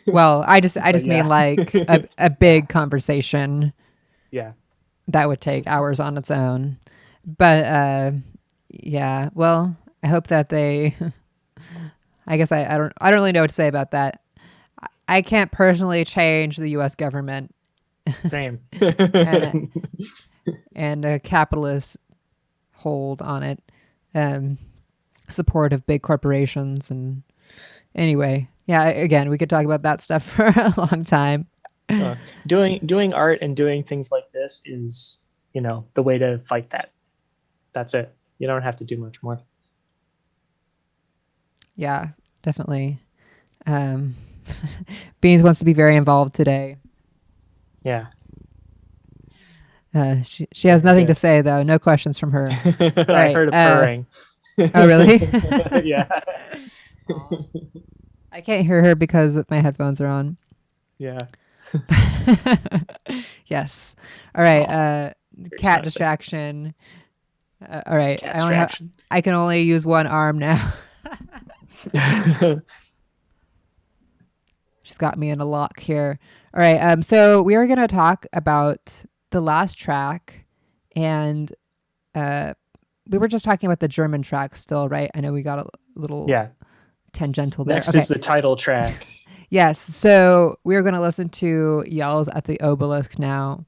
Well, I just mean like a big conversation. Yeah. That would take hours on its own. But yeah, well, I hope that they I guess I don't really know what to say about that. I can't personally change the US government. Same. and a capitalist hold on it. Support of big corporations. And anyway, yeah, again, we could talk about that stuff for a long time. Doing art and doing things like this is, the way to fight that. That's it. You don't have to do much more. Yeah, definitely. Beans wants to be very involved today. Yeah. She has nothing to say though. No questions from her. Right, I heard a purring. Oh, really? Yeah. I can't hear her because my headphones are on. Yeah. Yes. All right. Cat distraction. All right. I can only use one arm now. She's got me in a lock here. All right. So we are going to talk about the last track, and we were just talking about the German track still, right? I know we got a little tangential there. Next is the title track. Yes. So we're going to listen to Yells at the Obelisk now.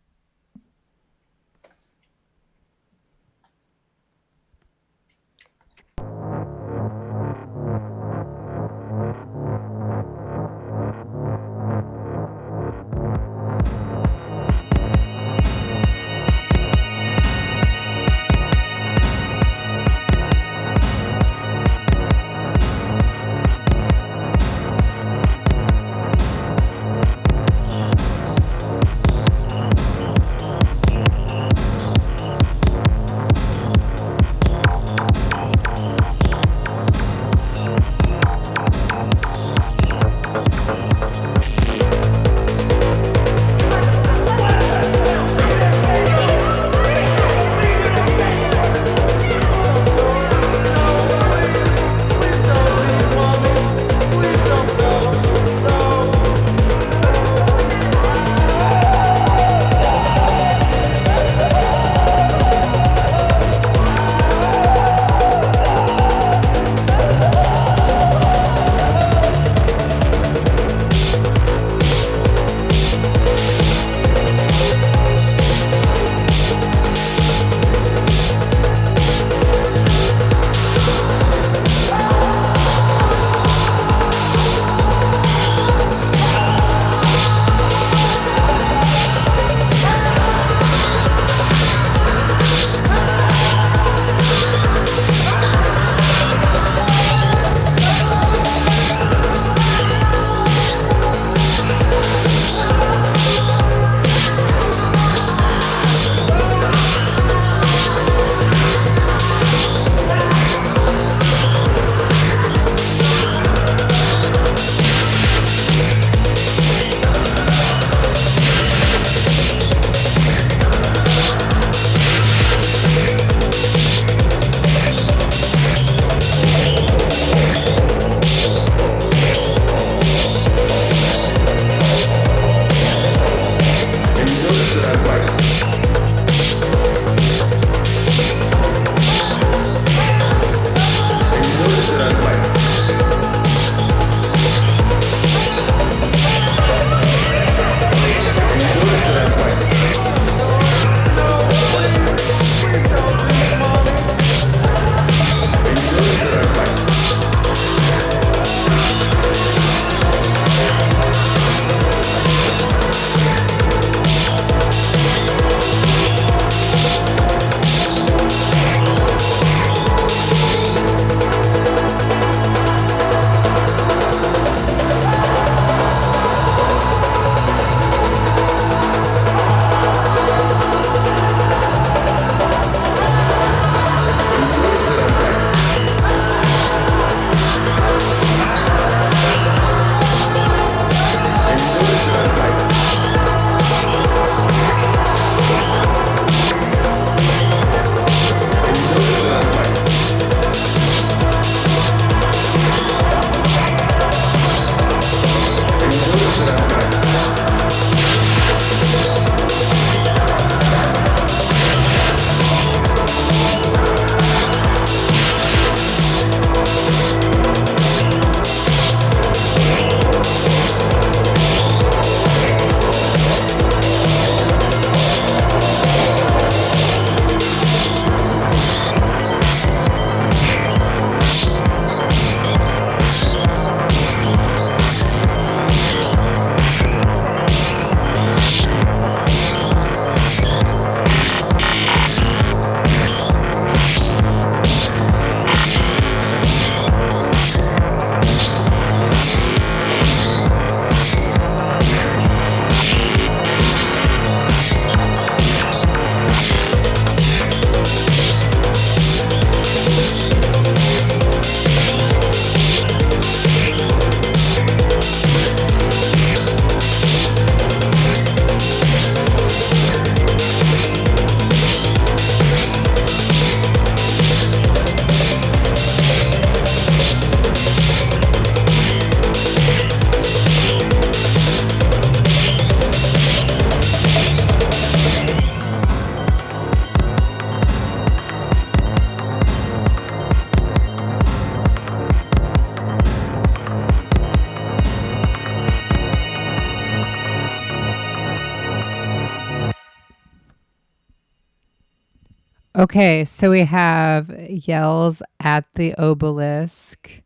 Okay, so we have Yells at the Obelisk,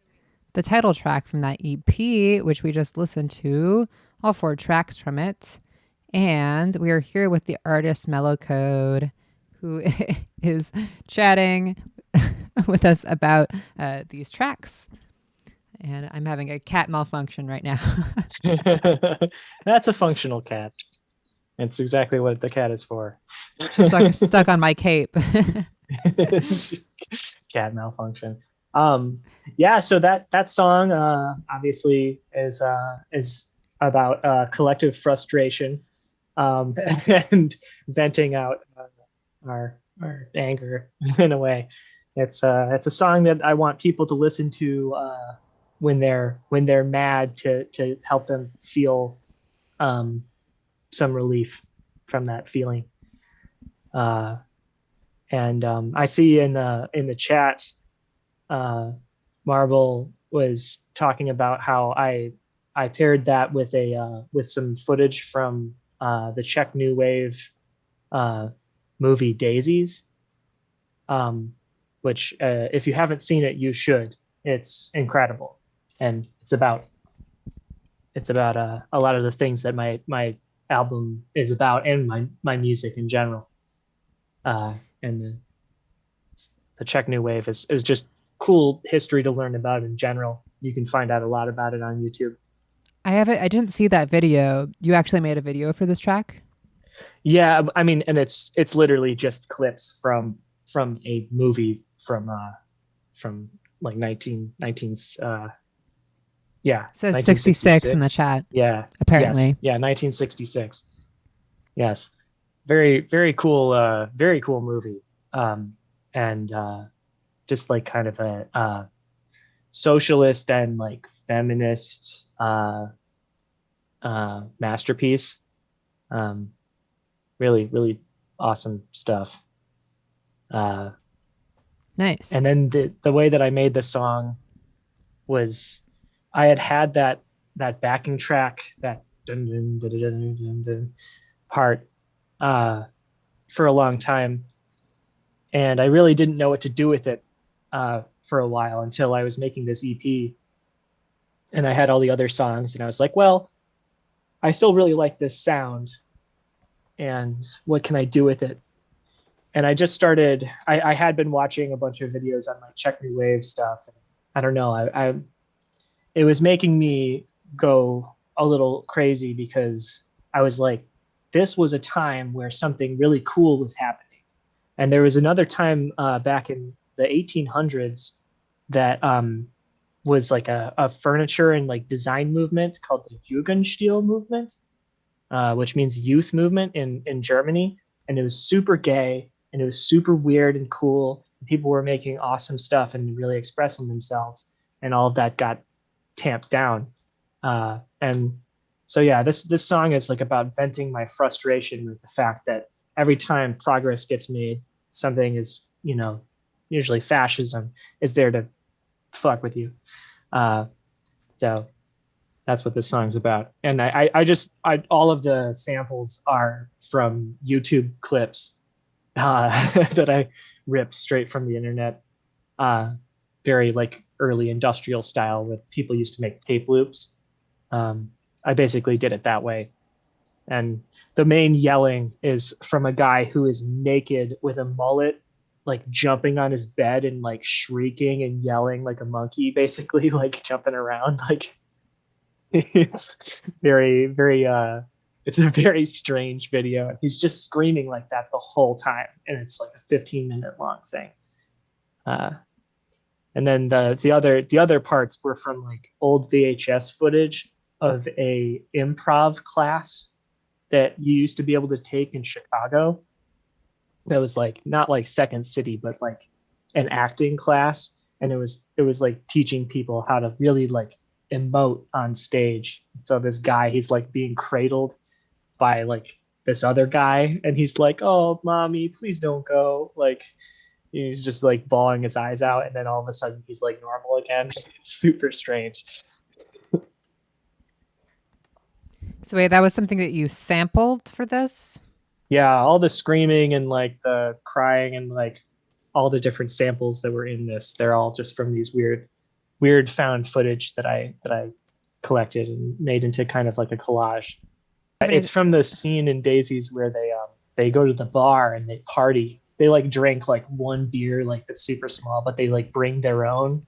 the title track from that EP, which we just listened to, all 4 tracks from it. And we are here with the artist Mellow Code, who is chatting with us about these tracks. And I'm having a cat malfunction right now. That's a functional cat. It's exactly what the cat is for. She's stuck on my cape. Cat malfunction. Yeah, so that song obviously is about collective frustration, and venting out our anger in a way. It's a song that I want people to listen to when they're mad, to help them feel some relief from that feeling. And I see in the chat, Marble was talking about how I paired that with with some footage from the Czech New Wave movie Daisies, which if you haven't seen it, you should. It's incredible, and it's about a lot of the things that my album is about, and my music in general. And the Czech New Wave is just cool history to learn about in general. You can find out a lot about it on YouTube. I didn't see that video. You actually made a video for this track? Yeah, I mean, and it's literally just clips from a movie from like 19 yeah. It says 66 in the chat. Yeah. Apparently. Yes. Yeah, 1966. Yes. Very, very cool movie. And just like kind of a socialist and like feminist masterpiece. Really, really awesome stuff. Nice. And then the way that I made the song was I had that backing track, that dun, dun, dun, dun, dun, dun, part for a long time. And I really didn't know what to do with it for a while, until I was making this EP. And I had all the other songs, and I was like, well, I still really like this sound, and what can I do with it? And I just started, I had been watching a bunch of videos on like Czech New Wave stuff. I don't know, it was making me go a little crazy, because I was like, this was a time where something really cool was happening. And there was another time back in the 1800s that was like a furniture and like design movement called the Jugendstil movement, which means youth movement in Germany. And it was super gay, and it was super weird and cool. People were making awesome stuff and really expressing themselves, and all of that got tamped down. And so, yeah, this song is like about venting my frustration with the fact that every time progress gets made, something is, usually fascism is there to fuck with you. So that's what this song's about. And I all of the samples are from YouTube clips that I ripped straight from the internet. Very like early industrial style, where people used to make tape loops. I basically did it that way. And the main yelling is from a guy who is naked with a mullet, like jumping on his bed and like shrieking and yelling like a monkey, basically, like jumping around. Like it's very, very it's a very strange video. He's just screaming like that the whole time, and it's like a 15-minute long thing. And then the other parts were from like old VHS footage of a improv class that you used to be able to take in Chicago. That was like not like Second City, but like an acting class. And it was like teaching people how to really like emote on stage. So this guy, he's like being cradled by like this other guy, and he's like, "Oh, mommy, please don't go." Like he's just like bawling his eyes out, and then all of a sudden he's like normal again. It's super strange. So wait, that was something that you sampled for this? Yeah, all the screaming and like the crying and like all the different samples that were in this, they're all just from these weird found footage that I collected and made into kind of like a collage. It's from the scene in Daisies where they go to the bar and they party. They like drink like one beer like that's super small, but they like bring their own.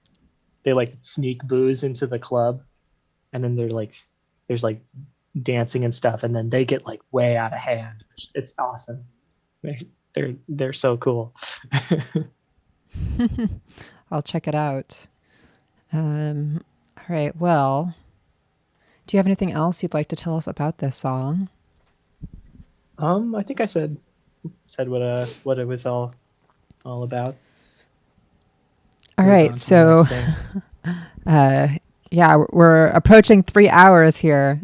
They like sneak booze into the club, and then there's like dancing and stuff, and then they get like way out of hand. It's awesome. They're so cool. I'll check it out. All right. Well, do you have anything else you'd like to tell us about this song? I think I said what it was all about. All right. So, yeah, we're approaching 3 hours here,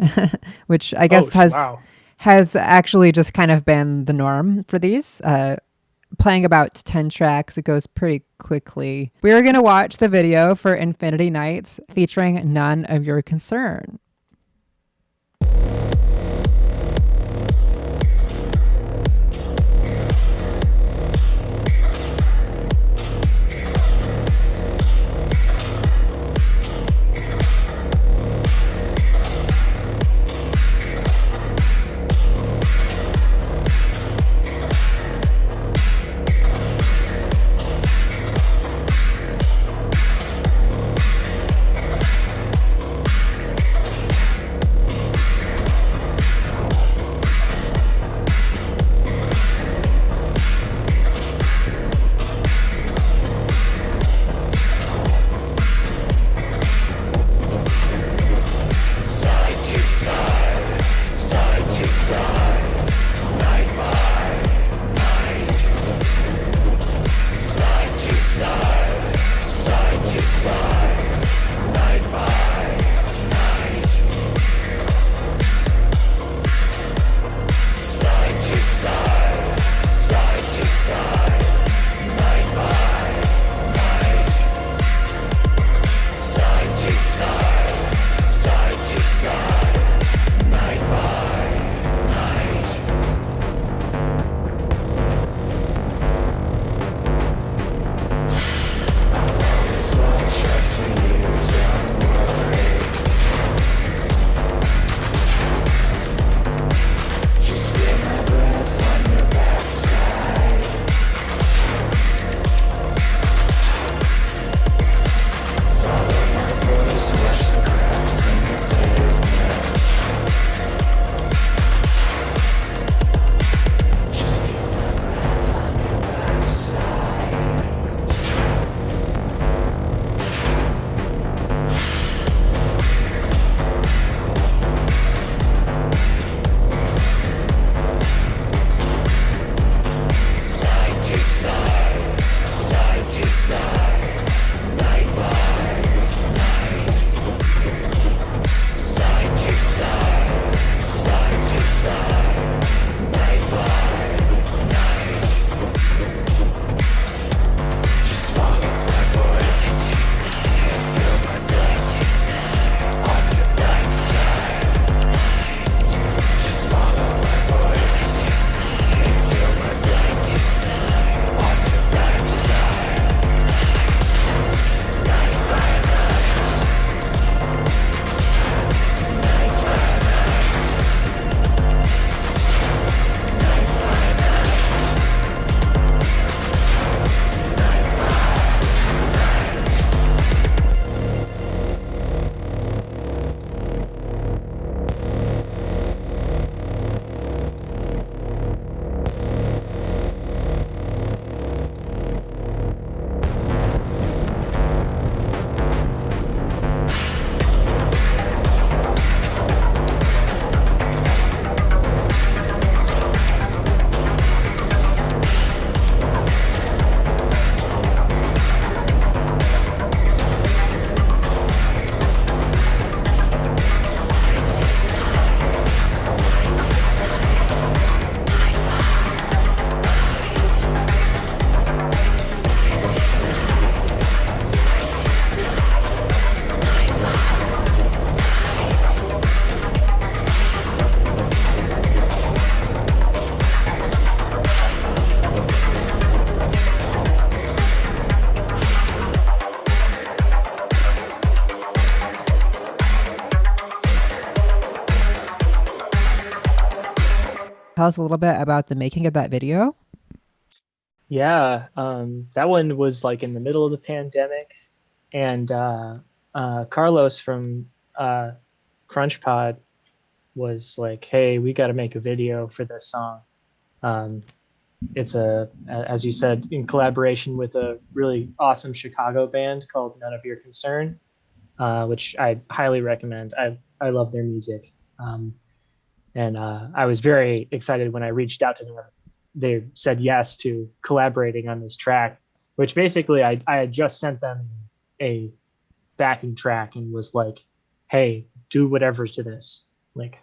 which I guess has actually just kind of been the norm for these. Playing about 10 tracks, it goes pretty quickly. We're going to watch the video for Infinity Nights featuring None of Your Concern. tell us a little bit about the making of that video? Yeah, that one was like in the middle of the pandemic, and Carlos from CrunchPod was like, "Hey, we got to make a video for this song." It's as you said, in collaboration with a really awesome Chicago band called None of Your Concern, which I highly recommend. I love their music, and I was very excited when I reached out to them. They said yes to collaborating on this track, which basically I had just sent them a backing track and was like, "Hey, do whatever to this," like,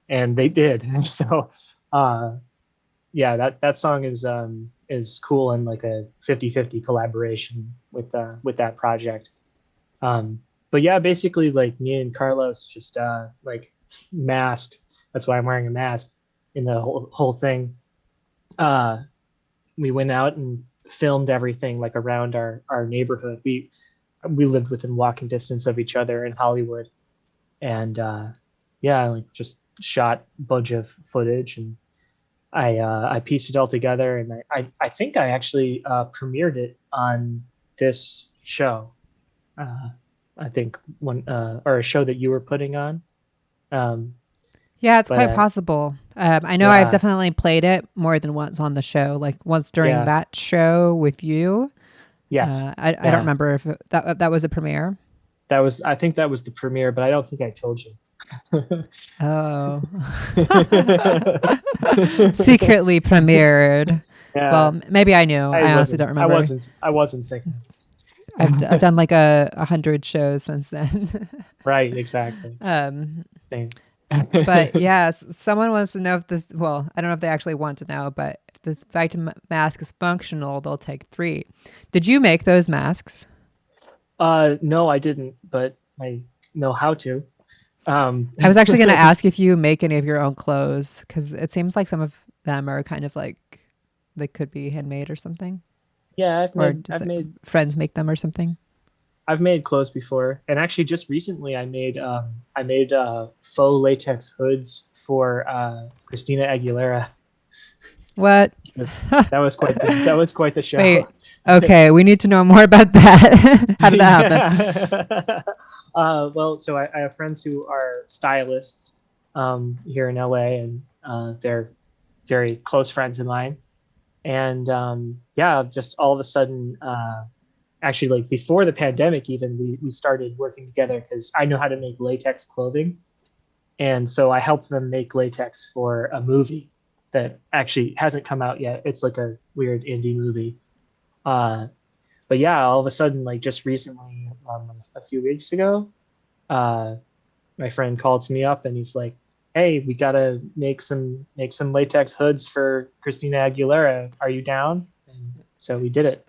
and they did. So, yeah, that song is cool and like a 50-50 collaboration with that project. But yeah, basically like me and Carlos just like masked. That's why I'm wearing a mask in the whole thing. We went out and filmed everything like around our neighborhood. We lived within walking distance of each other in Hollywood, and yeah, like just shot a bunch of footage, and I pieced it all together, and I think I actually premiered it on this show. I think one or a show that you were putting on. Yeah, it's But, quite possible. I know I've yeah. definitely played it more than once on the show, like once during Yeah. that show with you. Yes, I don't remember if that was a premiere. I think that was the premiere, but I don't think I told you. Oh, secretly premiered. Yeah, Well, maybe I knew. I honestly don't remember. I wasn't thinking. I've done like 100 shows since then. Right, exactly. Same. But yes, someone wants to know if this. Well, I don't know if they actually want to know, but if this Victim mask is functional, they'll take 3. Did you make those masks? No, I didn't, but I know how to. I was actually going to ask if you make any of your own clothes, because it seems like some of them are kind of like they could be handmade or something. Yeah, I've made friends make them or something. I've made clothes before, and actually just recently I made faux latex hoods for Christina Aguilera. What? That was quite the show. Wait, okay, we need to know more about that. How did that happen? Well, so I have friends who are stylists here in LA, and they're very close friends of mine. And yeah, just all of a sudden, actually, like before the pandemic, even we started working together because I know how to make latex clothing, and so I helped them make latex for a movie that actually hasn't come out yet. It's like a weird indie movie. But yeah, all of a sudden, like just recently, a few weeks ago, my friend called me up and he's like, "Hey, we gotta make some latex hoods for Christina Aguilera. Are you down?" And so we did it.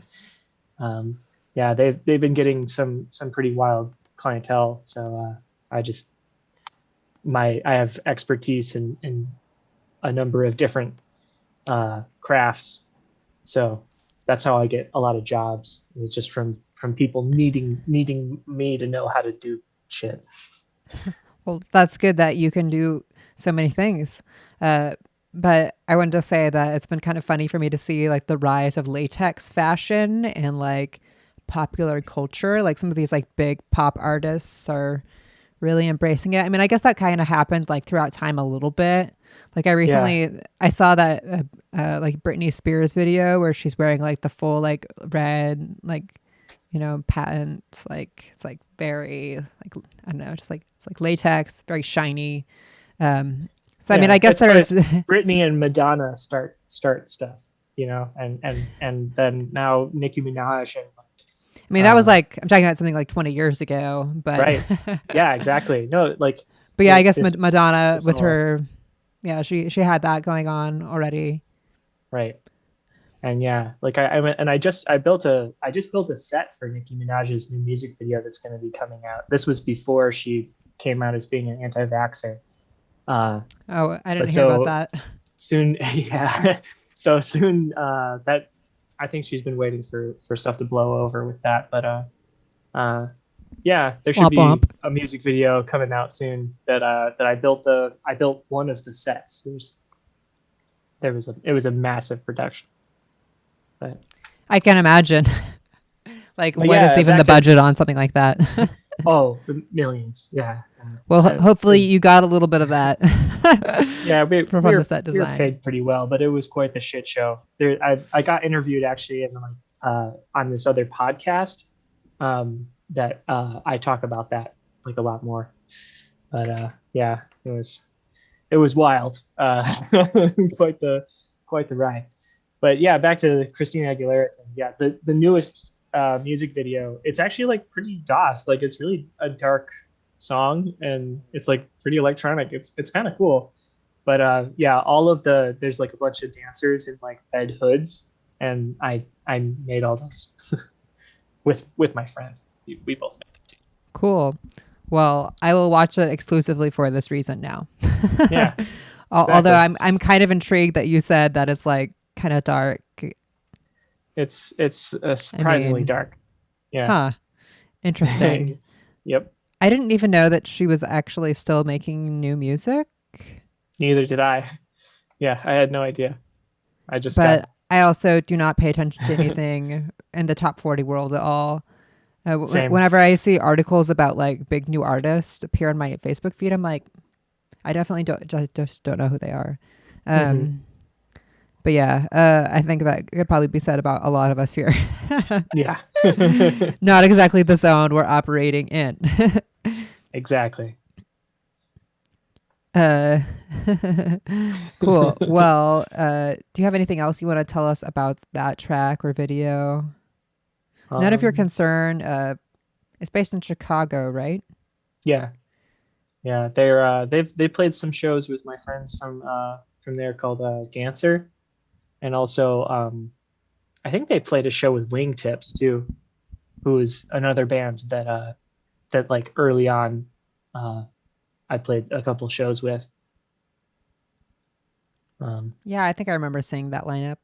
Yeah, they've been getting some pretty wild clientele. So I have expertise in a number of different crafts. So that's how I get a lot of jobs. It's just from people needing me to know how to do shit. Well, that's good that you can do so many things. But I wanted to say that it's been kind of funny for me to see like the rise of latex fashion and like popular culture. Like some of these like big pop artists are really embracing it. I mean, I guess that kind of happened like throughout time a little bit. Like I saw that like Britney Spears video where she's wearing like the full like red like patent, like it's like very like I don't know, just like it's like latex, very shiny. So I mean, I guess there's Britney and Madonna start stuff, and then now Nicki Minaj and. I mean, that was like I'm talking about something like 20 years ago, but right, yeah, exactly. No, like, but yeah, I guess Madonna with her, yeah, she had that going on already, right? And yeah, like I went and I just built a set for Nicki Minaj's new music video that's going to be coming out. This was before she came out as being an anti-vaxxer. Oh, I didn't hear about that. Soon, yeah. So soon, that I think she's been waiting for stuff to blow over with that. But yeah, there should be a music video coming out soon that I built one of the sets. it was a massive production. But I can imagine. Like, But what yeah, is even the back to- budget on something like that? oh, the millions, yeah. Well, Uh, hopefully you got a little bit of that. Yeah, from we were, the set we were design. paid pretty well, but it was quite the shit show. I got interviewed actually in like on this other podcast that I talk about that like a lot more. But yeah, it was wild. Quite the ride. But yeah, back to the Christina Aguilera thing. Yeah, the newest music video, it's actually like pretty goth. Like it's really a dark song and it's like pretty electronic. It's kind of cool. But yeah, there's like a bunch of dancers in like red hoods, and I made all those with my friend. We both made them too. Cool. Well, I will watch it exclusively for this reason now. Yeah. Although I'm kind of intrigued that you said that it's like kind of dark. It's surprisingly dark. Yeah. Huh. Interesting. Yep. I didn't even know that she was actually still making new music. Neither did I. Yeah, I had no idea. I just But I also do not pay attention to anything in the top 40 world at all. Same. Whenever I see articles about like big new artists appear on my Facebook feed, I'm like, I definitely just don't know who they are. But yeah, I think that could probably be said about a lot of us here. Yeah. Not exactly the zone we're operating in. Exactly. Cool. Well, do you have anything else you want to tell us about that track or video? None of your concern. It's based in Chicago, right? Yeah. Yeah. They played some shows with my friends from there called Ganser. And also I think they played a show with Wingtips too, who is another band that like early on I played a couple shows with. Yeah, I think I remember seeing that lineup.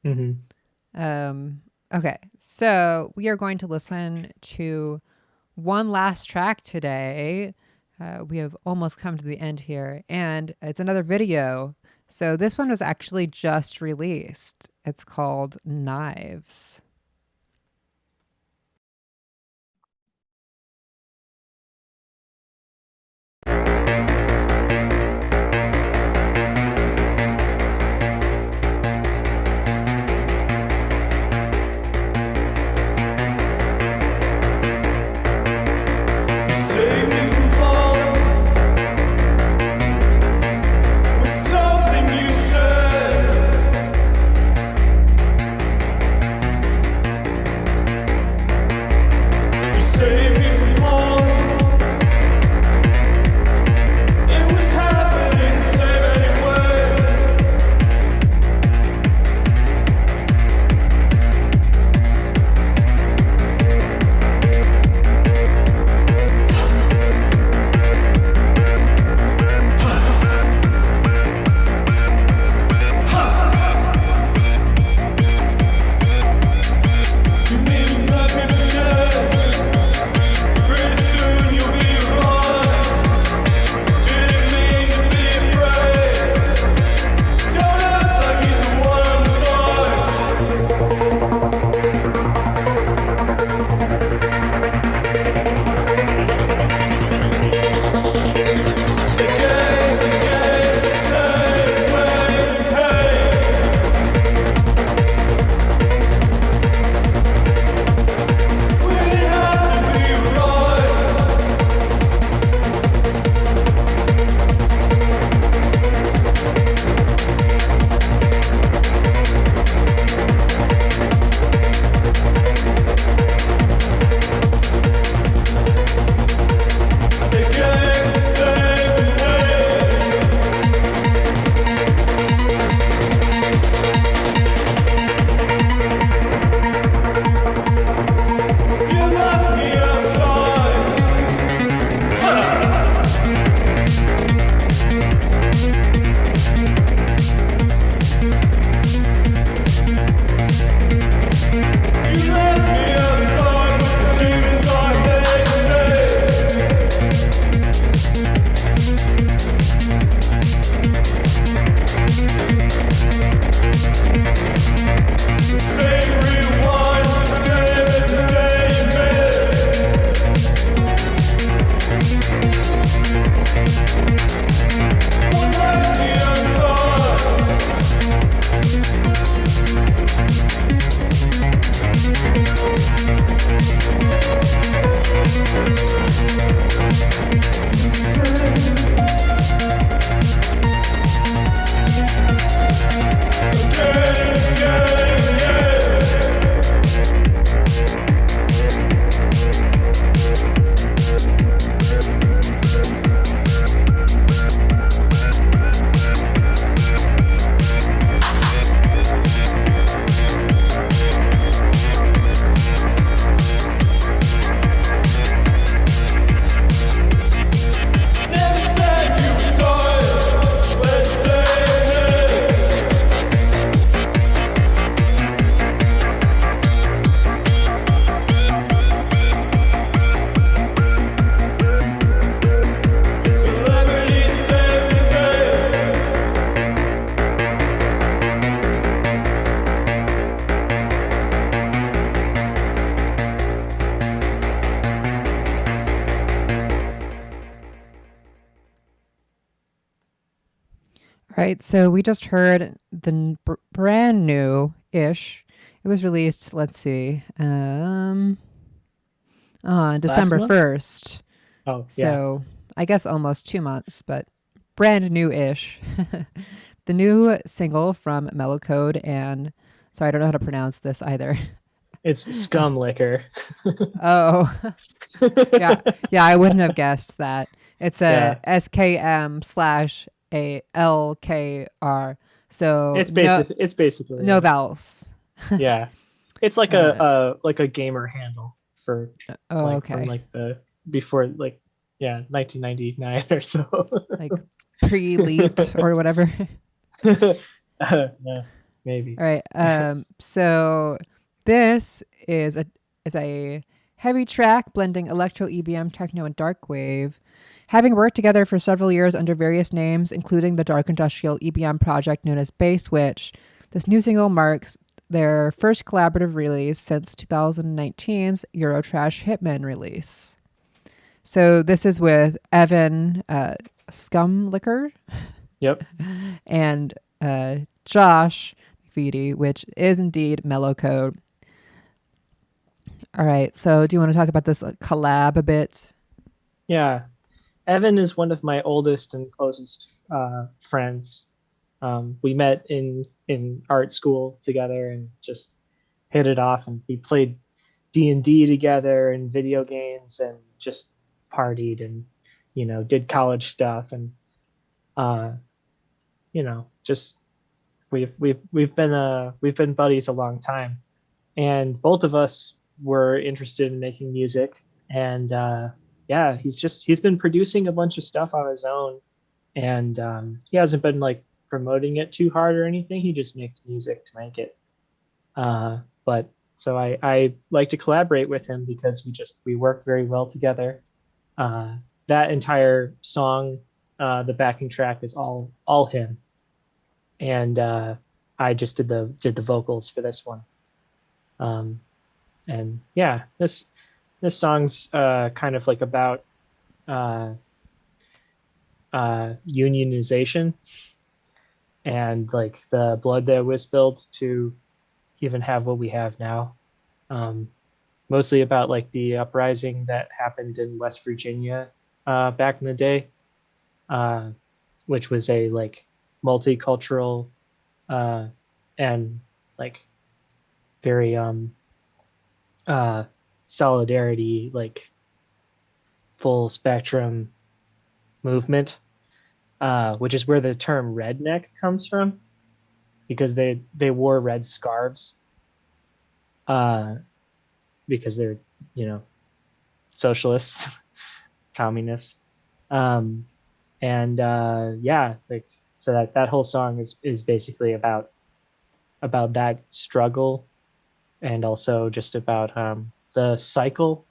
Mm-hmm. Okay, so we are going to listen to one last track today. We have almost come to the end here, and it's another video. So this one was actually just released. It's called Knives. Save me from falling with something you said. Right. So we just heard the brand new ish. It was released, let's see, on Last December month? 1st. Oh, yeah. So I guess almost 2 months, but brand new ish. The new single from Mellow Code, and sorry, I don't know how to pronounce this either. It's Scum Liquor. Oh, yeah. Yeah, I wouldn't have guessed that. It's a Yeah. SKM slash a LKR. So It's basically no vowels. yeah. It's like Uh, a gamer handle for oh, like from okay. like the before like yeah, 1999 or so. Like pre-leet or whatever. Yeah, maybe. All right. So this is a heavy track blending electro, EBM, techno, and darkwave. Having worked together for several years under various names, including the dark industrial EBM project known as Base Witch, this new single marks their first collaborative release since 2019's Eurotrash Hitman release. So this is with Evan Scumlicker Yep. and Josh McVety, which is indeed Mellow Code. All right. So do you want to talk about this collab a bit? Yeah. Evan is one of my oldest and closest friends. We met in art school together and just hit it off, and we played D&D together and video games and just partied and did college stuff, and uh just we've been buddies a long time, and both of us were interested in making music, and yeah, he's been producing a bunch of stuff on his own, and he hasn't been like promoting it too hard or anything. He just makes music to make it. But so I like to collaborate with him because we work very well together. That entire song, the backing track is all him, and I just did the vocals for this one. Um, and yeah, this song's kind of like about uh, unionization and like the blood that was spilled to even have what we have now. Um, Mostly about like the uprising that happened in West Virginia back in the day, uh, which was a like multicultural uh, and like very uh, solidarity, like full spectrum movement, which is where the term redneck comes from because they wore red scarves uh, because they're you know socialists, communists, um, and yeah, like so that whole song is basically about that struggle and also just about the cycle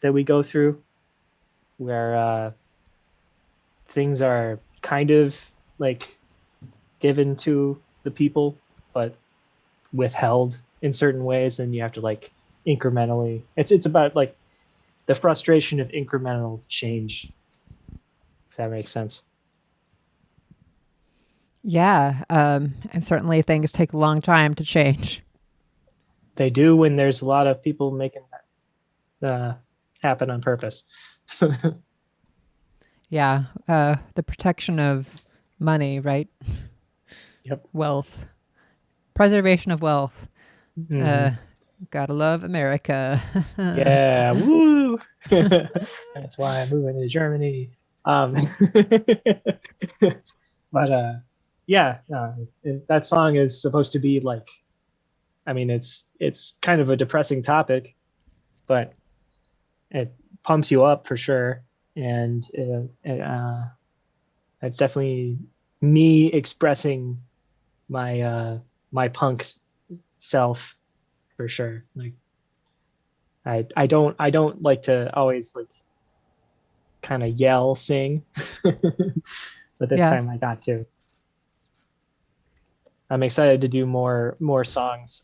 that we go through where things are kind of like given to the people but withheld in certain ways, and you have to like incrementally it's about like the frustration of incremental change, if that makes sense. Yeah. And certainly things take a long time to change. They do when there's a lot of people making that happen on purpose. Yeah. The protection of money, right? Yep. Wealth, preservation of wealth. Mhm. Gotta love America. Yeah, woo! That's why I'm moving to Germany. But yeah, that song is supposed to be like, I mean, it's kind of a depressing topic, but it pumps you up for sure, and it's definitely me expressing my my punk self for sure. Like I don't like to always like kind of yell sing, but this Yeah. time I got to. I'm excited to do more songs.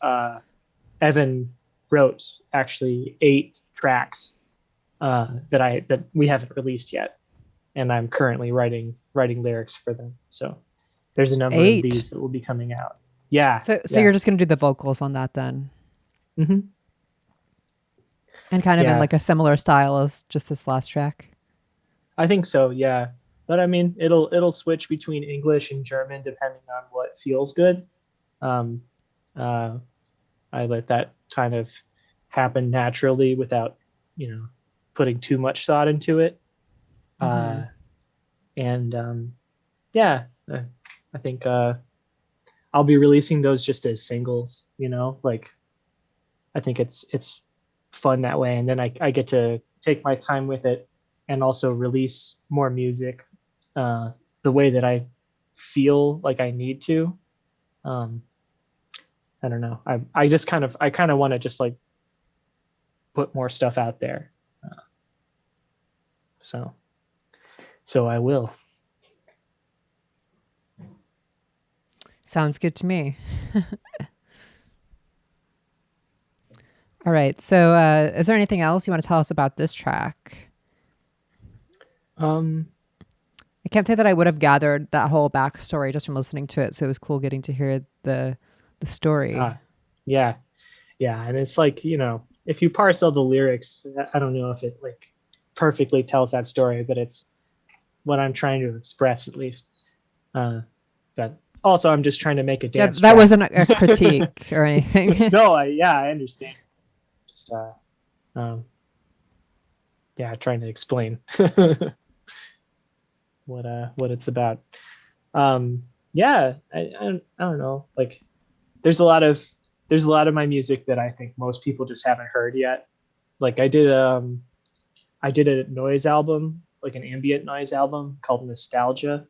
Evan wrote actually 8 tracks that we haven't released yet, and I'm currently writing lyrics for them. So there's a number 8? of these that will be coming out. Yeah. So yeah. you're just going to do the vocals on that then? Mm-hmm. And kind of in Yeah. like a similar style as just this last track? I think so, yeah. But I mean, it'll switch between English and German depending on what feels good. I let that kind of happen naturally without, putting too much thought into it. Mhm. Yeah, I think I'll be releasing those just as singles. Like I think it's fun that way, and then I get to take my time with it and also release more music the way that I feel like I need to. I don't know. I kind of want to just like put more stuff out there. So I will. Sounds good to me. All right. So is there anything else you want to tell us about this track? I can't say that I would have gathered that whole backstory just from listening to it. So it was cool getting to hear the story. Yeah. And it's like, if you parse all the lyrics, I don't know if it like perfectly tells that story, but it's what I'm trying to express at least. But also I'm just trying to make a dance. That track. wasn't a critique or anything. No, I understand. Just trying to explain what it's about. I don't know. Like there's a lot of my music that I think most people just haven't heard yet. Like I did a noise album, like an ambient noise album called Nostalgia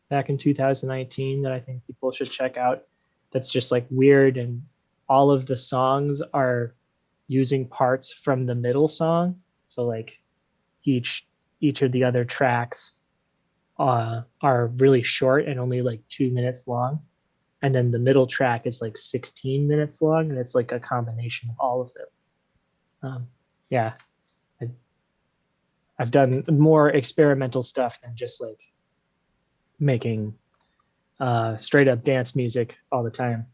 back in 2019 that I think people should check out. That's just like weird, and all of the songs are using parts from the middle song. So like each of the other tracks are really short and only like 2 minutes long. And then the middle track is like 16 minutes long, and it's like a combination of all of them. I've done more experimental stuff than just like making straight up dance music all the time.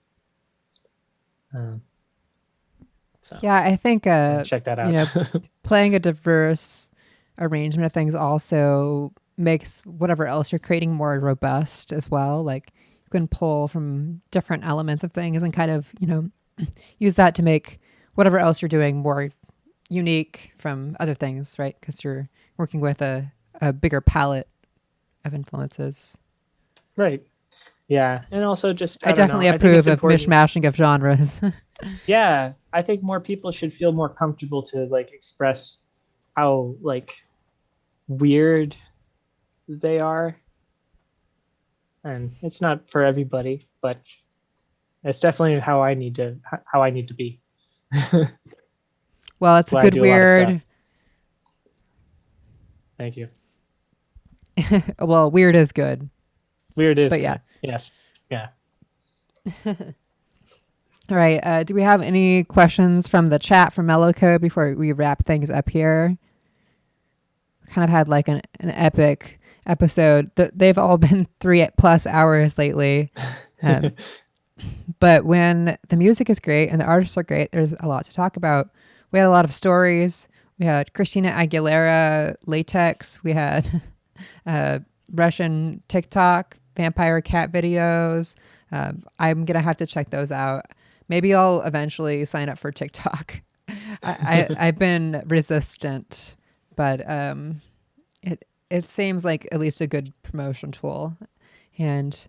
Yeah, I think check that out. playing a diverse arrangement of things also makes whatever else you're creating more robust as well. Like you can pull from different elements of things and kind of, use that to make whatever else you're doing more unique from other things, right? Because you're working with a bigger palette of influences. Right. Yeah. And also just, I definitely approve of mishmashing of genres. Yeah. I think more people should feel more comfortable to like express how like weird they are. And it's not for everybody, but it's definitely how I need to be. Well, it's a good weird. Thank you. Well, weird is good. Weird is but good. Yeah. Yes. Yeah. All right. Do we have any questions from the chat from Mellow Code before we wrap things up here? Kind of had like an epic episode. They've all been 3+ hours lately. But when the music is great and the artists are great, there's a lot to talk about. We had a lot of stories. We had Christina Aguilera, Latex. We had Russian TikTok, vampire cat videos. I'm going to have to check those out. Maybe I'll eventually sign up for TikTok. I've been resistant, but it seems like at least a good promotion tool. And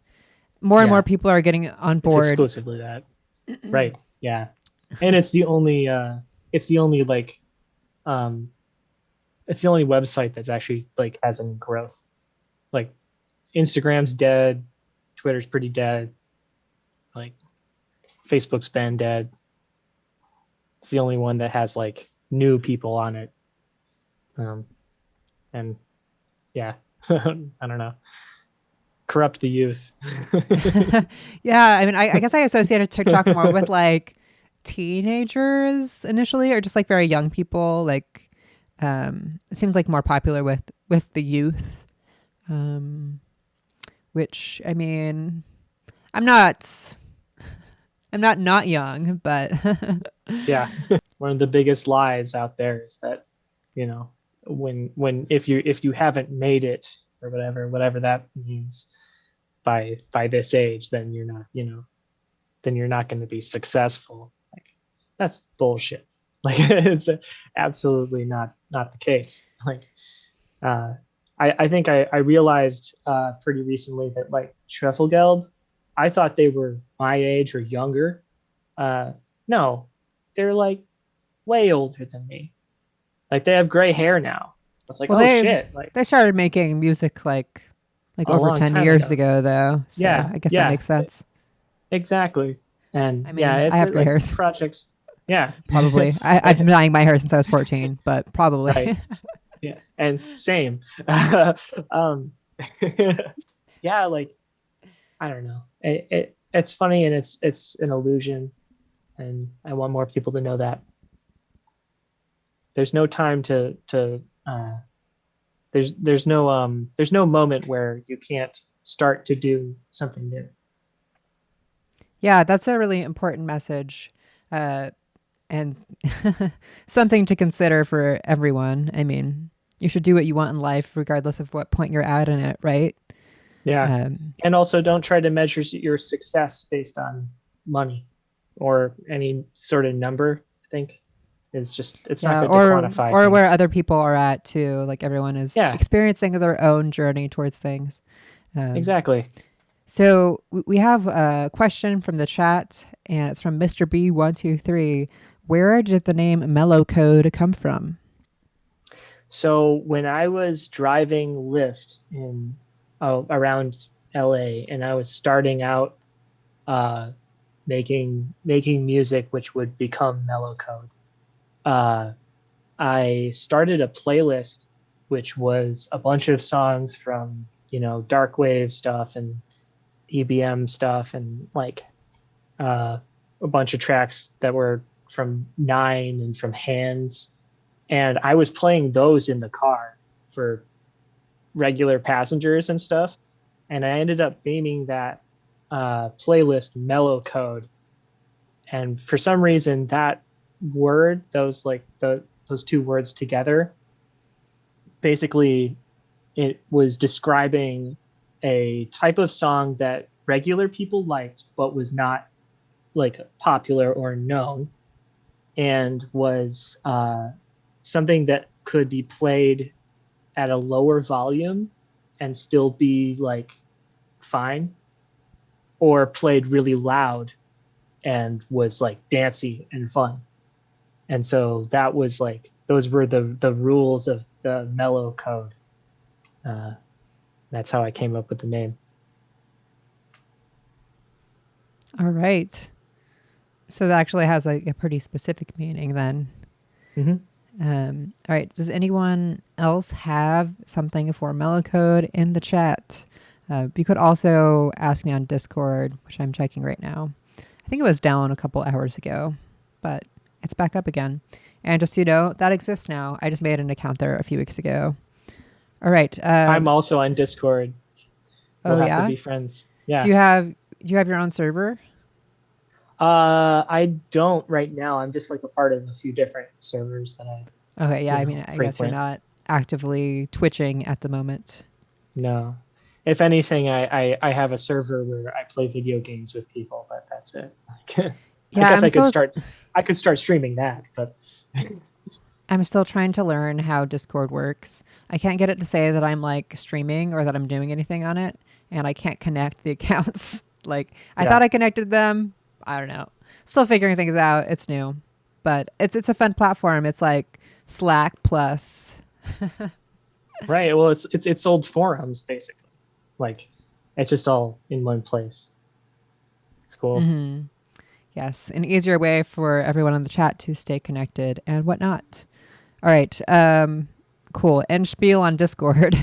more and more people are getting on board. It's exclusively that. Right. Yeah. And it's the only like it's the only website that's actually like has any growth. Like Instagram's dead, Twitter's pretty dead, like Facebook's been dead. It's the only one that has like new people on it. And yeah, I don't know. Corrupt the youth. Yeah, I mean, I guess I associated TikTok more with like teenagers initially, or just like very young people. Like, it seems like more popular with the youth. Which, I mean, I'm not not young, but Yeah. One of the biggest lies out there is that, when if you haven't made it or whatever that means by this age, then you're not, then you're not going to be successful. Like, that's bullshit. Like, it's absolutely not the case. Like, I think I realized pretty recently that, like, Schwefelgeld, I thought they were my age or younger. No, they're like way older than me. Like, they have gray hair now. I was like, well, oh shit! Like, they started making music like a over long 10 time years ago, though. So Yeah, I guess that yeah. makes sense. Exactly. And I mean, yeah, I it's have gray like hairs. projects. Yeah, Probably. I've been dyeing my hair since I was 14, but probably. right. Yeah, and same. um, yeah, like, I don't know. It's funny, and it's an illusion, and I want more people to know that there's no time to there's no moment where you can't start to do something new. Yeah, that's a really important message, and something to consider for everyone. I mean, you should do what you want in life, regardless of what point you're at in it, right? Yeah. And also, don't try to measure your success based on money or any sort of number. I think it's not good to quantify or things. where other people are at too. Like, everyone is Yeah. experiencing their own journey towards things. Exactly. So we have a question from the chat, and it's from Mr. B123. Where did the name Mellow Code come from? So when I was driving Lyft in around LA, and I was starting out making music, which would become Mellow Code, I started a playlist, which was a bunch of songs from, Darkwave stuff and EBM stuff, and like a bunch of tracks that were from Nine and from Hands. And I was playing those in the car for regular passengers and stuff. And I ended up naming that playlist Mellow Code. And for some reason, that word, those two words together, basically it was describing a type of song that regular people liked, but was not like popular or known, and was something that could be played at a lower volume and still be like fine, or played really loud and was like dancey and fun. And so that was like, those were the rules of the Mellow Code. That's how I came up with the name. All right. So that actually has like a pretty specific meaning then. Mm-hmm. All right. Does anyone else have something for Mellow Code in the chat? You could also ask me on Discord, which I'm checking right now. I think it was down a couple hours ago, but it's back up again. And just so you know, that exists now. I just made an account there a few weeks ago. All right. I'm also on Discord. We'll have yeah? to be friends. Yeah. Do you have your own server? I don't right now. I'm just like a part of a few different servers that I. Okay, yeah. I mean, I guess you're not actively twitching at the moment. No. If anything, I have a server where I play video games with people, but that's it. Yeah, I guess I could start streaming that, but I'm still trying to learn how Discord works. I can't get it to say that I'm like streaming or that I'm doing anything on it, and I can't connect the accounts. Like, I thought I connected them. I don't know. Still figuring things out. It's new, but it's a fun platform. It's like Slack plus. Right. Well, it's old forums basically. Like, it's just all in one place. It's cool. Mm-hmm. Yes, an easier way for everyone in the chat to stay connected and whatnot. All right. Cool. End spiel on Discord.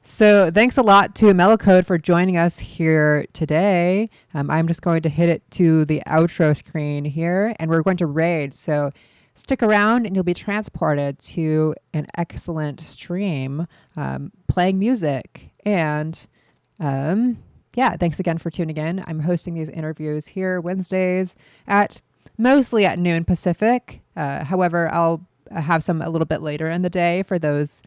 So thanks a lot to Mellow Code for joining us here today. I'm just going to hit it to the outro screen here, and we're going to raid. So stick around and you'll be transported to an excellent stream playing music. And yeah, thanks again for tuning in. I'm hosting these interviews here Wednesdays at mostly at noon Pacific. However, I'll have some a little bit later in the day for those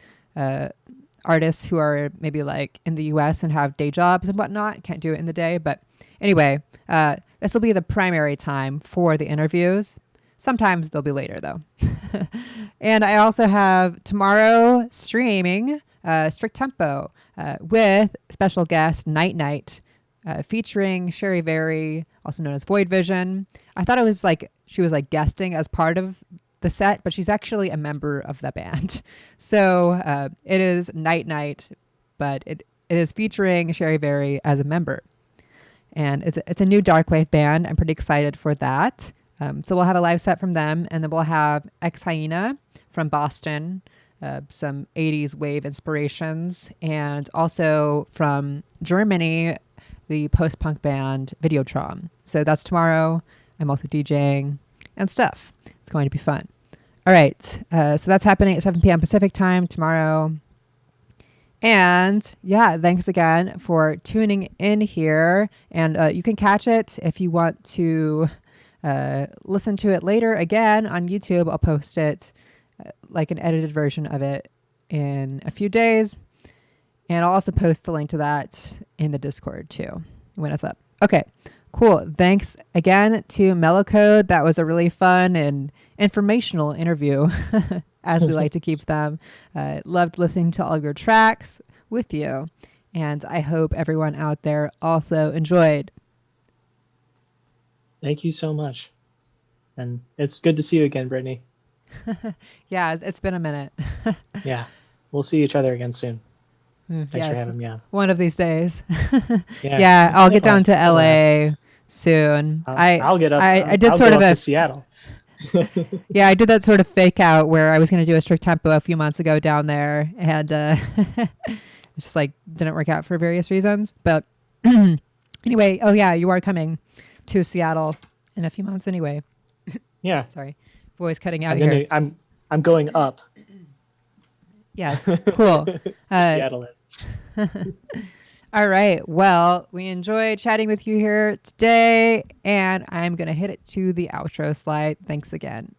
artists who are maybe like in the US and have day jobs and whatnot. Can't do it in the day. But anyway, this will be the primary time for the interviews. Sometimes they'll be later though. And I also have tomorrow streaming Strict Tempo with special guest Night Night featuring Sherry Very, also known as Void Vision. I thought it was like she was like guesting as part of the set, but she's actually a member of the band. So it is Night Night, but it is featuring Sherry Very as a member. And it's a new Darkwave band. I'm pretty excited for that. So we'll have a live set from them, and then we'll have Ex Hyena from Boston, some 80s wave inspirations, and also from Germany, the post-punk band Videotron. So that's tomorrow. I'm also DJing and stuff. It's going to be fun. All right. So that's happening at 7 p.m. Pacific time tomorrow. And yeah, thanks again for tuning in here. And you can catch it if you want to listen to it later again on YouTube. I'll post it like an edited version of it in a few days. And I'll also post the link to that in the Discord too when it's up. Okay, cool. Thanks again to Mellow Code. That was a really fun and informational interview, as we like to keep them. Loved listening to all of your tracks with you. And I hope everyone out there also enjoyed. Thank you so much. And it's good to see you again, Brittany. Yeah, it's been a minute. Yeah, we'll see each other again soon. Thanks for Yes, having me on. one of these days. Yeah, Yeah, I'll get down to LA soon. I'll get up. I did I'll sort go of up a to Seattle. Yeah, I did that sort of fake out where I was going to do a Strict Tempo a few months ago down there, and it's just like didn't work out for various reasons. But anyway, oh yeah, you are coming to Seattle in a few months anyway. Yeah. Sorry, voice cutting out here. I'm going up. Yes, cool. Seattle is. All right. Well, we enjoyed chatting with you here today, and I'm going to hit it to the outro slide. Thanks again.